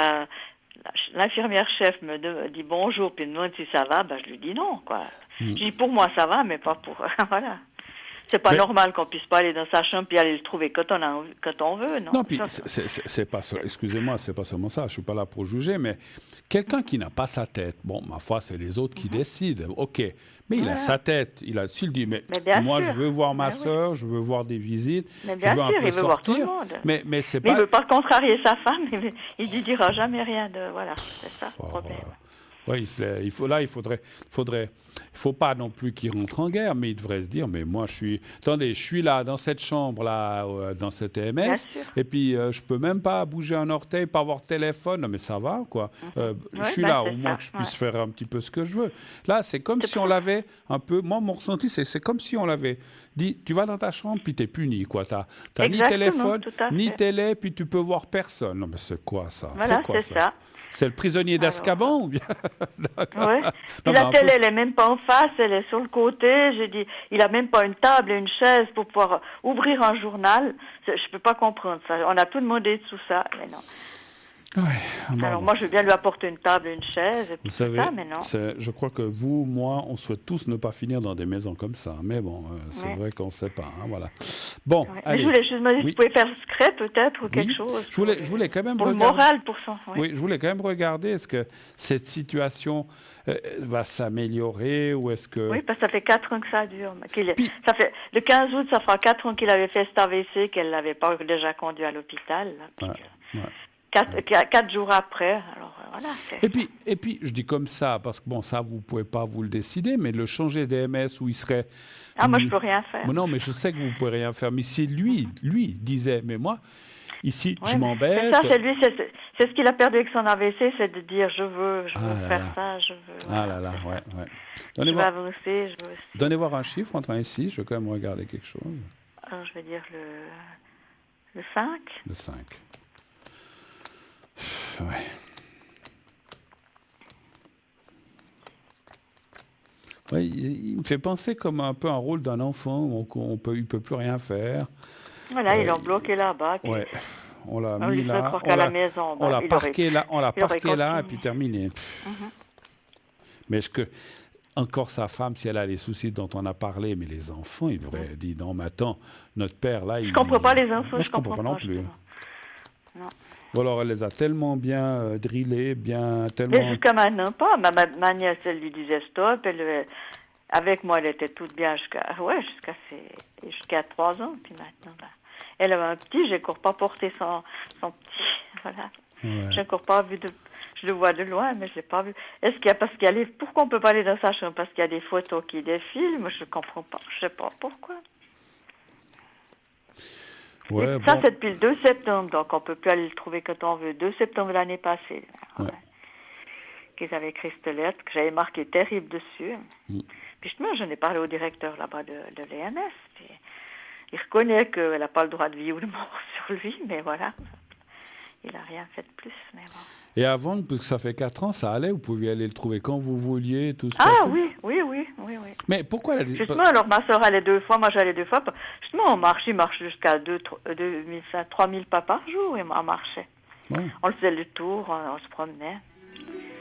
l'infirmière chef me dit bonjour, puis me demande si ça va, je lui dis non, quoi. Je dis pour moi ça va, mais pas pour... voilà. C'est pas normal qu'on puisse pas aller dans sa chambre puis aller le trouver quand on veut, non? Non, puis c'est pas ça. Excusez-moi, c'est pas seulement ça. Je suis pas là pour juger, mais quelqu'un qui n'a pas sa tête, bon, ma foi, c'est les autres qui décident. Ok, mais il a sa tête. S'il dit, mais moi, je veux voir ma sœur, je veux voir des visites, mais bien je veux un sûr, peu il veut voir tout le monde. Mais c'est pas. Il veut pas contrarier sa femme. Il ne dira jamais rien de. Voilà, c'est ça le problème. Oui, il faut pas non plus qu'il rentre en guerre, mais il devrait se dire, mais moi je suis là dans cette chambre là, dans cette EMS, et puis je peux même pas bouger un orteil, pas avoir de téléphone, non mais ça va quoi. Je suis là au moins que je puisse faire un petit peu ce que je veux. Là, c'est comme si on l'avait un peu. Moi, mon ressenti, c'est comme si on l'avait dit, tu vas dans ta chambre, puis t'es puni quoi. T'as ni téléphone, ni télé, puis tu peux voir personne. Non mais c'est quoi ça? Voilà, c'est ça. C'est le prisonnier d'Azkaban ou bien? Oui. Puis la télé, elle n'est même pas en face, elle est sur le côté. J'ai dit, il n'a même pas une table et une chaise pour pouvoir ouvrir un journal. Je ne peux pas comprendre ça. On a tout demandé tout ça, mais non. Ouais, alors moi, je veux bien lui apporter une table et une chaise, et puis vous savez, ça, mais non. Je crois que vous, moi, on souhaite tous ne pas finir dans des maisons comme ça. Mais bon, c'est vrai qu'on ne sait pas. Hein, voilà. Bon, allez. Mais je voulais juste me dire si vous pouvez faire le secret peut-être ou quelque chose. Je voulais quand même pour regarder. Le moral, pour son. Oui, je voulais quand même regarder. Est-ce que cette situation va s'améliorer ou est-ce que... Oui, parce que ça fait 4 ans que ça dure. Ça fait, le 15 août, ça fera 4 ans qu'il avait fait cet AVC, qu'elle ne l'avait pas déjà conduit à l'hôpital. 4 jours après, alors voilà. Et puis, je dis comme ça, parce que bon, ça, vous ne pouvez pas vous le décider, mais le changer d'EMS où il serait... moi, je ne peux rien faire. Non, mais je sais que vous ne pouvez rien faire. Mais si lui disait, mais moi, ici, je m'embête... C'est ça, c'est lui, c'est ce qu'il a perdu avec son AVC, c'est de dire, je veux faire ça, je veux... Ah là là, ouais. Je veux avancer, je veux... Donnez voir un chiffre entre 1 et 6, je vais quand même regarder quelque chose. Alors, je vais dire le 5. Le 5. Ouais. Ouais, il me fait penser comme un peu un rôle d'un enfant où il peut plus rien faire. Voilà, ils l'ont bloqué là-bas. Ouais, on l'a mis là. On l'a parqué là, et puis terminé. Mais est-ce que encore sa femme, si elle a les soucis dont on a parlé, mais les enfants, il devrait dire non, mais attends, notre père là, je comprends pas les enfants. Moi, je comprends pas non plus. Non. Ou alors elle les a tellement bien drillés, tellement... Mais jusqu'à maintenant, pas. Ma nièce, elle lui disait stop. Avec moi, elle était toute bien jusqu'à 3 ans. Puis maintenant, elle avait un petit, je n'ai encore pas porté son petit. Voilà. Ouais. Je n'ai encore pas vu je le vois de loin, mais je l'ai pas vu. Pourquoi on ne peut pas aller dans sa chambre? Parce qu'il y a des photos qui défilent. Moi, je ne comprends pas. Je ne sais pas pourquoi. Ouais, ça, c'est depuis le 2 septembre, donc on ne peut plus aller le trouver quand on veut. 2 septembre de l'année passée. Ouais. Qu'ils avaient écrit cette lettre, que j'avais marqué terrible dessus. Puis justement, j'en ai parlé au directeur là-bas de l'EMS. Puis il reconnaît qu'elle n'a pas le droit de vie ou de mort sur lui, mais voilà. Il n'a rien fait de plus, mais bon. Et avant, parce que ça fait 4 ans, ça allait? Vous pouviez aller le trouver quand vous vouliez, tout ça? Ah oui. Mais pourquoi elle a dit... Justement, alors ma soeur allait 2 fois, moi j'allais 2 fois. Justement, il marche jusqu'à 3000 pas par jour, et on marchait. Ouais. On faisait le tour, on se promenait.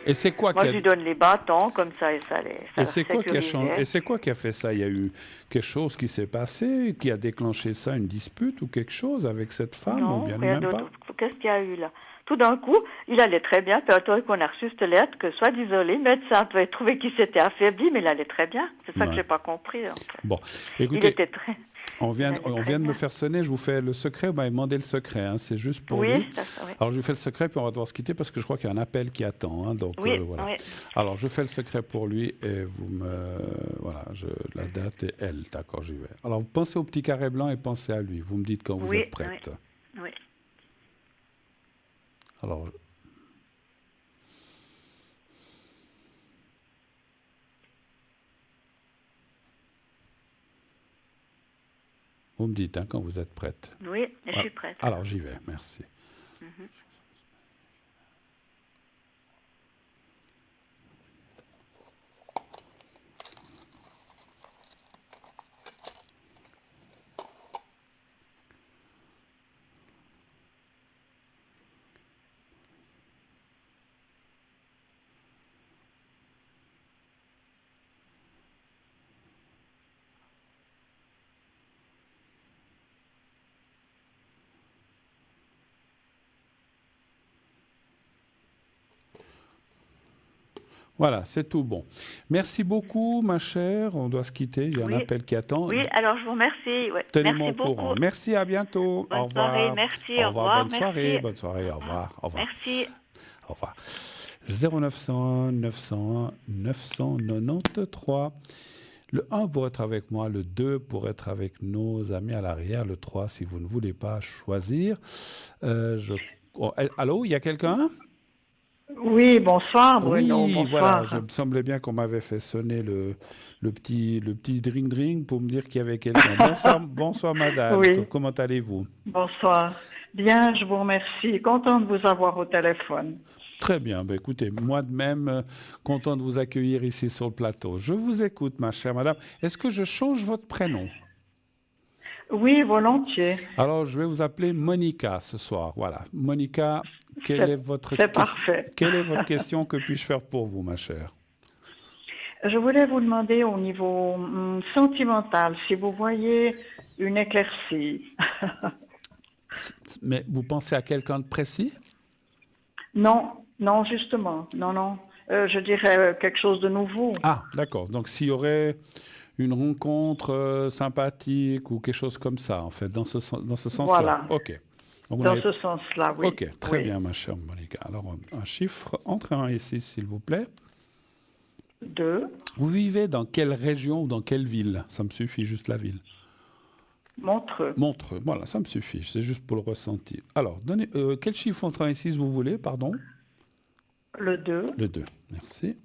Et c'est quoi moi, je lui donne les bâtons, comme ça, et ça et c'est quoi qui a changé? Et c'est quoi qui a fait ça? Il y a eu quelque chose qui s'est passé, qui a déclenché ça, une dispute ou quelque chose avec cette femme? Non, ou bien rien même d'autre. Pas? Qu'est-ce qu'il y a eu là? Tout d'un coup, il allait très bien. Puis après qu'on a reçu cette lettre, que soit désolé, le médecin devait trouver qu'il s'était affaibli, mais il allait très bien. C'est ça que j'ai pas compris. Bon, écoutez, il était très... on vient de me faire sonner. Je vous fais le secret. Vous m'avez demandé le secret. Hein, c'est juste pour lui. Oui. Alors je vous fais le secret, puis on va devoir se quitter parce que je crois qu'il y a un appel qui attend. Hein, donc voilà. Oui. Alors je fais le secret pour lui et vous me la date est elle. D'accord, j'y vais. Alors vous pensez au petit carré blanc et pensez à lui. Vous me dites quand vous êtes prête. Oui. Alors, vous me dites quand vous êtes prête. Oui, je suis prête. Alors, j'y vais, merci. Voilà, c'est tout bon. Merci beaucoup, ma chère. On doit se quitter. Il y a un appel qui attend. Oui, alors je vous remercie. Ouais. Tenez-moi au Merci courant. beaucoup. Merci, à bientôt. Bonne au revoir. soirée, merci. Au revoir. Bonne merci. soirée. Bonne soirée. Au revoir. Au revoir. Merci. Au revoir. 0901 901 993. Le 1 pour être avec moi, le 2 pour être avec nos amis à l'arrière, le 3 si vous ne voulez pas choisir. Allô, il y a quelqu'un? Oui, bonsoir Bruno. Oui, bonsoir. voilà, je me semblait bien qu'on m'avait fait sonner le petit dring-dring pour me dire qu'il y avait quelqu'un. Bonsoir madame, Oui. Comment allez-vous? Bonsoir. Bien, je vous remercie. Content de vous avoir au téléphone. Très bien, écoutez, moi de même, content de vous accueillir ici sur le plateau. Je vous écoute, ma chère madame. Est-ce que je change votre prénom? Oui, volontiers. Alors, je vais vous appeler Monica ce soir. Voilà. Monica, quelle est votre question? Que puis-je faire pour vous, ma chère? Je voulais vous demander au niveau sentimental, si vous voyez une éclaircie. Mais vous pensez à quelqu'un de précis? Non, justement. Non. Je dirais quelque chose de nouveau. Ah, d'accord. Donc, s'il y aurait une rencontre sympathique ou quelque chose comme ça, en fait, dans ce sens-là. Voilà. OK. Donc, dans ce sens-là, oui. OK, très bien, ma chère Monica. Alors, un chiffre entre 1 et 6, s'il vous plaît. 2. Vous vivez dans quelle région ou dans quelle ville? Ça me suffit, juste la ville. Montreux. Montreux, voilà, ça me suffit. C'est juste pour le ressentir. Alors, donnez, quel chiffre entre 1 et 6 vous voulez, pardon? Le 2. Le 2, merci.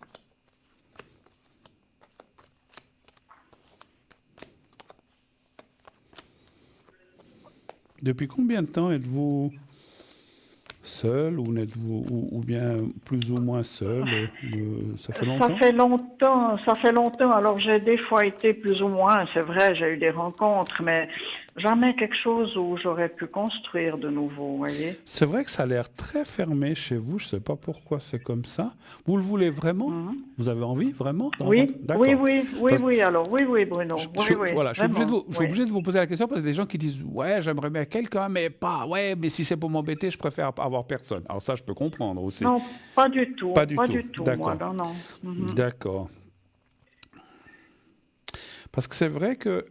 Depuis combien de temps êtes-vous seul ou bien plus ou moins seul? Ça fait longtemps? Ça fait longtemps. Alors j'ai des fois été plus ou moins, c'est vrai, j'ai eu des rencontres, mais jamais quelque chose où j'aurais pu construire de nouveau, vous voyez. C'est vrai que ça a l'air très fermé chez vous, je ne sais pas pourquoi c'est comme ça. Vous le voulez vraiment? Vous avez envie, vraiment? Oui, alors oui, Bruno. Voilà, je suis obligé de vous poser la question parce qu'il y a des gens qui disent « Ouais, j'aimerais bien quelqu'un, mais pas... Ouais, mais si c'est pour m'embêter, je préfère avoir personne. » Alors ça, je peux comprendre aussi. Non, pas du tout. Pas du tout. D'accord. Moi, non. D'accord. Parce que c'est vrai que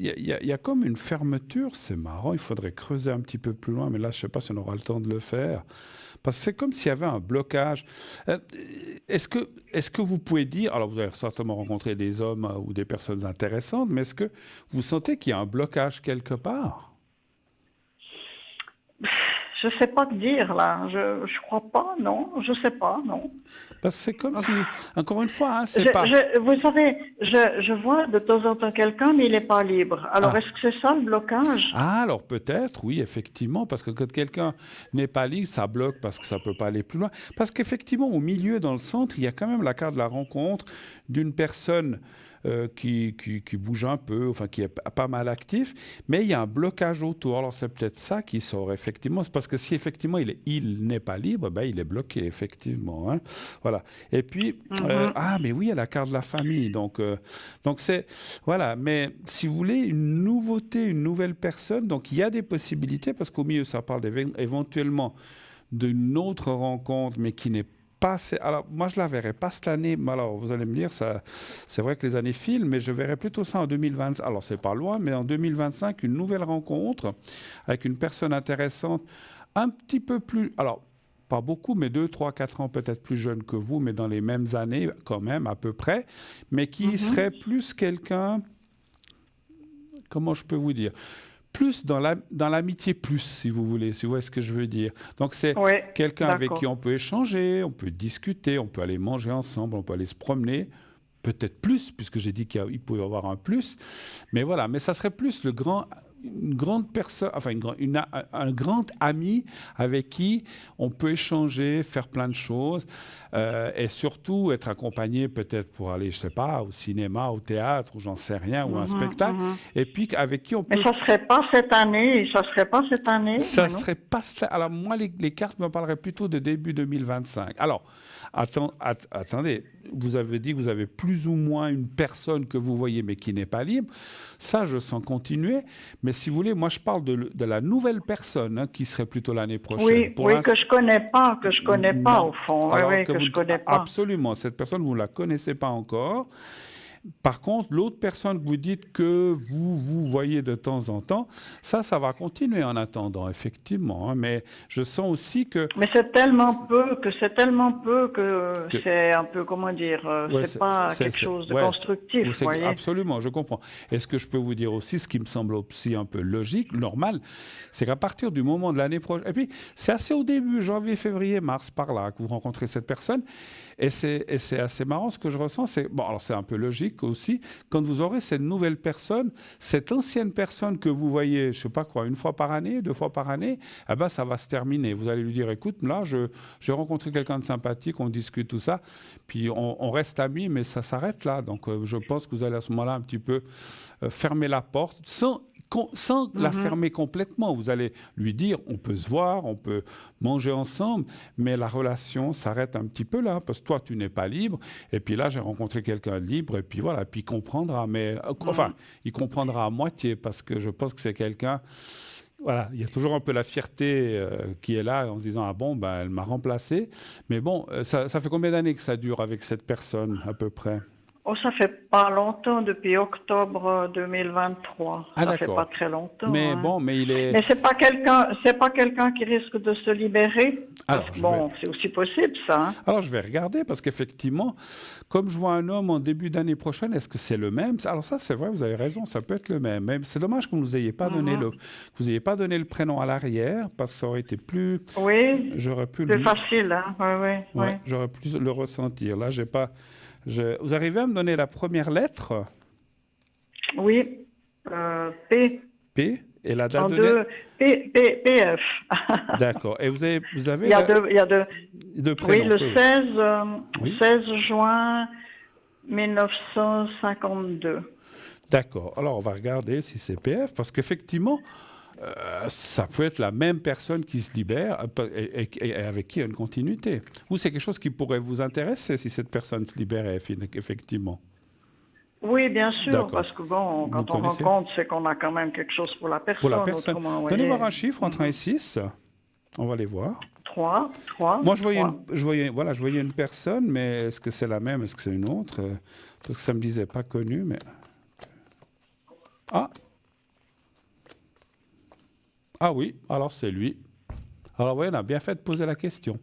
il y a comme une fermeture, c'est marrant, il faudrait creuser un petit peu plus loin, mais là, je ne sais pas si on aura le temps de le faire. Parce que c'est comme s'il y avait un blocage. Est-ce que vous pouvez dire, alors vous avez certainement rencontré des hommes ou des personnes intéressantes, mais est-ce que vous sentez qu'il y a un blocage quelque part? Je ne sais pas te dire, là. Je crois pas, non. Je ne sais pas, non. Parce que c'est comme si, encore une fois, vous savez, je vois de temps en temps quelqu'un, mais il n'est pas libre. Alors, est-ce que c'est ça le blocage? Ah, alors peut-être, oui, effectivement, parce que quand quelqu'un n'est pas libre, ça bloque parce que ça ne peut pas aller plus loin. Parce qu'effectivement, au milieu, dans le centre, il y a quand même la carte de la rencontre d'une personne qui bouge un peu, enfin qui est pas mal actif, mais il y a un blocage autour. Alors c'est peut-être ça qui sort effectivement. C'est parce que si effectivement il n'est pas libre, ben, il est bloqué effectivement. Hein. Voilà. Et puis mais oui, il y a la carte de la famille. Donc c'est voilà. Mais si vous voulez une nouveauté, une nouvelle personne, donc il y a des possibilités parce qu'au milieu ça parle éventuellement d'une autre rencontre, mais qui n'est pas. Alors, moi, je ne la verrai pas cette année. Mais alors, vous allez me dire, c'est vrai que les années filent, mais je verrai plutôt ça en 2025. Alors, c'est pas loin, mais en 2025, une nouvelle rencontre avec une personne intéressante, un petit peu plus... Alors, pas beaucoup, mais 2, 3, 4 ans peut-être plus jeune que vous, mais dans les mêmes années quand même, à peu près, mais qui serait plus quelqu'un... Comment je peux vous dire ? Plus dans l'amitié plus, si vous voulez, si vous voyez ce que je veux dire. Donc, c'est quelqu'un avec qui on peut échanger, on peut discuter, on peut aller manger ensemble, on peut aller se promener, peut-être plus, puisque j'ai dit qu'il peut y avoir un plus. Mais voilà, mais ça serait plus une grande personne, enfin un grand ami avec qui on peut échanger, faire plein de choses et surtout être accompagné peut-être pour aller, je sais pas, au cinéma, au théâtre ou j'en sais rien, ou un spectacle, et puis avec qui on peut... Mais ça serait pas cette année, Ça serait pas... Alors moi, les cartes me parleraient plutôt de début 2025. Alors, attendez, vous avez dit que vous avez plus ou moins une personne que vous voyez mais qui n'est pas libre. Ça, je sens continuer. Mais si vous voulez, moi, je parle de la nouvelle personne qui serait plutôt l'année prochaine. Oui, que je connais pas, au fond. Oui, que je connais pas. Absolument. Cette personne, vous ne la connaissez pas encore. Par contre, l'autre personne que vous dites que vous voyez de temps en temps, ça va continuer en attendant, effectivement. Hein, mais je sens aussi que... Mais c'est tellement peu que c'est un peu, comment dire, c'est pas quelque chose de constructif, vous voyez. Absolument, je comprends. Et ce que je peux vous dire aussi, ce qui me semble aussi un peu logique, normal, c'est qu'à partir du moment de l'année prochaine, et puis c'est assez au début, janvier, février, mars, par là, que vous rencontrez cette personne, et c'est assez marrant, ce que je ressens, c'est... Bon, alors c'est un peu logique aussi, quand vous aurez cette nouvelle personne, cette ancienne personne que vous voyez, je sais pas quoi, 1 fois par année, 2 fois par année, eh ben ça va se terminer. Vous allez lui dire, écoute, là, j'ai rencontré quelqu'un de sympathique, on discute tout ça, puis on reste amis, mais ça s'arrête là. Donc je pense que vous allez à ce moment-là un petit peu fermer la porte, sans la fermer complètement. Vous allez lui dire, on peut se voir, on peut manger ensemble, mais la relation s'arrête un petit peu là, parce que toi, tu n'es pas libre, et puis là, j'ai rencontré quelqu'un de libre, et puis voilà, puis il comprendra, mais enfin, il comprendra à moitié, parce que je pense que c'est quelqu'un... Voilà, il y a toujours un peu la fierté qui est là, en se disant, ah bon, ben, elle m'a remplacé, mais bon, ça fait combien d'années que ça dure avec cette personne, à peu près ? Oh, ça fait pas longtemps, depuis octobre 2023. Ah, ça d'accord. fait pas très longtemps. Mais hein. bon, mais il est... Mais c'est pas quelqu'un qui risque de se libérer. Alors, c'est aussi possible, ça. Hein. Alors, je vais regarder, parce qu'effectivement, comme je vois un homme en début d'année prochaine, est-ce que c'est le même? Alors ça, c'est vrai, vous avez raison, ça peut être le même. Mais c'est dommage que vous n'ayez pas donné le prénom à l'arrière, parce que ça aurait été plus... Oui, j'aurais pu plus facile. Hein. Oui. J'aurais pu le ressentir. Là, j'ai pas... Vous arrivez à me donner la première lettre? Oui, P. P, et la date de naissance? PF. D'accord. Et vous avez il y a deux prénoms. Oui, le 16 juin 1952. D'accord. Alors, on va regarder si c'est PF, parce qu'effectivement, ça peut être la même personne qui se libère et avec qui il y a une continuité. Ou c'est quelque chose qui pourrait vous intéresser si cette personne se libérait, effectivement. Oui, bien sûr, D'accord. parce que bon, quand on rencontre, c'est qu'on a quand même quelque chose pour la personne. Pour la personne. Donnez voir un chiffre entre 1 et 6. On va les voir. 3. Moi, je voyais une personne, mais est-ce que c'est la même? Est-ce que c'est une autre? Parce que ça me disait pas connue, mais... Ah oui, alors c'est lui. Alors oui, on a bien fait de poser la question.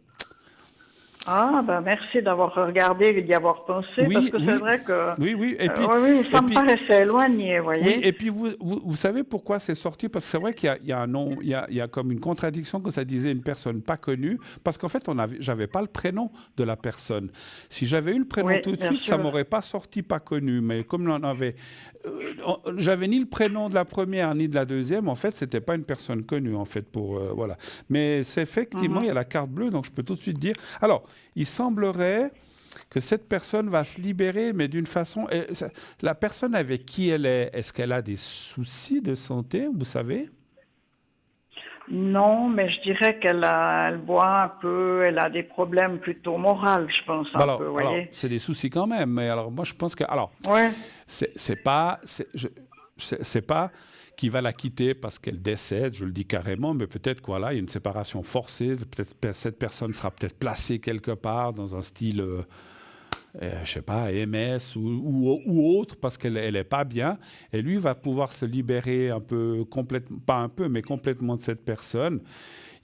Ah, ben merci d'avoir regardé et d'y avoir pensé, parce que c'est vrai que... Oui. Et puis, ça me paraissait éloigné, vous voyez. Oui, et puis vous savez pourquoi c'est sorti? Parce que c'est vrai qu'il y a un nom, il y a comme une contradiction que ça disait une personne pas connue, parce qu'en fait, j'avais pas le prénom de la personne. Si j'avais eu le prénom tout de suite, ça m'aurait pas sorti pas connu, mais comme on avait... j'avais ni le prénom de la première ni de la deuxième, en fait, c'était pas une personne connue, en fait, voilà. Mais c'est effectivement, il y a la carte bleue, donc je peux tout de suite dire... Alors, il semblerait que cette personne va se libérer, mais d'une façon... La personne avec qui elle est-ce qu'elle a des soucis de santé, vous savez? Non, mais je dirais elle boit un peu, elle a des problèmes plutôt moraux, je pense, un peu, vous voyez. Alors, c'est des soucis quand même, mais alors moi, je pense que... Alors, c'est pas qu'il va la quitter parce qu'elle décède, je le dis carrément, mais peut-être qu'il y a une séparation forcée, peut-être cette personne sera peut-être placée quelque part dans un style, je sais pas, MS ou autre, parce qu'elle n'est pas bien, et lui va pouvoir se libérer un peu, complètement, pas un peu, mais complètement de cette personne.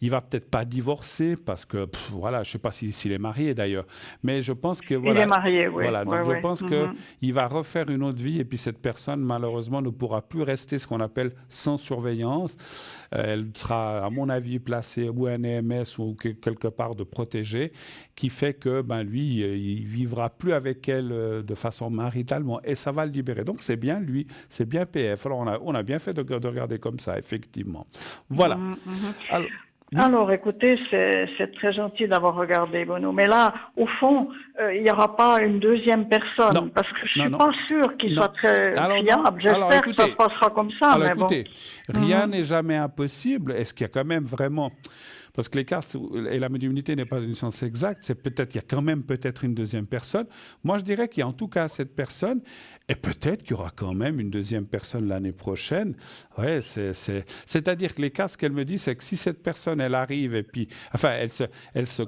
Il va peut-être pas divorcer parce que, voilà, je sais pas s'il est marié d'ailleurs, mais je pense que voilà. Il est marié, oui. Voilà, donc je pense qu'il va refaire une autre vie et puis cette personne malheureusement ne pourra plus rester ce qu'on appelle sans surveillance. Elle sera, à mon avis, placée ou un EMS ou quelque part de protégée, qui fait que lui, il vivra plus avec elle de façon maritalement et ça va le libérer. Donc c'est bien lui, c'est bien PF. Alors on a bien fait de regarder comme ça, effectivement. Voilà. Alors, écoutez, c'est très gentil d'avoir regardé, Bruno. Mais là, au fond, il n'y aura pas une deuxième personne, parce que je ne suis pas sûre qu'il soit très fiable. J'espère que ça se passera comme ça. Alors, écoutez, rien n'est jamais impossible. Est-ce qu'il y a quand même vraiment... parce que les cartes et la médiumnité n'est pas une science exacte, il y a quand même peut-être une deuxième personne. Moi, je dirais qu'il y a en tout cas cette personne, et peut-être qu'il y aura quand même une deuxième personne l'année prochaine. Ouais, c'est-à-dire que les cartes, ce qu'elle me dit, c'est que si cette personne, elle arrive et puis, enfin,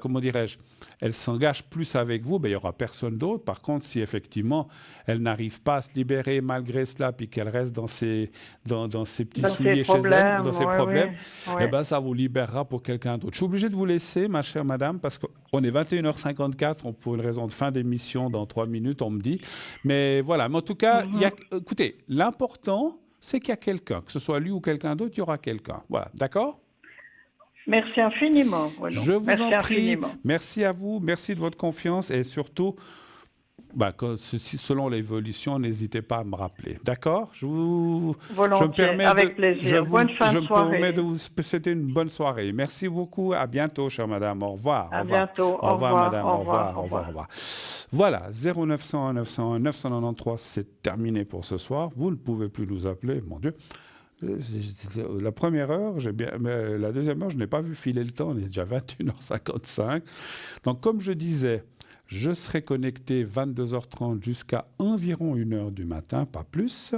comment dirais-je, elle s'engage plus avec vous, ben, il n'y aura personne d'autre. Par contre, si effectivement, elle n'arrive pas à se libérer malgré cela, puis qu'elle reste dans ses petits souliers chez elle, dans ses problèmes, eh ben, ça vous libérera pour quelqu'un d'autre. Je suis obligé de vous laisser, ma chère madame, parce qu'on est 21h54, pour une raison de fin d'émission, dans 3 minutes, on me dit. Mais voilà, mais en tout cas, écoutez, l'important, c'est qu'il y a quelqu'un, que ce soit lui ou quelqu'un d'autre, il y aura quelqu'un. Voilà, d'accord ? Merci infiniment. Je vous en prie. Merci à vous. Merci de votre confiance et surtout, selon l'évolution, n'hésitez pas à me rappeler. D'accord ? Avec plaisir. Bonne fin de soirée. C'était une bonne soirée. Merci beaucoup. À bientôt, chère madame. Au revoir. À bientôt. Au revoir, madame. Au revoir. Voilà, 0901 901 993, c'est terminé pour ce soir. Vous ne pouvez plus nous appeler, mon Dieu. La première heure, mais la deuxième heure, je n'ai pas vu filer le temps, on est déjà 21h55. Donc, comme je disais, je serai connecté 22h30 jusqu'à environ 1h du matin, pas plus.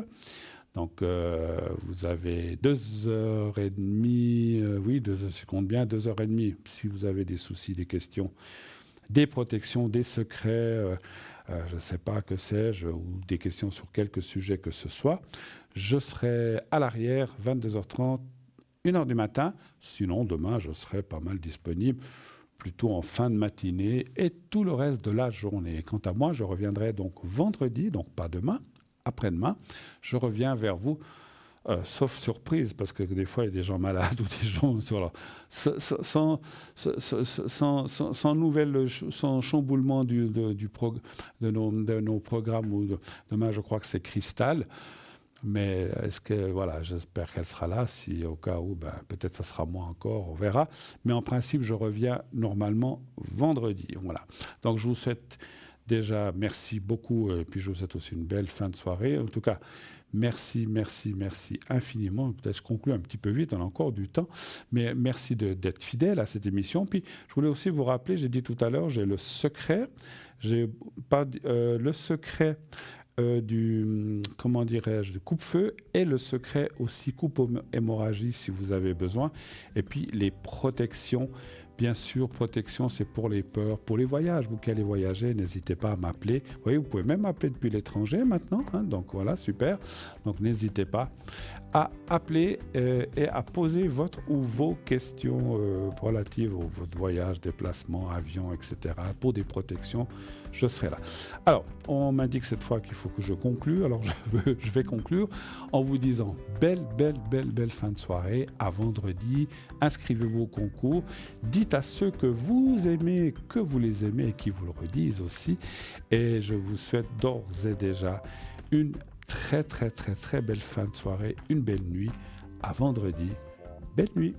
Donc, vous avez 2h30, je compte bien 2h30, si vous avez des soucis, des questions, des protections, des secrets, je ne sais pas que sais-je, ou des questions sur quelque sujet que ce soit. Je serai à l'arrière, 22h30, 1h du matin. Sinon, demain, je serai pas mal disponible, plutôt en fin de matinée et tout le reste de la journée. Quant à moi, je reviendrai donc vendredi, donc pas demain, après-demain. Je reviens vers vous, sauf surprise, parce que des fois, il y a des gens malades ou des gens sans chamboulement de nos programmes. Demain, je crois que c'est Cristal. Mais j'espère qu'elle sera là. Si au cas où, peut-être ça sera moi encore, on verra. Mais en principe, je reviens normalement vendredi. Voilà. Donc, je vous souhaite déjà merci beaucoup. Et puis, je vous souhaite aussi une belle fin de soirée. En tout cas, merci infiniment. Peut-être je conclue un petit peu vite, on a encore du temps. Mais merci d'être fidèle à cette émission. Puis, je voulais aussi vous rappeler, j'ai dit tout à l'heure, j'ai le secret. Le secret du coupe-feu et le secret aussi coupe-hémorragie si vous avez besoin. Et puis les protections, bien sûr, protection c'est pour les peurs, pour les voyages. Vous qui allez voyager, n'hésitez pas à m'appeler. Vous voyez, vous pouvez même m'appeler depuis l'étranger maintenant. Donc voilà, super. Donc n'hésitez pas à appeler et à poser votre ou vos questions relatives à votre voyage, déplacement, avion, etc. Pour des protections, je serai là. Alors, on m'indique cette fois qu'il faut que je conclue. Alors, je vais conclure en vous disant belle fin de soirée. À vendredi. Inscrivez-vous au concours. Dites à ceux que vous aimez, que vous les aimez et qui vous le redisent aussi. Et je vous souhaite d'ores et déjà une très belle fin de soirée, une belle nuit. À vendredi. Belle nuit.